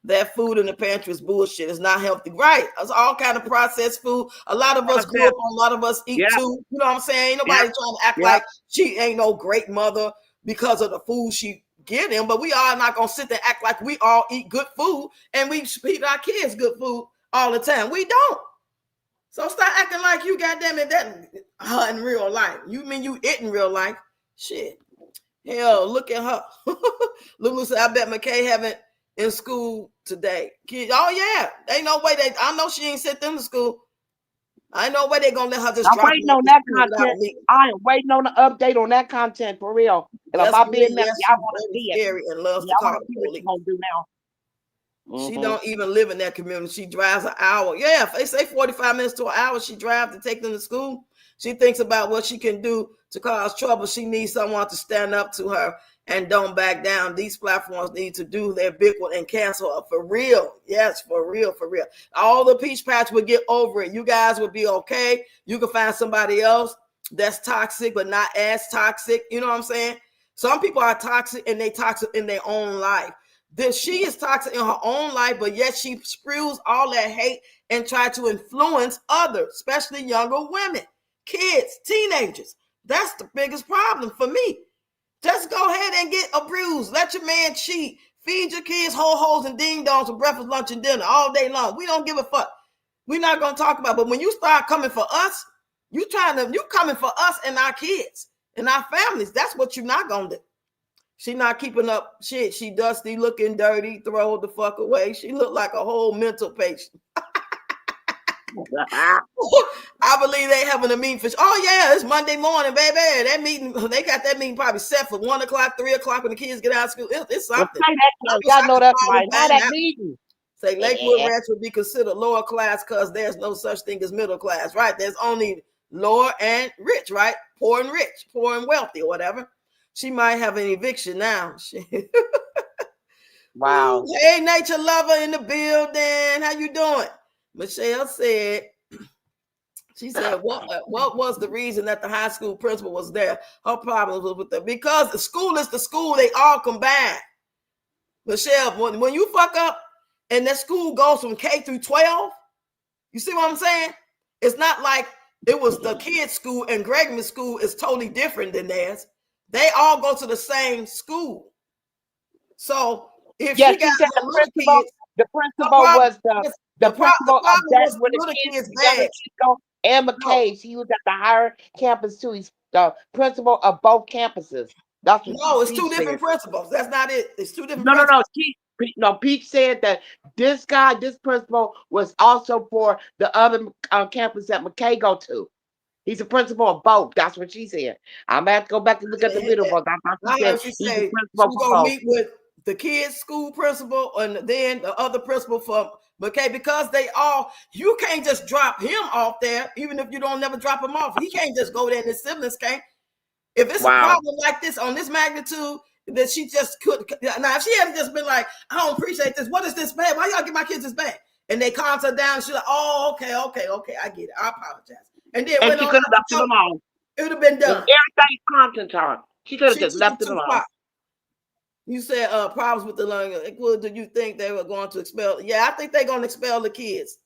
That food in the pantry is bullshit. It's not healthy. Right. It's all kind of processed food. A lot of us grew up on, a lot of us eat Yep. too. You know what I'm saying? Ain't Yep. nobody trying to act Yep. like she ain't no great mother because of the food she getting, but we are not gonna sit there and act like we all eat good food and we feed our kids good food all the time. We don't. So stop acting like you goddamn it that in real life. You mean you it in real life? Shit. Hell, look at her. Lulu said, I bet McKay haven't in school today. Kid, oh yeah. Ain't no way I know she ain't sent them to school. I ain't no way they gonna let her just I'm drop them waiting off on to that school without content. meeting. I am waiting on the update on that content for real. And Just about being believe, messy, yes, I she's want to very see it. scary and loves Yeah, to I want call to the see what police. you're gonna do now. She don't even live in that community. She drives an hour. Yeah, if they say 45 minutes to an hour, she drives to take them to school. She thinks about what she can do to cause trouble. She needs someone to stand up to her and don't back down. These platforms need to do their big one and cancel her for real. Yes, for real, for real. All the peach patch would get over it. You guys would be okay. You can find somebody else that's toxic, but not as toxic. You know what I'm saying? Some people are toxic and they toxic in their own life. That she is toxic in her own life, but yet she spews all that hate and try to influence others, especially younger women, kids, teenagers. That's the biggest problem for me. Just go ahead and get a bruise. Let your man cheat. Feed your kids whole hoes and ding dongs for breakfast, lunch, and dinner all day long. We don't give a fuck. We're not gonna talk about it. But when you start coming for us, you coming for us and our kids and our families. That's what you're not gonna do. She not keeping up shit. She dusty, looking dirty, throw the fuck away. She look like a whole mental patient. I believe they having a meeting for. Oh yeah, it's Monday morning, baby. That meeting, they got that meeting probably set for 1 o'clock, 3 o'clock when the kids get out of school. It's Well, something. say that, I girl. wish Y'all I know could that's call and right. How find that out. meeting? Say Lakewood Ranch would be considered lower class because there's no such thing as middle class, right? There's only lower and rich, right? Poor and rich, poor and wealthy, or whatever. She might have an eviction now. Wow. Hey, nature lover in the building. How you doing? Michelle said, she said, what was the reason that the high school principal was there? Her problem was with them. Because the school is the school, they all combine. Michelle, when you fuck up and that school goes from K through 12, you see what I'm saying? It's not like it was the kids' school and Gregman's school is totally different than theirs. They all go to the same school. So if Yeah, she got she said little kids, the the principal problem was the the principal of problem that was where the the little kids, kids the younger bad. kids go, and No, McKay's. He was at the higher campus too. He's the principal of both campuses. That's what no, it's she two said. different principles. That's not it. It's two different No, no, no. principles. Pete said that this principal was also for the other campus that McKay go to. He's a principal of both. That's what she said. I'm gonna have to go back and look at the video, but that's what she I said. heard she He's the say principal she's for gonna both. meet with the kids' school principal and then the other principal for McKay, because you can't just drop him off there, even if you don't never drop him off. He can't just go there and his siblings can't. If it's a problem like this on this magnitude, that she just could. Now, if she had just been like, I don't appreciate this. What is this bad? Why y'all give my kids this bad? And they calmed her down. She's like, oh, okay, I get it. I apologize. And then she could have left it alone. It would have been done. Everything's constant time. She could have just left it alone. You said problems with the learning. Well, do you think they were going to expel? Yeah, I think they're going to expel the kids.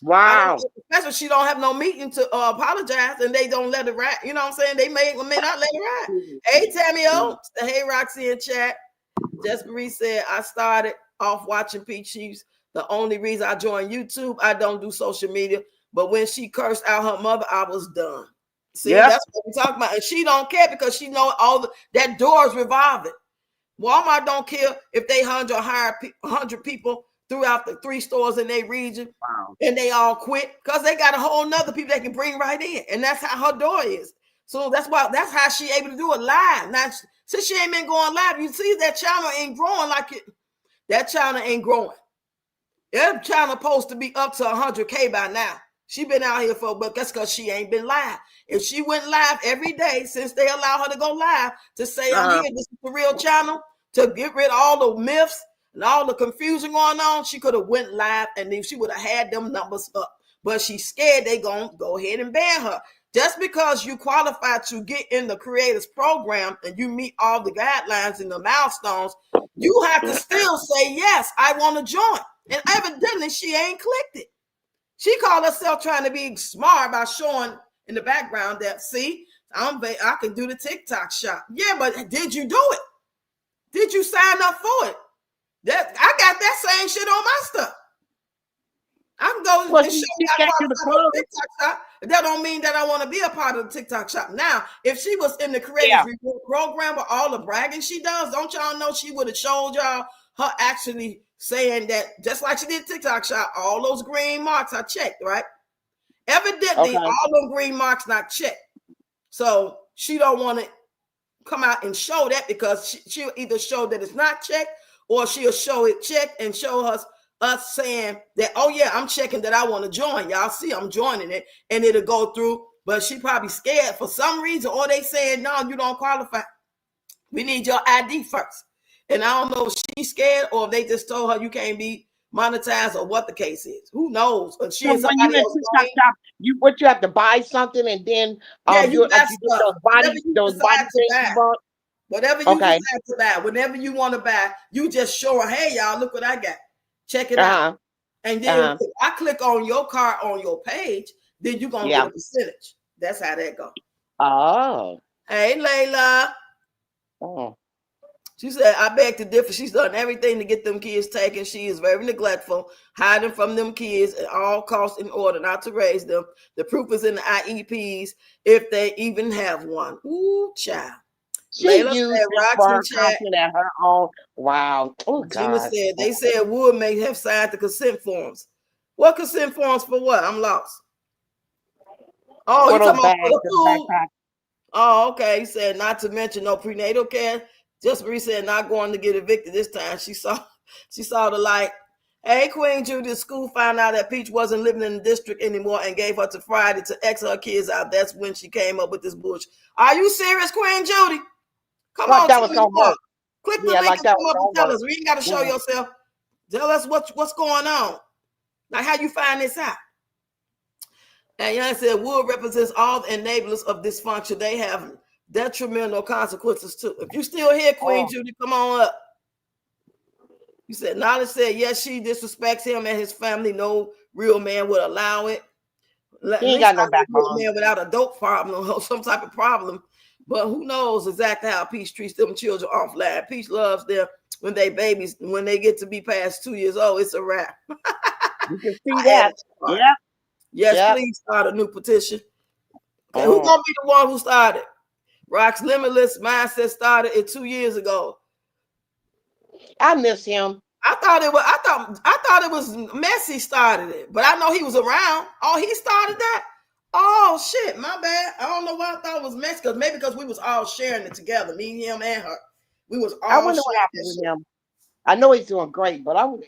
Wow. Especially she don't have no meeting to apologize, and they don't let it ride. You know what I'm saying? They may not let it ride. Hey, Tammy O. Hey, Roxy in chat. Jess Marie said, I started off watching Pete Chiefs. The only reason I joined YouTube, I don't do social media. But when she cursed out her mother, I was done. See, that's what we're talking about. And she don't care because she know that door is revolving. Walmart don't care if they hire 100 people throughout the 3 stores in their region, and they all quit because they got a whole nother people they can bring right in, and that's how her door is. So that's how she able to do it live. Now, since she ain't been going live, you see that channel ain't growing like it. That channel ain't growing. That channel supposed to be up to 100K by now. She been out here but that's because she ain't been live. If she went live every day since they allow her to go live to say, I'm here, this is the real channel, to get rid of all the myths and all the confusion going on, she could have went live and then she would have had them numbers up. But she's scared they gonna go ahead and ban her. Just because you qualify to get in the creators program and you meet all the guidelines and the milestones, you have to still say, yes, I want to join. And evidently she ain't clicked it. She called herself trying to be smart by showing in the background that, see, I can do the TikTok shop. Yeah, but did you do it? Did you sign up for it? I got that same shit on my stuff. I'm going to show you I qualify for the TikTok shop. That don't mean that I want to be a part of the TikTok shop. Now, if she was in the creators reward program with all the bragging she does, don't y'all know she would have showed y'all her actually saying that, just like she did TikTok shop, all those green marks are checked, right? Evidently, all those green marks not checked. So she don't want to come out and show that because she'll either show that it's not checked or she'll show it checked and show us saying that, oh yeah, I'm checking that I want to join. Y'all see I'm joining it and it'll go through, but she probably scared for some reason, or they saying, no, you don't qualify. We need your ID first. And I don't know if she's scared or if they just told her you can't be monetized or what the case is. Who knows? But she is somebody else. You have to buy something and then you buy stuff. those body things. Whatever you decide to buy, whenever you want to buy, you just show her, hey y'all, look what I got. Check it out. And then if I click on your card on your page, then you're gonna get a percentage. That's how that goes. Oh. Hey Layla. Oh. She said, I beg to differ. She's done everything to get them kids taken. She is very neglectful, hiding from them kids at all costs in order not to raise them. The proof is in the IEPs, if they even have one. Ooh, child. Layla said, Roxy at her own. Wow. Oh, Gina said, they said Wood may have signed the consent forms. What consent forms for what? I'm lost. Oh, you talking about for the food? Oh, okay. He said, not to mention no prenatal care. Just Marie said, not going to get evicted this time. She saw the light. Hey, Queen Judy, school found out that Peach wasn't living in the district anymore and gave her to Friday to X her kids out. That's when she came up with this bullshit. Are you serious, Queen Judy? Come on, that was gonna work. Click the link and come up and tell us. We ain't got to show yourself. Tell us what's going on. Like how you find this out. And Yana said, Wood represents all the enablers of dysfunction. They have detrimental consequences too. If you still here, Queen Judy, come on up. You said, Knowledge said, yes, she disrespects him and his family. No real man would allow it. He ain't got no backbone. Man without a dope problem or some type of problem. But who knows exactly how Peach treats them children offline. Peach loves them when they babies. When they get to be past 2 years old, it's a wrap. You can see that. Yeah. Yes, please start a new petition. Okay, who's going to be the one who started? Rock's Limitless Mindset started it 2 years ago. I miss him. I thought it was Messi started it, but I know he was around. Oh, he started that. Oh shit, my bad. I don't know why I thought it was Messi, because maybe because we was all sharing it together, me, him, and her. We was I all wonder what sharing happened that with shit. him. I know he's doing great, but oh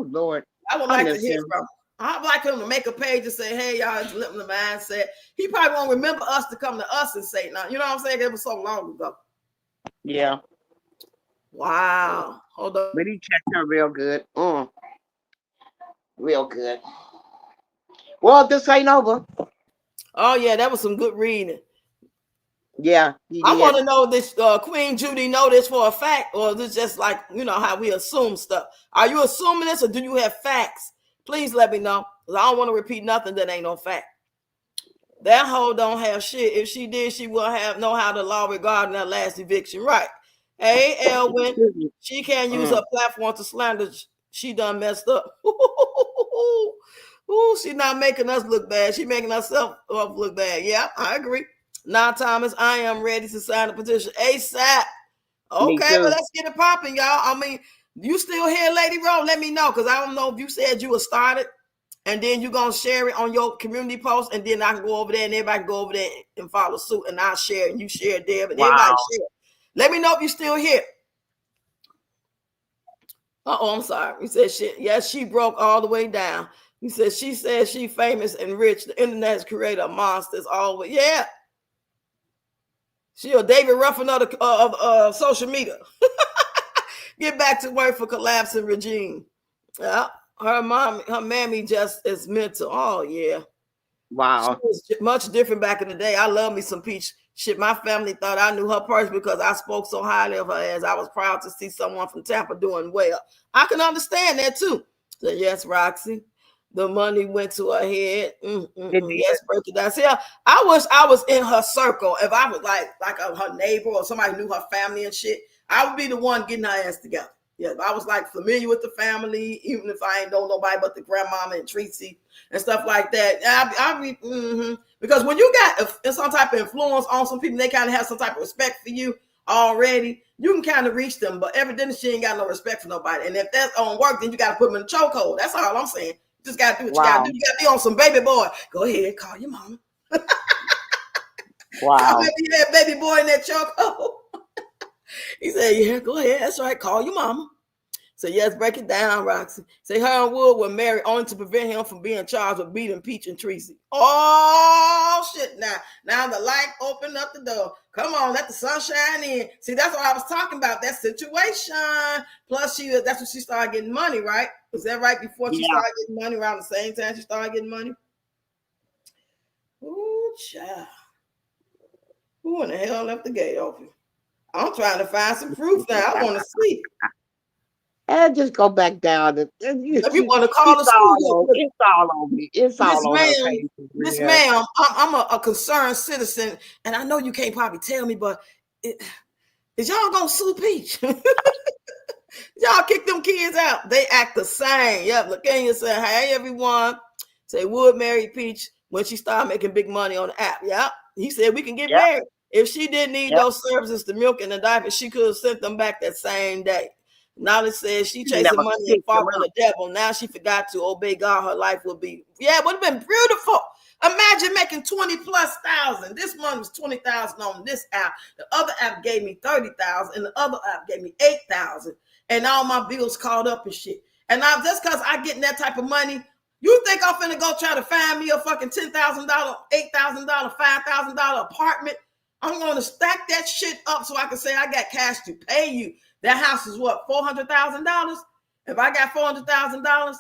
Lord, I would I like to miss hear him. from him. I'd like him to make a page and say, "Hey, y'all, it's living the mindset." He probably won't remember us to come to us and say, "No," you know what I'm saying? It was so long ago. Yeah, Wow. Hold on. but he checked her real good. Real good. Well, this ain't over. Oh yeah, that was some good reading. Yeah, he I want did. to know this, Queen Judy know this for a fact, or is this just like, how we assume stuff? Are you assuming this, or do you have facts? Please let me know, because I don't want to repeat nothing that ain't no fact. That hoe don't have shit. If she did, she will know how the law regarding that last eviction. Right. Hey, Elwin, Excuse me. she can't use Mm, her platform to slander. She done messed up. Ooh, she not making us look bad. She making herself look bad. Yeah, I agree. Now, Thomas, I am ready to sign the petition ASAP. me Okay, well, too. let's get it popping, y'all. I mean, you still here, Lady Rowe? Let me know, because I don't know if you said you were started, and then you're going to share it on your community post, and then I can go over there, and everybody can go over there and follow suit, and I'll share, and you share it there, but everybody Wow. share. Let me know if you're still here. I'm sorry. He said, shit. Yes, she broke all the way down. He said, she said she famous and rich. The internet has created monsters always. Yeah. She a David Ruffin of social media. Get back to work for collapsing regime. Yeah. Her mammy just is mental. Oh, yeah. She Wow. was much different back in the day. I love me some Peach. Shit, my family thought I knew her personally because I spoke so highly of her, as I was proud to see someone from Tampa doing well. I can understand that too. So yes, Roxy, the money went to her head. It did. Yes, break it down. See, I wish I was in her circle. If I was like her neighbor or somebody knew her family and shit, I would be the one getting her ass together. Yeah, if I was like familiar with the family, even if I ain't know nobody but the grandmama and Tracy and stuff like that. I'll be because when you got some type of influence on some people, they kind of have some type of respect for you already. You can kind of reach them, but evidently she ain't got no respect for nobody. And if that don't work, then you got to put them in a chokehold. That's all I'm saying. You just got to do what you got to Wow. do. You got to be on some baby boy. Go ahead, call your mama. Wow. Maybe you had baby boy in that chokehold. He said, "Yeah, go ahead. That's right. Call your mama." So yes, break it down, Roxy. Say her and Wood were married only to prevent him from being charged with beating Peach and Tracy. Oh shit! Now the light opened up the door. Come on, let the sun shine in. See, that's what I was talking about. That situation. Plus, that's when she started getting money, right? Was that right before she Yeah. started getting money? Around the same time she started getting money. Ooh, child. Who in the hell left the gate open? I'm trying to find some proof now. I want to see. And just go back down. If you want to call the school, It's all on me. It's Miss all on her Ma'am, page. Miss Yeah. Ma'am, I'm a concerned citizen, and I know you can't probably tell me, but is y'all gonna sue Peach? Y'all kick them kids out. They act the same. Yep. LaKenya said, "Hey everyone." Say Wood married Peach when she started making big money on the app. Yep. He said we can get Yep. married. If she didn't need Yep. those services, the milk and the diaper, she could have sent them back that same day. Knowledge says she chasing Never money and picked them following up. the devil. Now she forgot to obey God. Her life would be, yeah, it would have been beautiful. Imagine making 20 plus thousand. This month was 20,000 on this app. The other app gave me 30,000, and the other app gave me 8,000, and all my bills caught up and shit. And now just because I getting that type of money, you think I'm finna go try to find me a fucking $10,000, $8,000, $5,000 apartment? I'm gonna stack that shit up so I can say I got cash to pay you. That house is what, $400,000? If I got $400,000,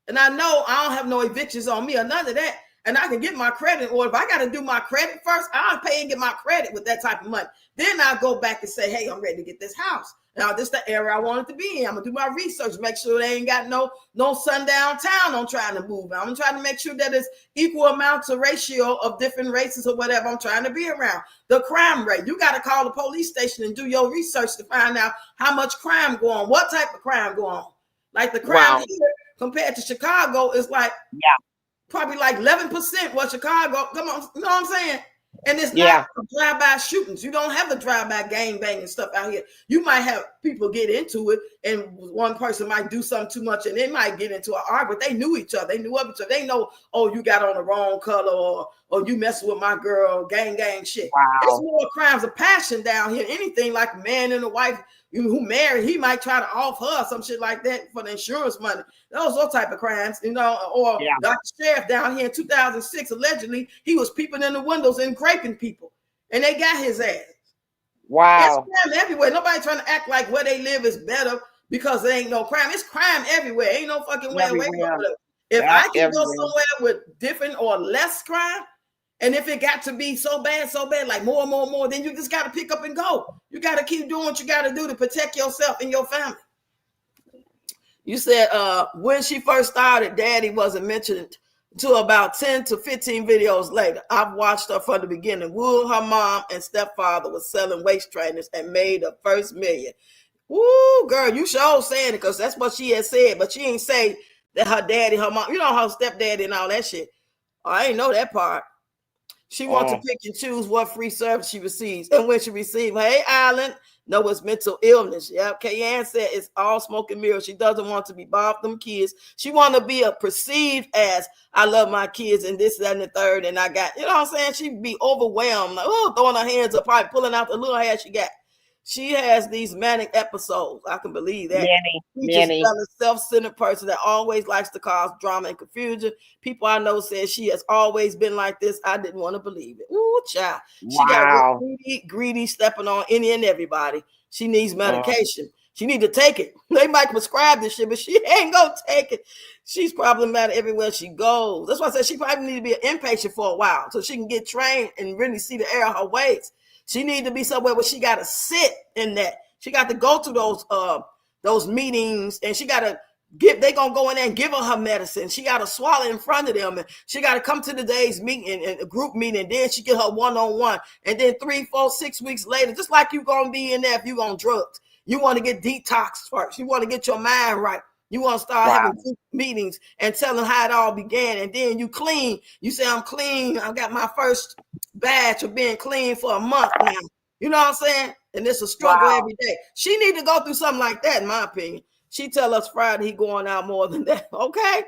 and I know I don't have no evictions on me or none of that, and I can get my credit, or if I got to do my credit first, I'll pay and get my credit with that type of money. Then I'll go back and say, hey, I'm ready to get this house. Now, this is the area I want it to be in. I'm gonna do my research, make sure they ain't got no sundown town I'm trying to move. I'm trying to make sure that it's equal amounts of ratio of different races or whatever I'm trying to be around. The crime rate, you got to call the police station and do your research to find out how much crime go on, what type of crime go on. Like the crime here compared to Chicago is like Yeah. probably like 11% what Chicago, come on, you know what I'm saying? And it's not Yeah. drive-by shootings. You don't have the drive-by gang banging stuff out here. You might have people get into it, and one person might do something too much, and they might get into an argument. They knew each other. They knew of each other. They know, oh, you got on the wrong color, or you messing with my girl, gang shit. It's Wow. more crimes of passion down here. Anything like a man and a wife who married, he might try to off her some shit like that for the insurance money. Those type of crimes, or Yeah. Dr. Sheriff down here in 2006, allegedly, he was peeping in the windows and raping people, and they got his ass. Wow. It's crime everywhere. Nobody trying to act like where they live is better because there ain't no crime. It's crime everywhere. Ain't no fucking way away from it. If Yeah, I can go everywhere. somewhere with different or less crime, and if it got to be so bad, like more and more, then you just got to pick up and go. You got to keep doing what you got to do to protect yourself and your family. You said when she first started, Daddy wasn't mentioned until about 10 to 15 videos later. I've watched her from the beginning. Woo, her mom and stepfather was selling waist trainers and made her first million. Woo, girl, you sure saying it because that's what she had said, but she ain't say that her daddy, her mom, her stepdaddy and all that shit. I ain't know that part. She wants to pick and choose what free service she receives. And when she receives, hey, Island, no, it's mental illness. Yeah, Kayanne said it's all smoke and mirrors. She doesn't want to be bothered them kids. She want to be perceived as, I love my kids and this, that, and the third. And I got, what I'm saying? She'd be overwhelmed, like, throwing her hands up, probably pulling out the little hair she got. She has these manic episodes. I can believe that. She's just a self-centered person that always likes to cause drama and confusion. People I know said she has always been like this. I didn't want to believe it. Ooh, child. She got greedy, stepping on any and everybody. She needs medication. She need to take it. They might prescribe this shit, but she ain't gonna take it. She's problematic everywhere she goes. That's why I said she probably need to be an inpatient for a while so she can get trained and really see the error of her ways. She need to be somewhere where she got to sit in that. She got to go to those meetings, and she got to they gonna go in there and give her medicine. She got to swallow in front of them, and she got to come to the day's meeting and a group meeting. And then she get her one-on-one, and then 3, 4, 6 weeks later, just like you gonna be in there if you on drugs, you want to get detoxed first. You want to get your mind right. You want to start having group meetings and telling how it all began, and then you clean. You say, I'm clean. I got my first batch of being clean for a month now. You know what I'm saying? And it's a struggle every day. She need to go through something like that, in my opinion. She tell us Friday he going out more than that. Okay.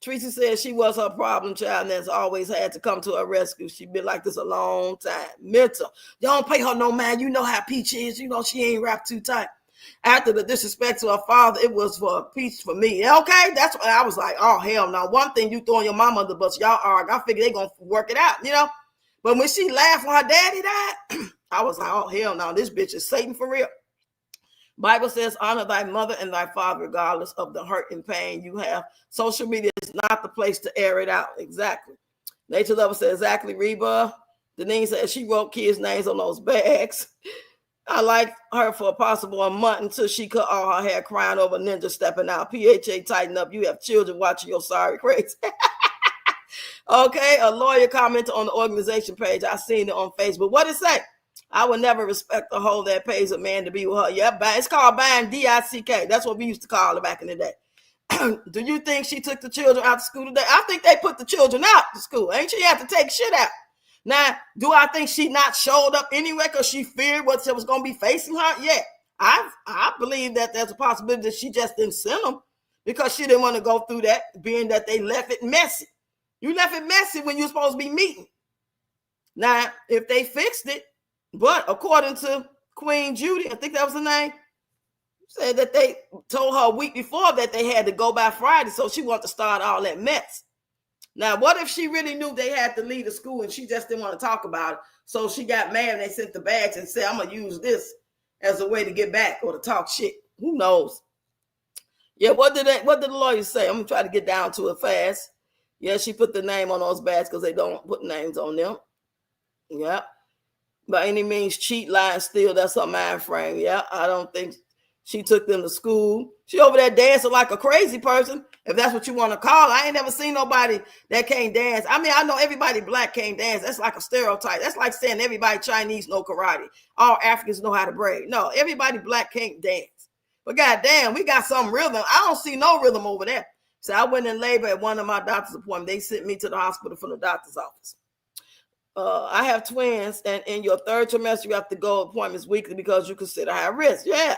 Tracy said she was her problem child and has always had to come to her rescue. She been like this a long time. Mental. You don't pay her no mind. You know how Peach is. You know she ain't wrapped too tight. After the disrespect to her father, it was for Peach for me. Okay, that's what I was like. Oh hell no! One thing you throwing your mama under the bus, y'all argue. I figure they gonna work it out, But when she laughed when her daddy died, I was like, oh hell no! This bitch is Satan for real. Bible says, honor thy mother and thy father, regardless of the hurt and pain you have. Social media is not the place to air it out. Exactly. Nature Lover said, exactly, Reba. Denise said she wrote kids' names on those bags. I liked her for possible a month until she cut all her hair crying over Ninja stepping out. PHA, tighten up. You have children watching your sorry crazy. Okay, a lawyer commented on the organization page. I seen it on Facebook. What it say? I would never respect a hoe that pays a man to be with her. Yeah, it's called buying DICK. That's what we used to call it back in the day. Do you think she took the children out to school today? I think they put the children out to school. Ain't she have to take shit out? Now, do I think she not showed up anyway because she feared what was going to be facing her? Yeah, I believe that there's a possibility that she just didn't send them because she didn't want to go through that, being that they left it messy. You left it messy when you're supposed to be meeting. Now, if they fixed it, but according to Queen Judy, I think that was her name, said that they told her a week before that they had to go by Friday, so she wanted to start all that mess. Now, what if she really knew they had to leave the school and she just didn't want to talk about it? So she got mad and they sent the bags and said, I'm going to use this as a way to get back or to talk shit. Who knows? Yeah, what did the lawyer say? I'm going to try to get down to it fast. Yeah, she put the name on those bags because they don't put names on them. Yeah. By any means, cheat, lie, and steal, that's her mind frame. Yeah, I don't think she took them to school. She over there dancing like a crazy person, if that's what you want to call it. I ain't never seen nobody that can't dance. I mean, I know everybody black can't dance. That's like a stereotype. That's like saying everybody Chinese know karate. All Africans know how to braid. No, everybody black can't dance. But goddamn, we got some rhythm. I don't see no rhythm over there. So I went in labor at one of my doctor's appointments. They sent me to the hospital from the doctor's office. I have twins, and in your third trimester, you have to go appointments weekly because you consider high risk. Yeah,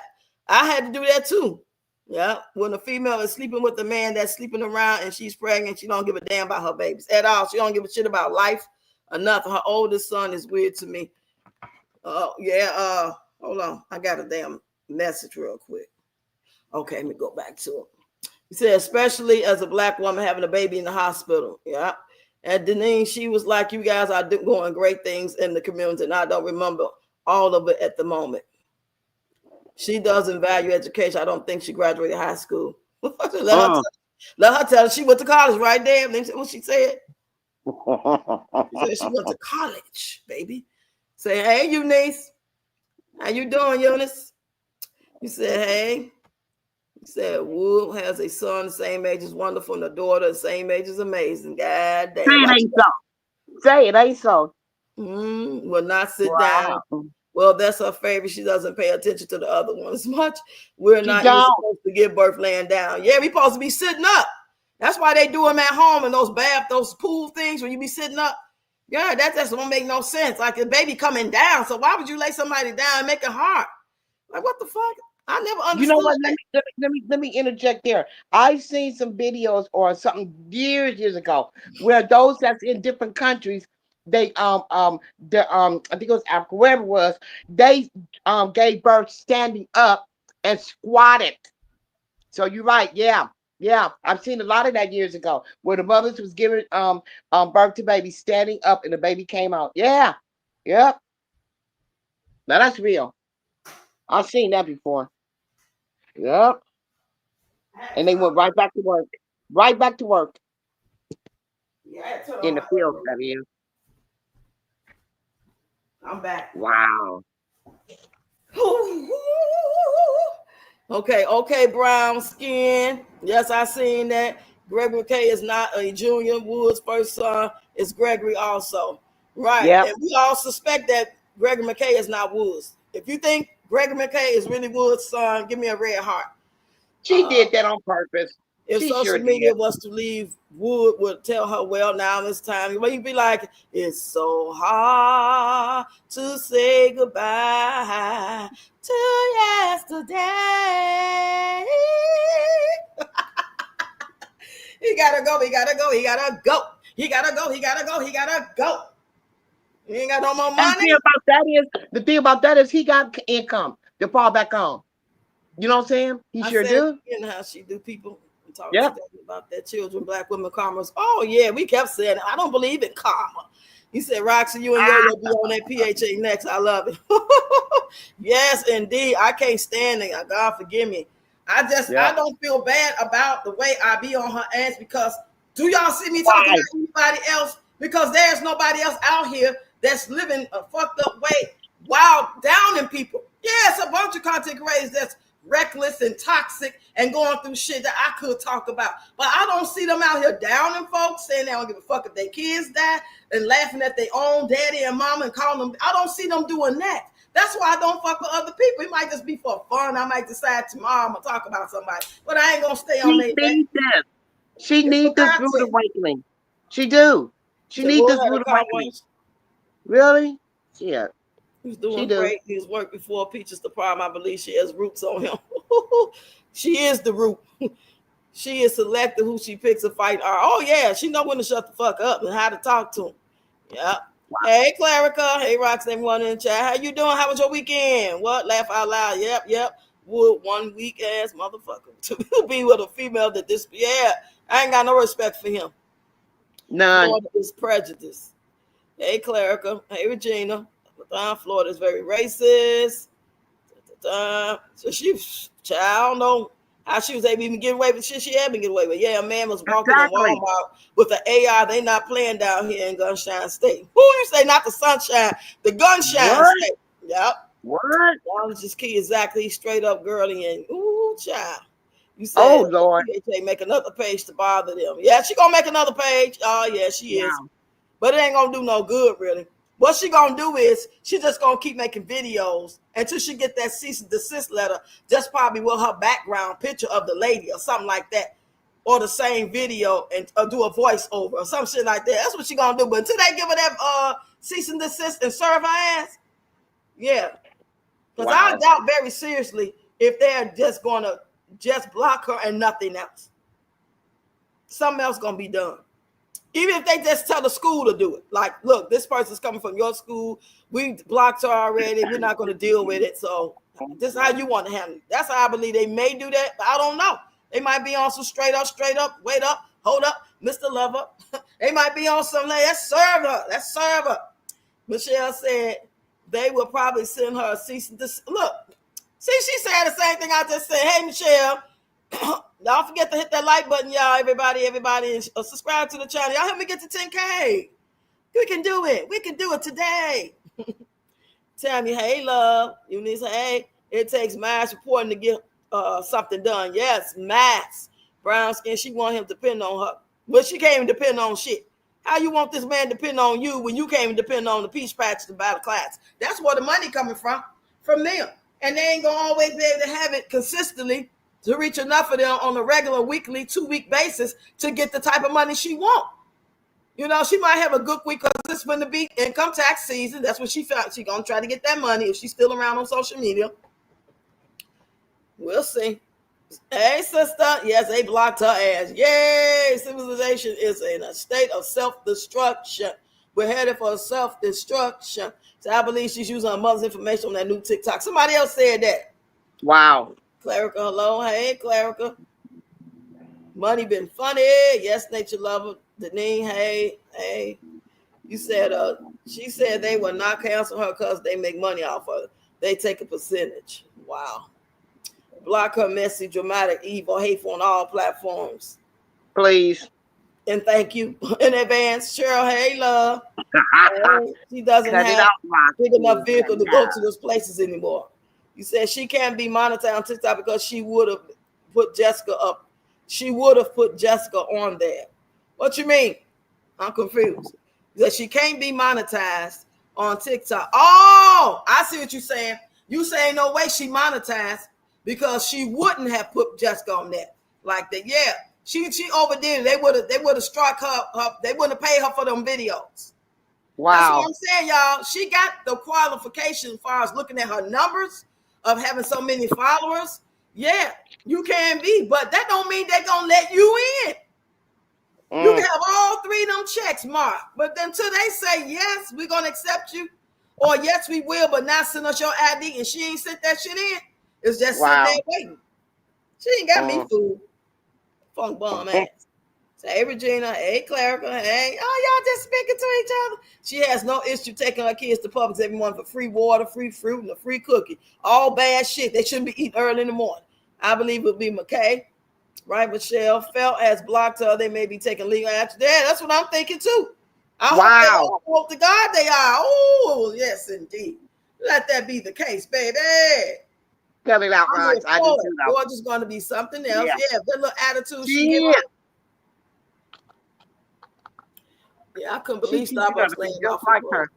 I had to do that too. Yeah, when a female is sleeping with a man that's sleeping around and she's pregnant, she don't give a damn about her babies at all. She don't give a shit about life or nothing. Her oldest son is weird to me. Hold on. I got a damn message real quick. Okay, let me go back to it. He said, especially as a black woman having a baby in the hospital. Yeah. And Denise, she was like, you guys are doing great things in the community, and I don't remember all of it at the moment. She doesn't value education. I don't think she graduated high school. let her tell her she went to college right there. What she said? She said she went to college, baby. Say, hey, Eunice. How you doing, Eunice? You said, hey. He said, Wood has a son the same age as Wonderful and a daughter the same age as Amazing. God damn. Say it ain't so. Say it ain't so. Will not sit down. Well, that's her favorite. She doesn't pay attention to the other ones much. We're not even supposed to give birth laying down. Yeah, we supposed to be sitting up. That's why they do them at home in those pool things when you be sitting up. Yeah, that just don't make no sense. Like a baby coming down. So why would you lay somebody down and make it hard? Like, what the fuck? I never understood. You know what? Let me interject there. I've seen some videos or something years ago where those that's in different countries, they I think it was Africa, wherever it was, they gave birth standing up and squatted. So you're right, yeah. I've seen a lot of that years ago where the mothers was giving birth to babies standing up and the baby came out. Yeah, yep. Now that's real. I've seen that before. Yep. And they went right back to work. Right back to work. Yeah, in the field, that is. I'm back. Wow. Okay, brown skin. Yes, I seen that. Gregory McKay is not a junior. Wood's first son is Gregory also. Right. Yep. And we all suspect that Gregory McKay is not Wood's. If you think Gregory McKay is really Wood's son, give me a red heart. She did that on purpose. If she social media was to leave, Wood would tell her, well, now it's time. Well, you'd be like, it's so hard to say goodbye to yesterday. He gotta go. He gotta go. He ain't got no more money. The thing about that is he got income to fall back on. You know what I'm saying? He sure do. You know how she do people talk about their children, black women karma. Oh yeah, we kept saying I don't believe in karma. He said, Roxy, you and Yo-Yo be on that PHA next. I love it. Yes, indeed. I can't stand it. God forgive me. I don't feel bad about the way I be on her ass because do y'all see me talking about anybody else? Because there's nobody else out here that's living a fucked up way while downing people. Yeah, it's a bunch of content creators that's reckless and toxic and going through shit that I could talk about. But I don't see them out here downing folks, saying they don't give a fuck if their kids die and laughing at their own daddy and mama and calling them. I don't see them doing that. That's why I don't fuck with other people. It might just be for fun. I might decide tomorrow I'm going to talk about somebody. But I ain't going to stay on their back. She needs this rude awakening. She do. She needs this rude awakening. Really? Yeah. He's doing great. He's worked before Peaches the problem. I believe she has roots on him. She is the root. She is selective who she picks a fight. Oh, yeah. She know when to shut the fuck up and how to talk to him. Yeah. Wow. Hey, Clarica. Hey, Rox, everyone in the chat. How you doing? How was your weekend? What? Laugh out loud. Yep. Would one weak ass motherfucker to be with a female that this. Yeah. I ain't got no respect for him. None. Florida is prejudice. Hey, Clarica. Hey, Regina. Florida is very racist. So I don't know how she was able to even get away with shit she had been getting away with. Yeah, a man was walking in Walmart with an AR. They not playing down here in Gunshine State. Who you say not the Sunshine, the Gunshine State? Yep. What? That was just key exactly straight up girly and ooh child. You said, oh Lord, PHA make another page to bother them. Yeah, she gonna make another page. Oh yeah, she is. But it ain't gonna do no good really. What she gonna do is she just gonna keep making videos until she get that cease and desist letter, just probably with her background picture of the lady or something like that, or the same video and do a voiceover or some shit like that. That's what she gonna do. But until they give her cease and desist and serve her ass. Yeah. Because I Wow. doubt very seriously if they're just going to just block her and nothing else. Something else going to be done. Even if they just tell the school to do it. Like, look, this person's coming from your school. We blocked her already. We're not going to deal with it. So this is how you want to handle it. That's how I believe they may do that. But I don't know. They might be on some straight up, wait up, hold up, Mr. Lover. They might be on something like, let's serve her. Let's serve her. Michelle said they will probably send her a cease and desist. Look, see, she said the same thing I just said. Hey, Michelle, don't forget to hit that like button, y'all. Everybody, and subscribe to the channel. Y'all help me get to 10K. We can do it. We can do it today. Tell me, hey, love. You need to say, hey, it takes mass reporting to get something done. Yes, mass. Brown skin, she want him to depend on her. But she can't even depend on shit. How you want this man to depend on you when you can't even depend on the peach patch to buy the class? That's where the money coming from them. And they ain't going to always be able to have it consistently to reach enough of them on a regular weekly, 2-week basis to get the type of money she want. You know, she might have a good week because it's going to be income tax season. That's what she felt. She's going to try to get that money if she's still around on social media. We'll see. Hey, sister. Yes, they blocked her ass. Yay! Civilization is in a state of self-destruction. We're headed for self-destruction. So I believe she's using her mother's information on that new TikTok. Somebody else said that. Wow. Clarica, hello. Hey, Clarica. Money been funny. Yes, nature lover. Deneen, hey. You said, she said they will not cancel her because they make money off of it. They take a percentage. Wow. Block her messy, dramatic, evil, hateful on all platforms. Please. And thank you in advance. Cheryl, hey, love. Hey, she doesn't have big enough vehicle to go to those places anymore. You said she can't be monetized on TikTok because she would have put Jessica up. She would have put Jessica on there. What you mean? I'm confused. That she can't be monetized on TikTok. Oh, I see what you're saying. You saying no way she monetized because she wouldn't have put Jessica on that like that. Yeah, she overdid it. They would have struck her. They wouldn't have paid her for them videos. Wow. That's what I'm saying, y'all. She got the qualification as far as looking at her numbers of having so many followers. Yeah, you can be, but that don't mean they're gonna let you in. You can have all 3 of them checks marked, but until they say yes, we're gonna accept you, or yes, we will, but not send us your ID, and she ain't sent that shit in. It's just sitting there waiting. She ain't got me fooled. Funk bomb ass. Say, hey, Regina. Hey, Clarica. Hey, y'all just speaking to each other. She has no issue taking her kids to Publix every morning for free water, free fruit, and a free cookie. All bad shit. They shouldn't be eating early in the morning. I believe it'll be McKay. Right, Michelle? Felt has blocked her. They may be taking legal action. Yeah, that's what I'm thinking too. I hope to God they are. Oh, yes, indeed. Let that be the case, baby. Tell it out, Raj. I do too. Gorgeous going to be something else. Yeah, that little attitude she is. Yeah, I couldn't believe Starbucks laying off like her.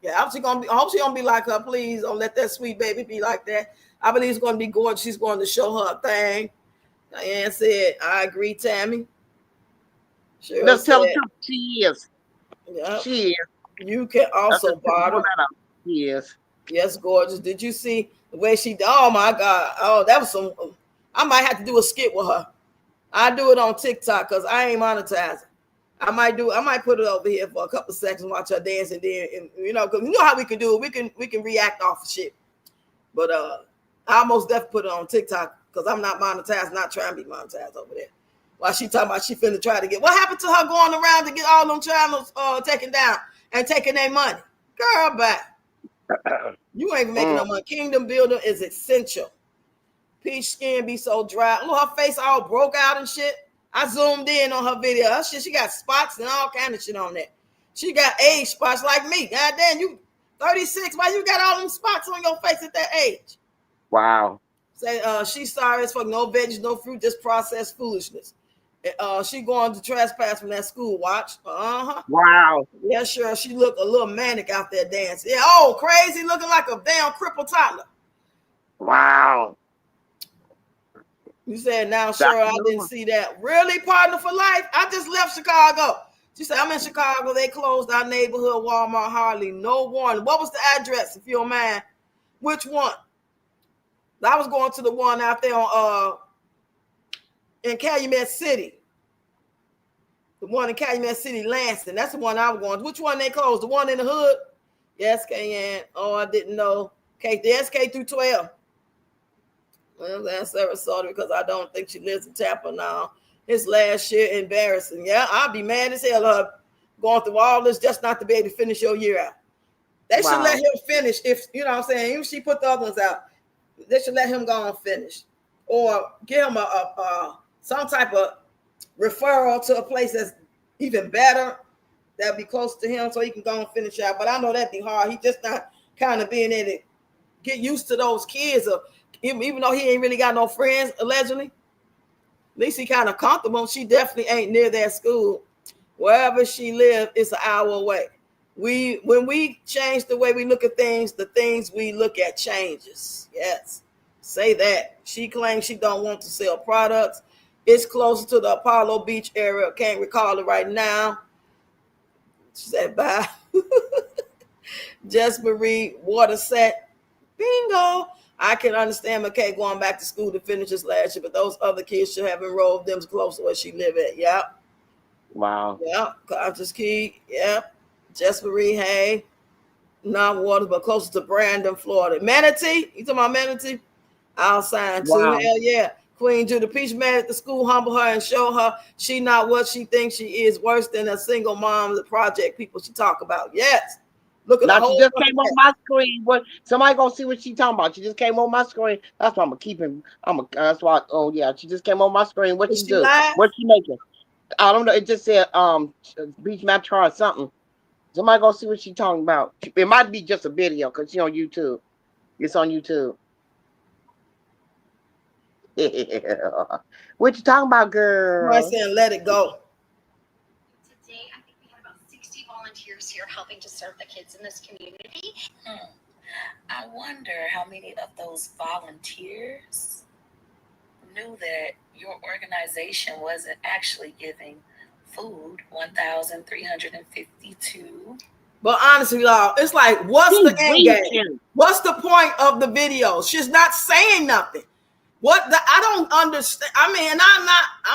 Yeah, I hope she gonna be like her. Please don't let that sweet baby be like that. I believe it's gonna be gorgeous. She's going to show her thing. Diane said, I agree, Tammy. Let's tell the truth. She is. Yep. She is. You can also bottom. She is. Yes, gorgeous. Did you see the way she? Oh my God! Oh, that was some. I might have to do a skit with her. I do it on TikTok because I ain't monetizing. I might put it over here for a couple of seconds and watch her dance, and then because you know how we can do it. We can react off of shit. But I almost definitely put it on TikTok because I'm not monetized, not trying to be monetized over there. While she talking about she finna try to get what happened to her going around to get all them channels taken down and taking their money. Girl, back. You ain't making no money. Kingdom building is essential. Peach skin be so dry. Look, her face all broke out and shit. I zoomed in on her video. Her shit, she got spots and all kind of shit on that. She got age spots like me. God damn, you 36. Why you got all them spots on your face at that age? Wow. Say she's sorry as fuck. No veggies, no fruit, just processed foolishness. She going to trespass from that school. Watch. Wow. Yeah, sure. She looked a little manic out there dancing. Yeah. Oh, crazy, looking like a damn crippled toddler. Wow. You said now, sure, I didn't see that. Really, partner for life? I just left Chicago. She said, I'm in Chicago. They closed our neighborhood Walmart, hardly no one. What was the address, if you don't mind? Which one? I was going to the one out there on in Calumet City. The one in Calumet City, Lansing. That's the one I was going to. Which one they closed? The one in the hood? Yes, SKN. Oh, I didn't know. Okay, the SK through 12. Well, that's Sarasota because I don't think she lives in Tampa now. His last year, embarrassing. Yeah, I'd be mad as hell going through all this just not to be able to finish your year out. They should let him finish if, you know what I'm saying, even if she put the other ones out, they should let him go and finish. Or give him a some type of referral to a place that's even better, that'd be close to him so he can go and finish out. But I know that'd be hard. He just not kind of being able to get used to those kids, or even though he ain't really got no friends, allegedly. At least he kind of comfortable. She definitely ain't near that school. Wherever she lives, it's an hour away. When we change the way we look at things, the things we look at changes. Yes, say that. She claims she don't want to sell products. It's closer to the Apollo Beach area. Can't recall it right now. She said bye. Jess Marie, water set. Bingo. I can understand McKay going back to school to finish his last year, but those other kids should have enrolled them close to where she live at. Yep. Wow. Yep. Conscious Key. Yep. Jess Marie, hey. Not water, but closer to Brandon, Florida. Manatee? You talking about Manatee? I'll sign too. Wow. Hell yeah. Queen Judah Peach man at the school, humble her and show her she not what she thinks she is, worse than a single mom, the project people she talk about. Yes. Look at now the whole. She just came on my screen. What somebody gonna see what she talking about? She just came on my screen. That's why I'm gonna keep him. That's why. Oh yeah, she just came on my screen. What she do? Live? What she making? I don't know. It just said beach map chart something. Somebody gonna see what she talking about. It might be just a video because she on YouTube. It's on YouTube. What you talking about, girl? I'm saying let it go. Today, I think we had about 60 volunteers here helping to serve the kids in this community. I wonder how many of those volunteers knew that your organization wasn't actually giving food. 1,352. But honestly, y'all, it's like, what's the end game? What's the point of the video? She's not saying nothing. I don't understand. I mean, and I'm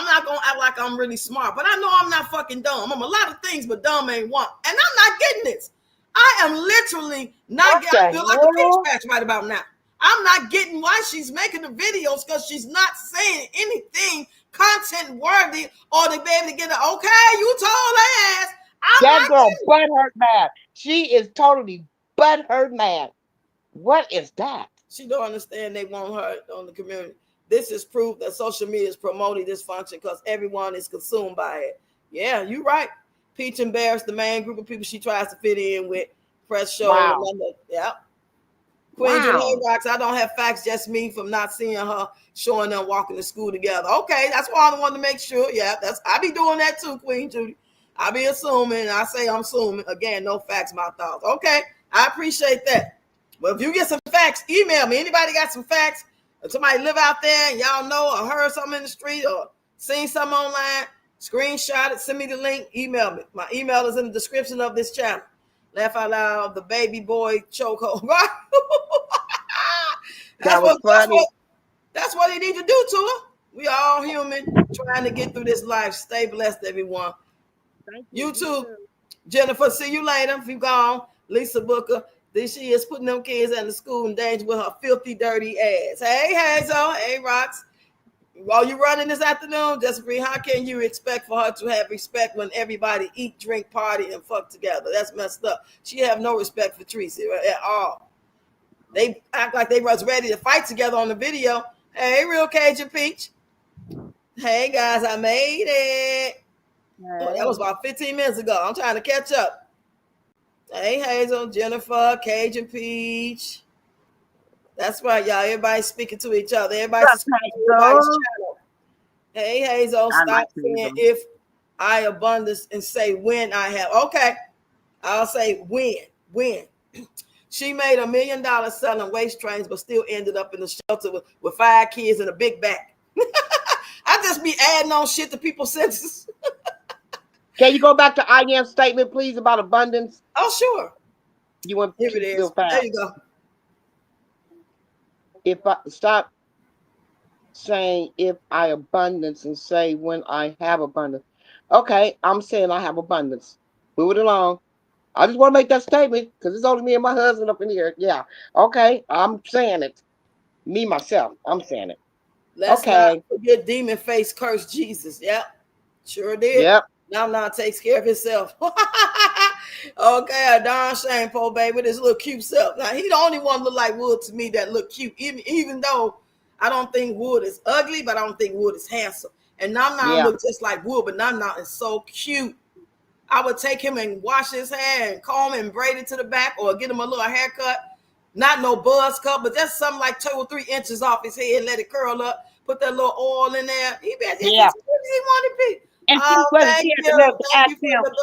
not gonna act like I'm really smart, but I know I'm not fucking dumb. I'm a lot of things, but dumb ain't one. And I'm not getting this. I am literally not getting. I feel like a pitch patch right about now. I'm not getting why she's making the videos, because she's not saying anything content worthy or to be able to get an okay, you told ass. That girl butthurt mad. She is totally butthurt mad. What is that? She don't understand they want her on the community. This is proof that social media is promoting dysfunction because everyone is consumed by it. Yeah, you're right. Peach embarrassed the main group of people she tries to fit in with. Press show. Wow. Yeah. Queen Julie Rocks, I don't have facts, just me from not seeing her showing them walking to school together. Okay, that's why I want to make sure. Yeah, I be doing that too, Queen Judy. I be assuming. I say I'm assuming. Again, no facts, my thoughts. Okay, I appreciate that. Well, if you get some facts, email me. Anybody got some facts? If somebody live out there and y'all know or heard something in the street or seen something online, screenshot it, send me the link, email me. My email is in the description of this channel. Laugh out loud, the baby boy chokehold. Right? That's what they need to do to her. We are all human trying to get through this life. Stay blessed, everyone. Thank you. YouTube, Jennifer, see you later. If you gone, Lisa Booker. This she is putting them kids in the school in danger with her filthy, dirty ass. Hey, Hazel. Hey, Rox. While you running this afternoon, Jessica, how can you expect for her to have respect when everybody eat, drink, party, and fuck together? That's messed up. She have no respect for Tracy at all. They act like they was ready to fight together on the video. Hey, Real Cajun Peach. Hey, guys, I made it. Oh, that was about 15 minutes ago. I'm trying to catch up. Hey, Hazel, Jennifer, Cajun Peach. That's right, y'all. Everybody's speaking to each other. Everybody's speaking to everybody's channel. Hey, Hazel, stop saying if I abundance and say when I have. Okay, I'll say when. She made $1 million selling waist trains, but still ended up in the shelter with 5 kids and a big back. I just be adding on shit to people's sentences. Can you go back to I am statement, please, about abundance? Oh, sure. You want Here it to is. real fast. There you go. If I stop saying if I abundance and say when I have abundance. Okay, I'm saying I have abundance. Move it along. I just want to make that statement because it's only me and my husband up in here. Yeah. Okay, I'm saying it. Me, myself, I'm saying it. Let's not Okay. forget demon face curse Jesus. Yep. Sure did. Yep. Now takes care of himself. Okay, Don Shane, poor baby, with his little cute self. Now he the only one look like Wood to me that look cute. Even though I don't think Wood is ugly, but I don't think Wood is handsome. And Nam Yeah. look just like Wood, but Nam is so cute. I would take him and wash his hair and comb and braid it to the back, or get him a little haircut. Not no buzz cut, but just something like 2 or 3 inches off his head, let it curl up, put that little oil in there. He been just Yeah. as cute as he want to be. And Oh, she had the nerve to ask him, she for the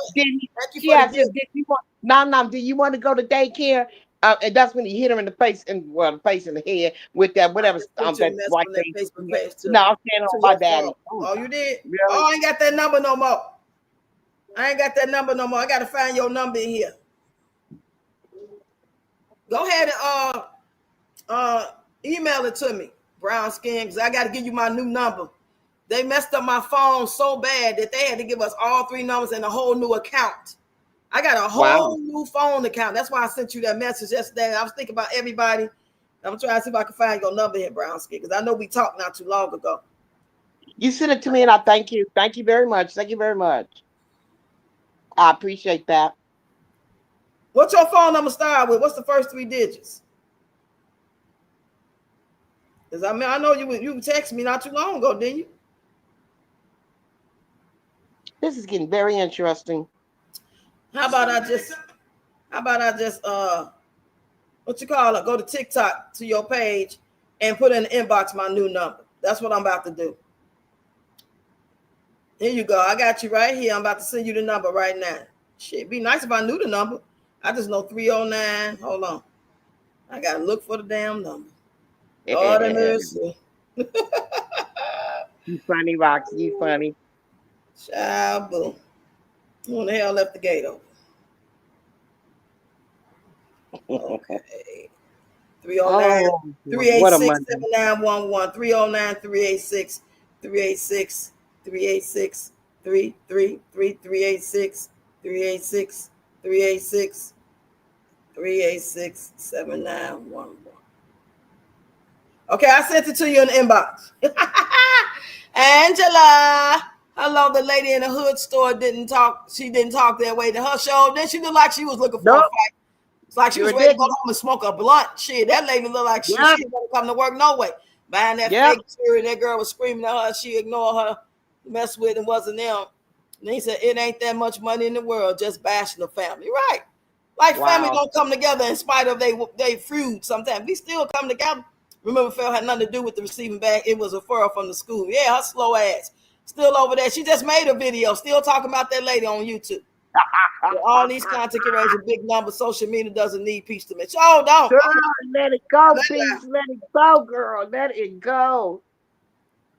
asked him, gift. did you want, no, do you want to go to daycare? And that's when he hit her in the face, and well, the face and the head with that, whatever, Put your that mess white on that thing. Facebook page No, I'm saying on to my your daddy. phone. Oh, you did? Really? Oh, I ain't got that number no more. I ain't got that number no more. I got to find your number in here. Go ahead and email it to me, brown skin, because I got to give you my new number. They messed up my phone so bad that they had to give us all 3 numbers and a whole new account. I got a whole new phone account. That's why I sent you that message yesterday. I was thinking about everybody. I'm trying to see if I can find your number here, brown skin, because I know we talked not too long ago. You sent it to me, and I thank you. Thank you very much. Thank you very much. I appreciate that. What's your phone number start with? What's the first 3 digits? Because I know you texted me not too long ago, didn't you? This is getting very interesting. How about I just what you call it? Go to TikTok to your page and put in the inbox my new number. That's what I'm about to do. Here you go. I got you right here. I'm about to send you the number right now. Shit, be nice if I knew the number. I just know 309. Hold on. I gotta look for the damn number. Lord have mercy. You funny, Roxy. You funny. Child, boom. Who in the hell left the gate open? Okay. 309 386 7911 309 386 386 386 386 386 386 386 7911. Okay, I sent it to you in the inbox. Angela. Hello, the lady in the hood store didn't talk. She didn't talk that way to her show. Then she looked like she was looking for a fight. It's like she was ready to go home and smoke a blunt. Shit, that lady looked like she didn't want to come to work no way. Buying that fake cereal, that girl was screaming at her. She ignored her, messed with, and wasn't them. And he said, it ain't that much money in the world, just bashing the family. Right. Like family don't come together in spite of they feud sometimes. We still come together. Remember, Phil had nothing to do with the receiving bag. It was a referral from the school. Yeah, her slow ass. Still over there. She just made a video, still talking about that lady on YouTube. With all these content creators, big number, social media doesn't need peace to mention. Oh, don't. Girl, let it go, peace. Let it go, girl. Let it go.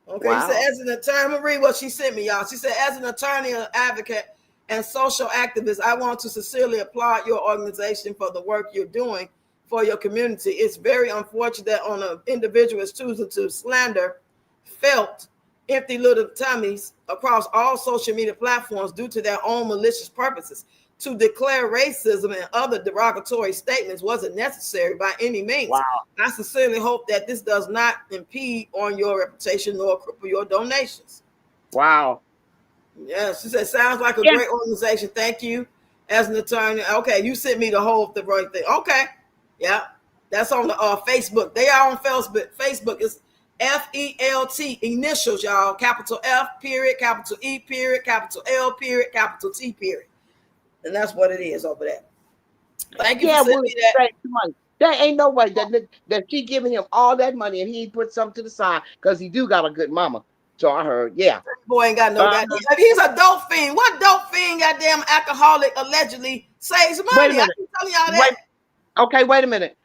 Okay, wow. She said, as an attorney, I'm going to read what she sent me, y'all. She said, as an attorney, an advocate, and social activist, I want to sincerely applaud your organization for the work you're doing for your community. It's very unfortunate that on an individual is choosing to slander felt empty little tummies across all social media platforms due to their own malicious purposes. To declare racism and other derogatory statements wasn't necessary by any means. Wow. I sincerely hope that this does not impede on your reputation nor cripple your donations. Wow. Yeah, she said, sounds like a great organization. Thank you. As an attorney. Okay, you sent me the right thing. Okay. Yeah. That's on the Facebook. They are on Facebook. Facebook is FELT initials, y'all. Capital F period, capital E period, capital L period, capital T period. And that's what it is over there. Thank you for sending me that. There ain't no way that she giving him all that money and he put something to the side because he do got a good mama. So I heard, yeah. Boy ain't got no goddamn. He's a dope fiend. What dope fiend, goddamn alcoholic allegedly saves money? Wait a minute. I keep telling y'all that. Okay, wait a minute.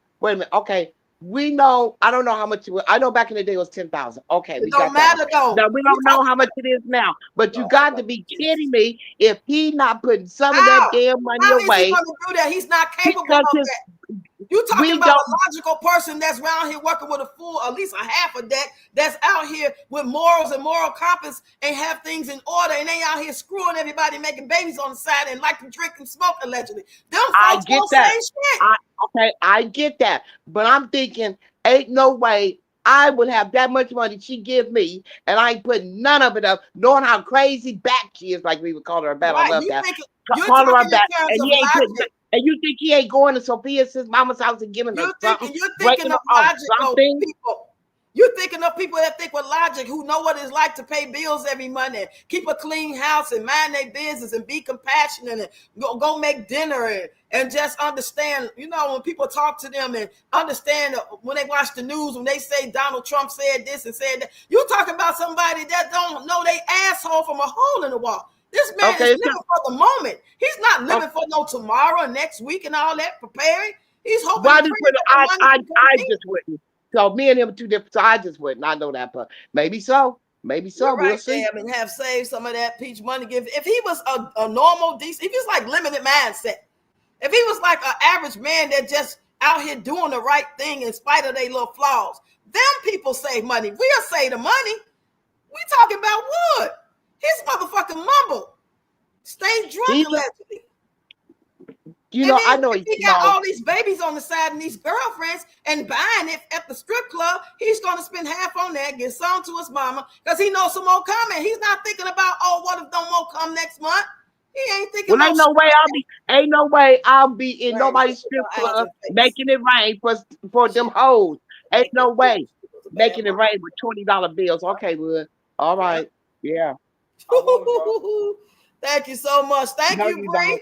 Okay. We know, I don't know how much it was. I know back in the day it was 10,000. Okay, It we don't got that one. matter though. Now we You don't know talking how much it is now, but you about got to be kidding me if he not putting some of that how? damn money How is he away going to do that? He's not capable because of that. You talking we about a don't. logical person that's around here working with a full, at least a half of that, that's out here with morals and moral compass and have things in order, and they out here screwing everybody, making babies on the side and like to drink and smoke allegedly. Them I folks get won't that. say shit. I get that, but I'm thinking, ain't no way I would have that much money she give me, and I ain't putting none of it up, knowing how crazy back she is, like we would call her a bat. I Right? love that. You're Call her a talking in bat, terms and of he ain't putting. logic. And you think he ain't going to Sophia's mama's house and giving her something, You're thinking breaking her of off logical something? people. You're thinking of people that think with logic, who know what it's like to pay bills every month and keep a clean house and mind their business and be compassionate and go make dinner and just understand, you know, when people talk to them and understand when they watch the news, when they say Donald Trump said this and said that. You're talking about somebody that don't know they asshole from a hole in the wall. This man is Okay, living for the moment. He's not living okay. for no tomorrow, next week, and all that, preparing. He's hoping Why and did praying that the money can come I in. just wouldn't. So me and him are two different. So I just wouldn't. I know that, but maybe so. Maybe so. You're We'll right, see. Deb, and have saved some of that peach money. If he was a normal, decent, if he's like limited mindset, if he was like an average man that just out here doing the right thing in spite of their little flaws, them people save money. We'll save the money. We talking about Wood. His motherfucking mumble. Stay drunk He, allegedly. you And know, I then know, if he got all these babies on the side and these girlfriends and buying it at the strip club, he's going to spend half on that, get some to his mama, because he knows some more coming. He's not thinking about, oh, what if no more come next month? He ain't thinking well, about ain't no way I'll be in rain. nobody's strip Eyes club and face. making it rain for them Shit. hoes. Ain't Make no that bitch. way She was a bad making it mama. rain with $20 bills. Okay, Wood. All Yeah. right. Yeah. Thank you so much. Thank No, you, you don't. Bree.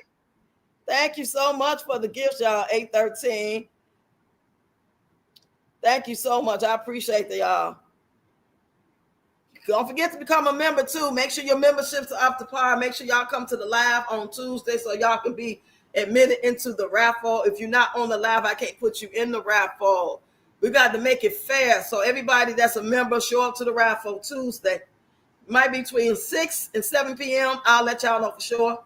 Thank you so much for the gifts, y'all. 813. Thank you so much. I appreciate the y'all. Don't forget to become a member too. Make sure your memberships are up to par. Make sure y'all come to the live on Tuesday so y'all can be admitted into the raffle. If you're not on the live, I can't put you in the raffle. We got to make it fair. So everybody that's a member, show up to the raffle Tuesday. Might be between 6 and 7 p.m. I'll let y'all know for sure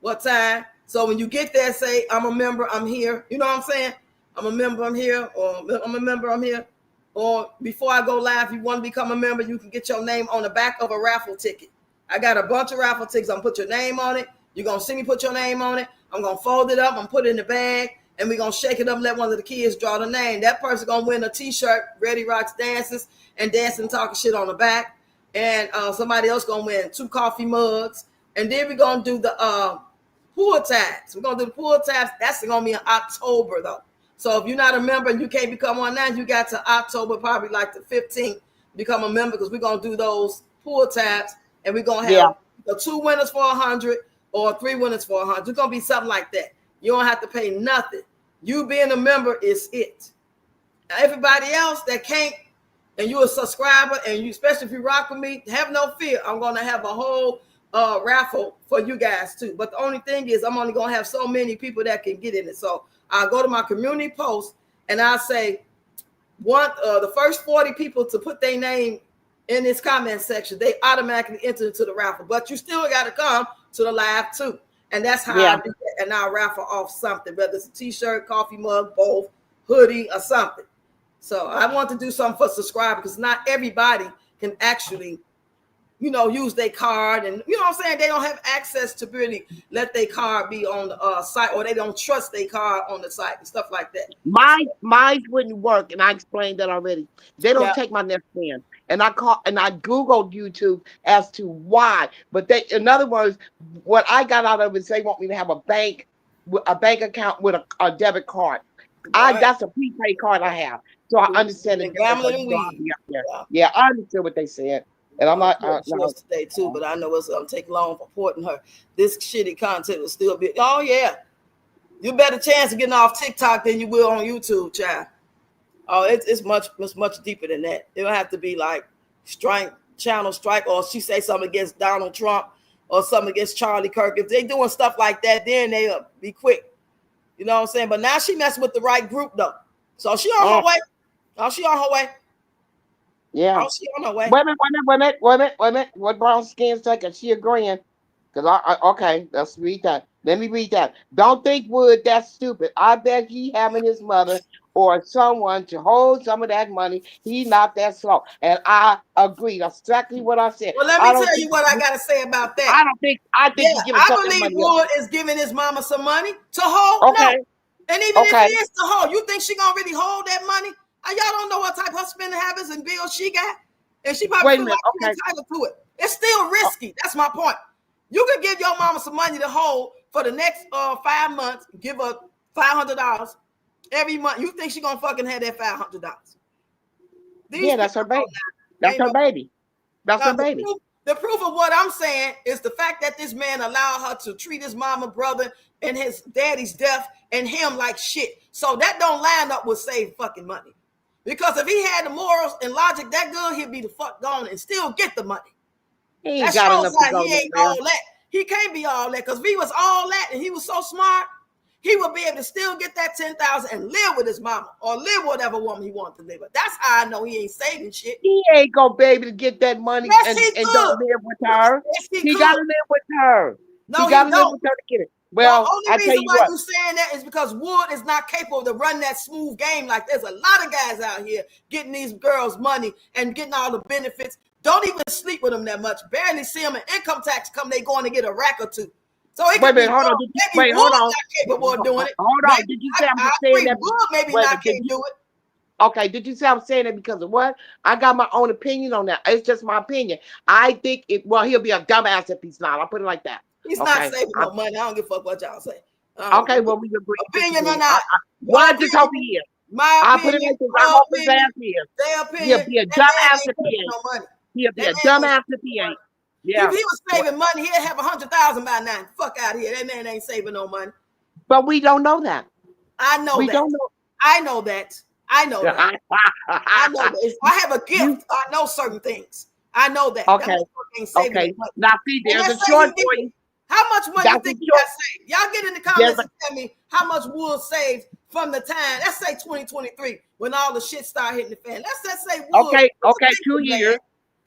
what time. So when you get there, say, I'm a member, I'm here. You know what I'm saying? I'm a member, I'm here. Or I'm a member, I'm here. Or before I go live, if you want to become a member, you can get your name on the back of a raffle ticket. I got a bunch of raffle tickets. I'm going to put your name on it. You're going to see me put your name on it. I'm going to fold it up. I'm going to put it in the bag. And we're going to shake it up and let one of the kids draw the name. That person going to win a T-shirt, Ready Rocks Dances, and dancing talking shit on the back. And somebody else going to win 2 coffee mugs. And then we're going to do the pool tabs. We're going to do the pool tabs. That's going to be in October, though. So if you're not a member and you can't become one now, you got to October, probably like the 15th, become a member, because we're going to do those pool tabs. And we're going to have the 2 winners for 100 or 3 winners for 100. It's going to be something like that. You don't have to pay nothing. You being a member is it. Now, everybody else that can't, and you're a subscriber, and you, especially if you rock with me, have no fear. I'm going to have a whole raffle for you guys too. But the only thing is, I'm only going to have so many people that can get in it. So I'll go to my community post and I'll say, the first 40 people to put their name in this comment section, they automatically enter into the raffle. But you still got to come to the live too. And that's how I do that. And I'll raffle off something, whether it's a T-shirt, coffee mug, both, hoodie, or something. So I want to do something for subscribers, because not everybody can actually, use their card, and you know what I'm saying, they don't have access to really let their card be on the site, or they don't trust their card on the site and stuff like that. Mine wouldn't work, and I explained that already. They don't take my Nest Band, and I Googled YouTube as to why. But in other words, what I got out of it is they want me to have a bank account with a debit card. Right. That's a prepaid card I have, so I understand the difference. Gambling and weed. Yeah, I understood what they said, and I'm like, no. Today too, but I know it's gonna take long for porting her. This shitty content will still be. Oh yeah, you better chance of getting off TikTok than you will on YouTube, child. Oh, it's much deeper than that. It don't have to be like channel strike, or she say something against Donald Trump or something against Charlie Kirk. If they doing stuff like that, then they'll be quick. You know what I'm saying? But now she messing with the right group though, so she on her way. Oh, she on her way. Yeah. Oh, she on her way. Wait a minute, wait a minute, wait a minute, wait a minute. What brown skin second? She agreeing. Because okay, let's read that. Let me read that. Don't think Wood that's stupid. I bet he having his mother or someone to hold some of that money. He not that slow. And I agree. That's exactly what I said. Well, let me I don't tell think you what I got to say about that. I think Yeah, he's giving I some of that believe money up. Wood is giving his mama some money to hold. No. Okay. And even if Okay. he is to hold, you think she gonna really hold that money? And y'all don't know what type of spending habits and bills she got. And she probably Wait a feel minute. like she's Okay. entitled to it. It's still risky. That's my point. You could give your mama some money to hold for the next 5 months, give her $500 every month. You think she gonna fucking have that $500? These Yeah, that's people her baby. they That's ain't her baby. That's now, her baby. the proof of what I'm saying is the fact that this man allowed her to treat his mama, brother, and his daddy's death and him like shit. So that don't line up with save fucking money. Because if he had the morals and logic that good, he'd be the fuck gone and still get the money. He That ain't got shows enough to like go he ain't nowhere. all that. He can't be all that because if he was all that and he was so smart, he would be able to still get that 10,000 and live with his mama or live with whatever woman he wanted to live with. That's how I know he ain't saving shit. He ain't gonna be able to get that money Yes, he and could. don't live with her. Yes, he He could. gotta live with her. No, He he gotta live don't. with her to get it. The Well, only I tell reason you why what. you saying that is because Wood is not capable to run that smooth game. Like there's a lot of guys out here getting these girls money and getting all the benefits. Don't even sleep with them that much. Barely see them in income tax come. They going to get a rack or two. So it Wait a could be minute, hold on. maybe Wait, Wood hold on. not capable of doing it. Hold on. Maybe Did you say I'm I just saying agree. that? Wood maybe Wait, not can't do it. okay, did you say I'm saying that because of what? I got my own opinion on that. It's just my opinion. I think he'll be a dumbass if he's not. I'll put it like that. He's not Okay. saving no money. I don't give a fuck what y'all say. Okay, well, we agree. Opinion or Disagree. not, Well, your I just hope opinion, he is. my I'll put it opinion, like this. I your hope his opinion, ass is. their He'll opinion. be a That man dumbass ain't if he saving ain't. no money. He'll be That a man ain't dumbass if saving he no ain't. money. Yeah. If he was saving money, he'd have 100,000 by now. Fuck out of here. That man ain't saving no money. But we don't know that. I know We that. don't know. I know that. I know that. I know that. If I have a gift, I know certain things. I know that. Okay. That motherfucker ain't saving Okay. no money. Now, see, And there's let's a say short he for did. you. How much money you That's a think he short. got saved? Y'all get in the There's comments a, and tell me how much Wood saved from the time, let's say 2023, when all the shit started hitting the fan. Let's just say Wood, okay. Okay. 2 man, years.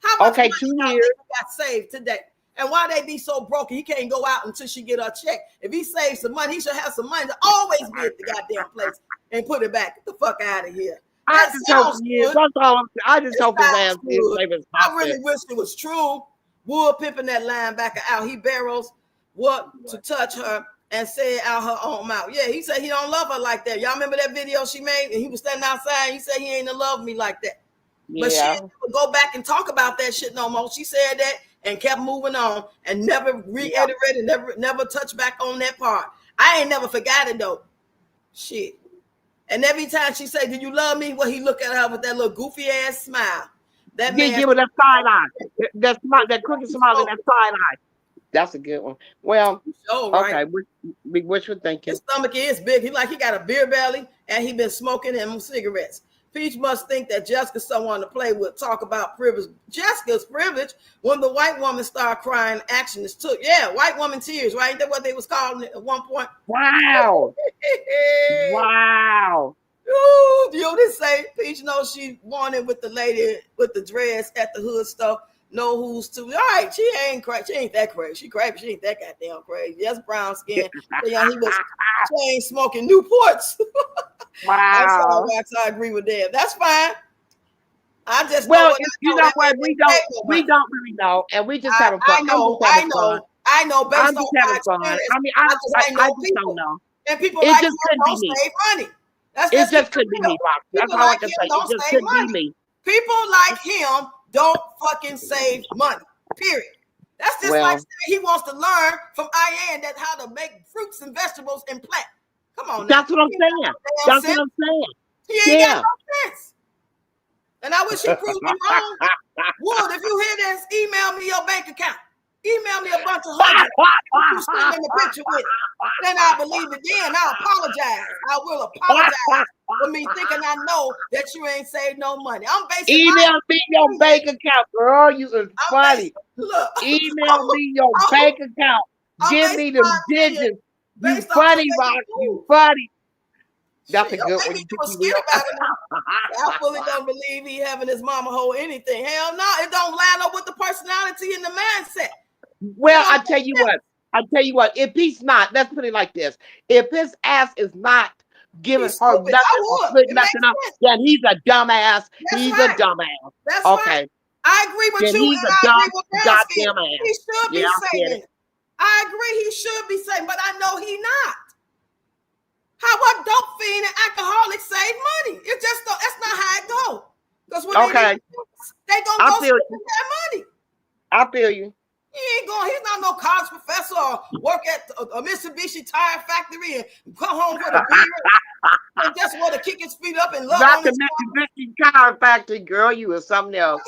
how much Okay. money 2 y'all years. think he got saved today? And why they be so broken, he can't go out until she get her check. If he saves some money, he should have some money to always be at the goddamn place and put it back. Get the fuck out of here. I That just hope sounds he is. good. That's all. I just It hope his ass sounds is good. saving I really wish it was true. Wood pimping that linebacker out. He barrels what to touch her and say it out her own mouth. Yeah, he said he don't love her like that. Y'all remember that video she made? And he was standing outside. He said he ain't in love me like that. But she Yeah. didn't go back and talk about that shit no more. She said that and kept moving on and never reiterated, never touched back on that part. I ain't never forgot it though. Shit. And every time she say, "Do you love me?" Well, he look at her with that little goofy ass smile. That man Give it that side eye. That crooked smile and that side eye. That's a good one. Well, right. okay. We wishful thinking. His stomach is big. He got a beer belly and he been smoking them cigarettes. Peach must think that Jessica's someone to play with. Talk about privilege. Jessica's privilege. When the white woman started crying, action is took. Yeah, white woman tears, right? Ain't that what they was calling it at one point? Wow. Wow. Ooh, you didn't say Peach knows she wanted with the lady with the dress at the hood stuff. Know who's too. All right, she ain't crazy. She ain't that crazy. She crazy. She ain't that goddamn crazy. Yes, brown skin. Yeah, he was chain smoking Newports. That's all Wow. right. So I agree with that. That's fine. I just know Well, what I you know. know That what? man ain't We don't really know, and we just having fun. I I'm just know. having fun. I know I'm based on just my having fun. experience. I mean, I just ain't I know just don't people. know. And people It like just him couldn't be don't me. save money. It Let's keep just it couldn't be real. me, Rock. That's People all I like can him say. It don't just save couldn't be money. me. People like him don't fucking save money. Period. That's just like Well, saying he wants to learn from Ian that how to make fruits and vegetables and plant. Come on now. that's what I'm He ain't got saying. no damn That's sense. what I'm saying. He ain't got Yeah. no sense. And I wish he proved me wrong. Wood, if you hear this, email me your bank account. Email me a bunch of hundreds you sitting in the picture with it. Then I believe it. Then I apologize. I will apologize for me thinking I know that you ain't saved no money. I'm basing my Email me your bank account, girl. You is funny. look. Email me your bank account. I'm Give basing me my them opinion digits. You based off the funny, way Rock. you You move. funny. That's Shit, a good don't one. make me You do think a he skit will? about it now. I fully don't believe he having his mama hold anything. Hell no, it don't line up with the personality and the mindset. Well, I tell you what. If he's not, let's put it like this: if his ass is not giving He's her stupid. I nothing or would. putting It nothing makes up, sense. then he's a dumbass. That's He's a right. dumbass. That's right. Okay. I agree with Then you, he's and a I dumb agree with Brownfield. goddamn ass. He should be Yeah, I get saving. it. I agree he should be saving, but I know he not. How a dope fiend and alcoholic save money? It just don't, that's not how it go. Because when Okay. they gonna I go feel spend you. that money. I feel you. He ain't going. He's not no college professor or work at a Mitsubishi tire factory and come home with a beer and just want to kick his feet up and love Not on the his Mitsubishi tire factory, girl. You was something else.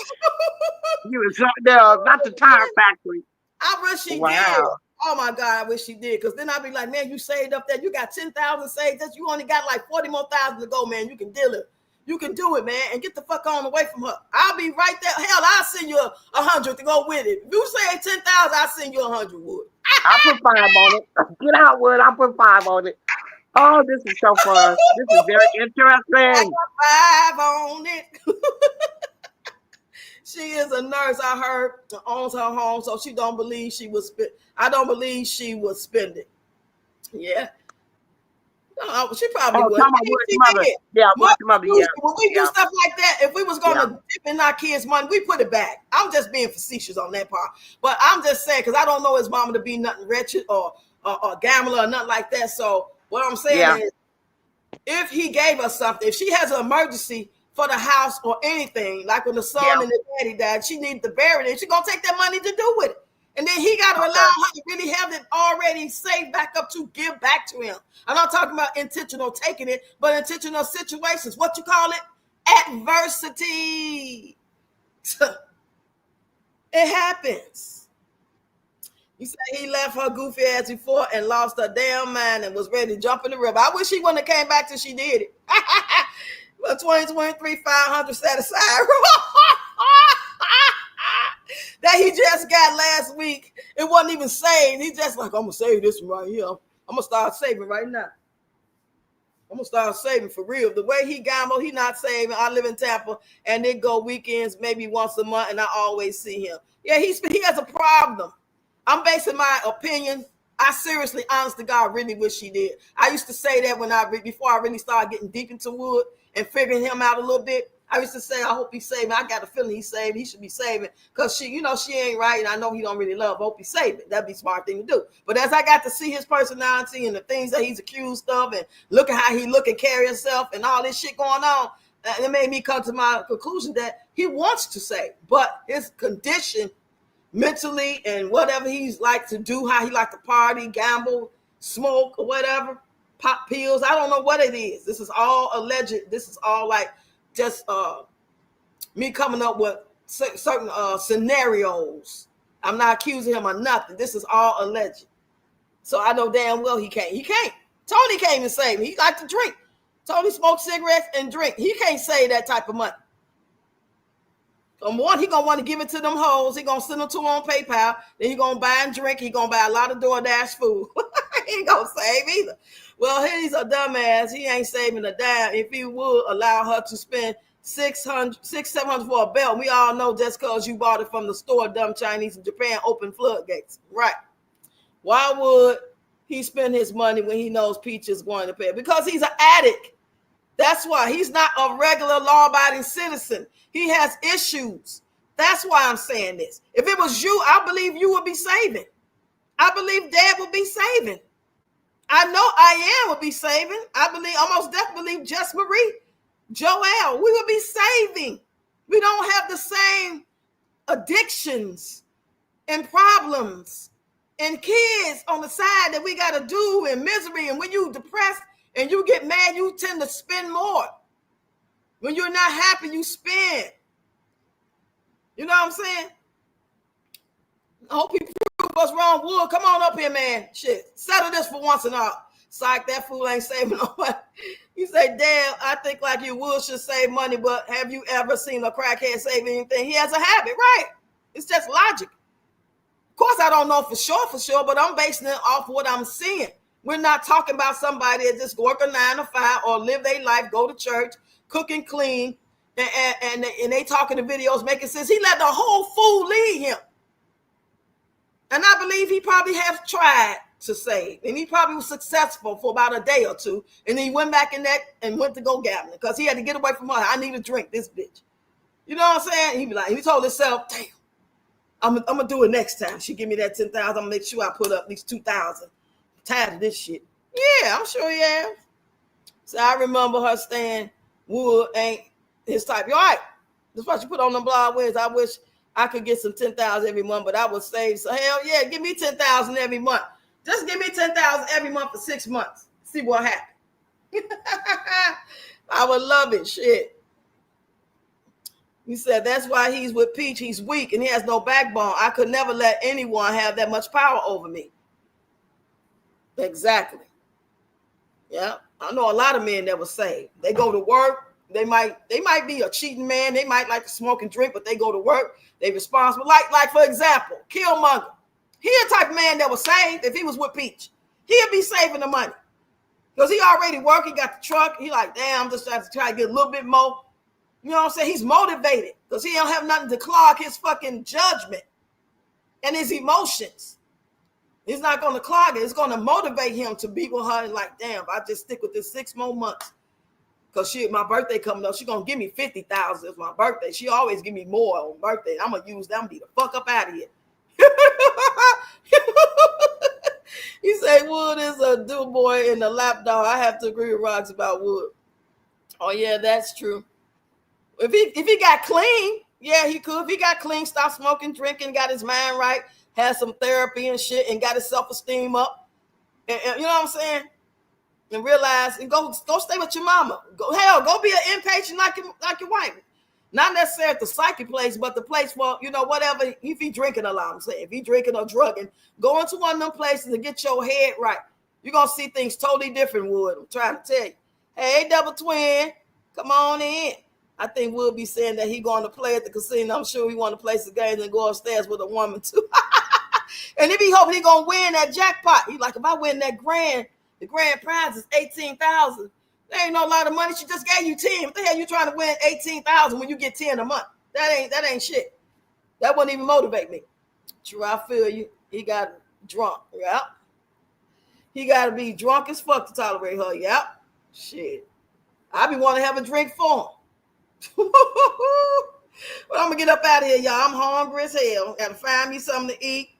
You was something else. Not the tire factory. I wish he did. Wow. Oh my God, I wish he did. Because then I'd be like, man, you saved up there. You got 10,000 saved. You only got like 40 more thousand to go, man. You can deal it. You can do it, man. And get the fuck on away from her. I'll be right there. Hell, I'll send you 100 to go with it. If you say 10,000, I'll send you 100, Wood. I put 5 on it. Get out, Wood. I put 5 on it. Oh, this is so fun. This is very I interesting. got 5 on it. She is a nurse, I heard, owns her home, so she don't believe she was spend. I don't believe she would spend it. Yeah. No, she probably Oh, would. talking about Maybe Wood's she mother. did. Yeah, Mothers Wood's mother. Yeah. usually, when we do Yeah. stuff like that, if we was Yeah. gonna dip in our kids' money, we put it back. I'm just being facetious on that part. But I'm just saying, because I don't know his mama to be nothing wretched or gambler or nothing like that. So what I'm saying Yeah. is, if he gave us something, if she has an emergency for the house or anything, like when the son Yeah. and the daddy died, she needed to bury it. She's gonna take that money to do with it. And then he got to allow her to really have it already saved back up to give back to him. I'm not talking about intentional taking it, but intentional situations. What you call it? Adversity. It happens. You say he left her goofy ass before and lost her damn mind and was ready to jump in the river. I wish he wouldn't have came back till she did it. But 2023, 500 set aside. That he just got last week. It wasn't even saved. He just like, I'm going to save this one right here. I'm going to start saving right now. I'm going to start saving for real. The way he gamble, he not saving. I live in Tampa, and they go weekends maybe once a month, and I always see him. Yeah, he has a problem. I'm basing my opinion. I seriously, honest to God, really wish he did. I used to say that before I really started getting deep into Wood and figuring him out a little bit. I used to say, I hope he's saving. I got a feeling he's saving. He should be saving because she ain't right, and I know he don't really love. I hope he's saving. That'd be a smart thing to do. But as I got to see his personality and the things that he's accused of, and look at how he look and carry himself, and all this shit going on, it made me come to my conclusion that he wants to save, but his condition mentally and whatever he's like to do, how he like to party, gamble, smoke, or whatever, pop pills. I don't know what it is. This is all alleged. This is all like just me coming up with certain scenarios. I'm not accusing him of nothing. This is all alleged. So I know damn well he can't. He can't. Tony can't even save me. He like to drink. Tony smokes cigarettes and drink. He can't save that type of money. One, he gonna want to give it to them hoes. He gonna send them to him on PayPal. Then he gonna buy and drink. He gonna buy a lot of DoorDash food. He ain't gonna save either. Well, he's a dumbass. He ain't saving a dime. If he would allow her to spend $600-700 for a belt, we all know just because you bought it from the store, dumb Chinese in Japan open floodgates, right? Why would he spend his money when he knows Peach is going to pay? Because he's an addict. That's why he's not a regular law-abiding citizen. He has issues. That's why I'm saying this. If it was you, I believe you would be saving. I believe Dad would be saving. I know I am would be saving. I believe, almost definitely believe Jess Marie, Joelle, we would be saving. We don't have the same addictions and problems and kids on the side that we got to do and misery. And when you depressed and you get mad, you tend to spend more. When you're not happy, you spend. You know what I'm saying? I hope he proved us wrong. Wood, come on up here, man. Shit, settle this for once and all. Psych, that fool ain't saving no money. You say, damn, I think like you would should save money, but have you ever seen a crackhead save anything? He has a habit, right? It's just logic. Of course, I don't know for sure, but I'm basing it off what I'm seeing. We're not talking about somebody that just work a 9 to 5 or live their life, go to church, cook and clean, and they talking to videos making sense. He let the whole fool lead him. And I believe he probably has tried to save. And he probably was successful for about a day or two. And then he went back in that and went to go gambling because he had to get away from her. I need to drink this bitch. You know what I'm saying? He be like, he told himself, damn, I'm going to do it next time. She give me that 10,000. I'm going to make sure I put up at least 2,000. Tired of this shit. Yeah, I'm sure he has. So I remember her saying, wood ain't his type. You're right. That's what you put on them blog wigs. I wish I could get some 10,000 every month, but I would save. So hell yeah, give me 10,000 every month. Just give me 10,000 every month for 6 months. See what happens. I would love it. Shit. He said that's why he's with Peach. He's weak and he has no backbone. I could never let anyone have that much power over me. Exactly. Yeah, I know a lot of men that were saved. They go to work. They might be a cheating man. They might like to smoke and drink, but they go to work. They responsible. Like for example, Killmonger. He a type of man that was saved if he was with Peach. He'd be saving the money because he already worked. He got the truck. He like, damn, I'm just trying to get a little bit more. You know what I'm saying? He's motivated because he don't have nothing to clog his fucking judgment and his emotions. He's not going to clog it. It's going to motivate him to be with her and like, damn, if I just stick with this 6 more months. Because my birthday coming up, she's going to give me 50,000. It's my birthday. She always give me more on birthday. I'm going to use them to be the fuck up out of here. He said Wood is a do boy in the lapdog. I have to agree with Rocks about Wood. Oh, yeah, that's true. If he got clean, yeah, he could. If he got clean, stop smoking, drinking, got his mind right, had some therapy and shit, and got his self-esteem up, and you know what I'm saying? And realize and go stay with your mama. Go be an inpatient like your wife. Not necessarily at the psychic place, but the place where, you know, whatever, if he drinking a lot, I'm saying, if he drinking or drugging, go into one of them places and get your head right. You're going to see things totally different, Wood. I'm trying to tell you. Hey, double twin, come on in. I think Wood be saying that he going to play at the casino. I'm sure he want to play some games and go upstairs with a woman too. And he be hoping he going to win that jackpot. He like, if I win that the grand prize is 18,000. There ain't no lot of money. She just gave you 10. What the hell you trying to win 18,000 when you get 10 a month? That ain't shit. That wouldn't even motivate me. True, I feel you. He got drunk. Yeah. He got to be drunk as fuck to tolerate her. Yeah. Shit. I be wanting to have a drink for him. But I'm going to get up out of here, y'all. I'm hungry as hell. Got to find me something to eat.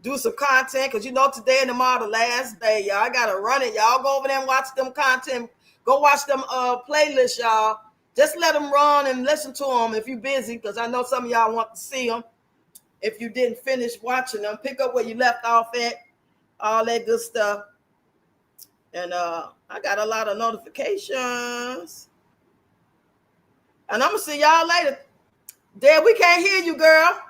Do some content, because you know today and tomorrow the last day, y'all. I gotta run it. Y'all go over there and watch them content. Go watch them playlists, y'all. Just let them run and listen to them if you're busy, because I know some of y'all want to see them. If you didn't finish watching them, pick up where you left off at, all that good stuff. And I got a lot of notifications. And I'm gonna see y'all later. Dad, we can't hear you, girl.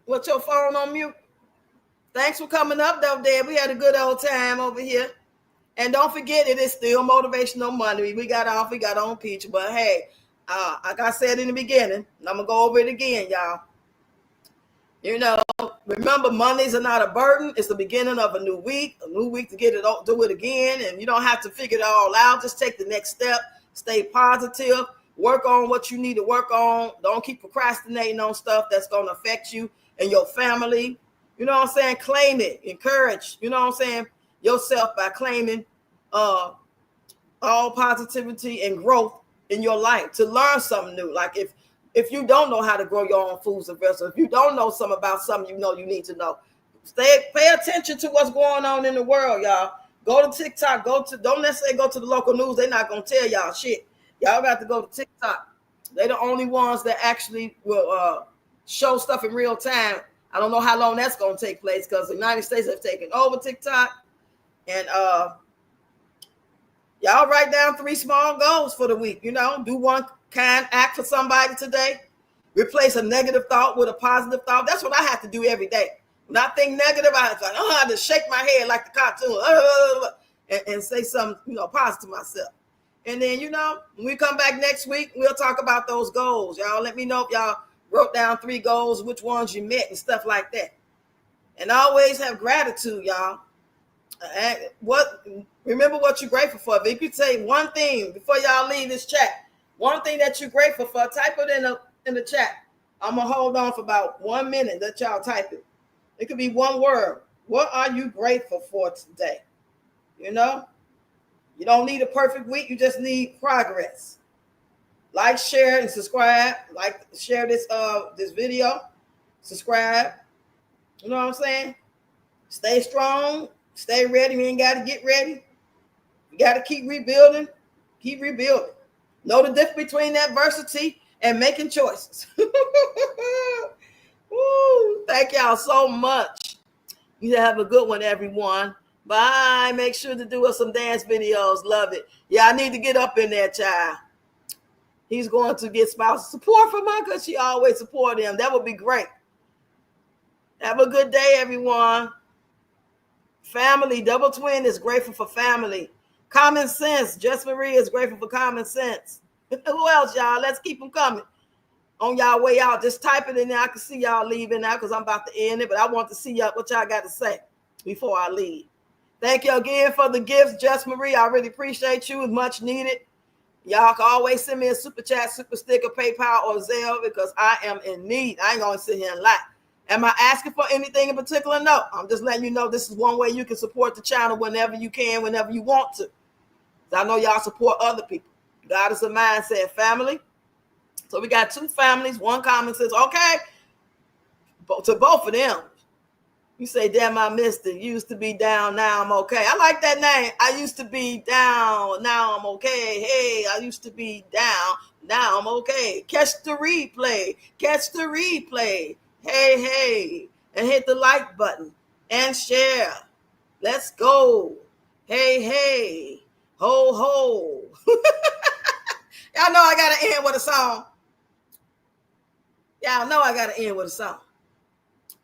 What's your phone on mute? Thanks for coming up, though, Dad. We had a good old time over here. And don't forget, it is still Motivational Monday. We got on Peach. But, hey, like I said in the beginning, and I'm going to go over it again, y'all. You know, remember, Mondays are not a burden. It's the beginning of a new week to get it, do it again. And you don't have to figure it all out. Just take the next step. Stay positive. Work on what you need to work on. Don't keep procrastinating on stuff that's going to affect you and your family. You know what I'm saying? Claim it. Encourage, you know what I'm saying, yourself by claiming all positivity and growth in your life to learn something new. Like if you don't know how to grow your own foods and vegetables, if you don't know something about something you need to know, pay attention to what's going on in the world, y'all. Go to TikTok. Don't necessarily go to the local news. They're not going to tell y'all shit. Y'all got to go to TikTok. They're the only ones that actually will show stuff in real time. I don't know how long that's going to take place because the United States have taken over TikTok. And y'all write down 3 small goals for the week. You know, do one kind act for somebody today. Replace a negative thought with a positive thought. That's what I have to do every day. When I think negative, I have to shake my head like the cartoon and say something, positive to myself. And then, when we come back next week, we'll talk about those goals. Y'all let me know if y'all wrote down 3 goals, which ones you met and stuff like that. And always have gratitude, y'all. Remember what you're grateful for. If you could say one thing before y'all leave this chat, one thing that you're grateful for, type it in the chat. I'm gonna hold on for about 1 minute. Let y'all type it. It could be one word. What are you grateful for today? You know, you don't need a perfect week. You just need progress. Like, share, and subscribe. Like, share this video. Subscribe. You know what I'm saying? Stay strong. Stay ready. You ain't got to get ready. You got to keep rebuilding. Keep rebuilding. Know the difference between adversity and making choices. Woo, thank y'all so much. You have a good one, everyone. Bye. Make sure to do us some dance videos. Love it. Yeah, I need to get up in there, child. He's going to get spousal support from her because she always support him. That would be great. Have a good day, everyone. Family, Double Twin is grateful for family. Common sense. Jess Marie is grateful for common sense. Who else, y'all? Let's keep them coming. On y'all way out, just type it in there. I can see y'all leaving now because I'm about to end it, but I want to see y'all, what y'all got to say before I leave. Thank you again for the gifts, Jess Marie. I really appreciate you. It's much needed. Y'all can always send me a super chat, super sticker, PayPal, or Zelle because I am in need. I ain't going to sit here and lie. Am I asking for anything in particular? No. I'm just letting you know this is one way you can support the channel whenever you can, whenever you want to. I know y'all support other people. God is a mindset family. So we got 2 families. One comment says, okay, to both of them. You say, damn, I missed it. Used to be down, now I'm okay. I like that name. I used to be down, now I'm okay. Hey, I used to be down, now I'm okay. Catch the replay. Catch the replay. Hey, hey. And hit the like button and share. Let's go. Hey, hey. Ho, ho. Y'all know I got to end with a song. Y'all know I got to end with a song.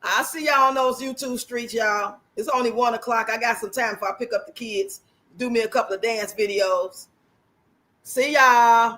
I'll see y'all on those YouTube streets, y'all. It's only 1 o'clock. I got some time before I pick up the kids. Do me a couple of dance videos. See y'all.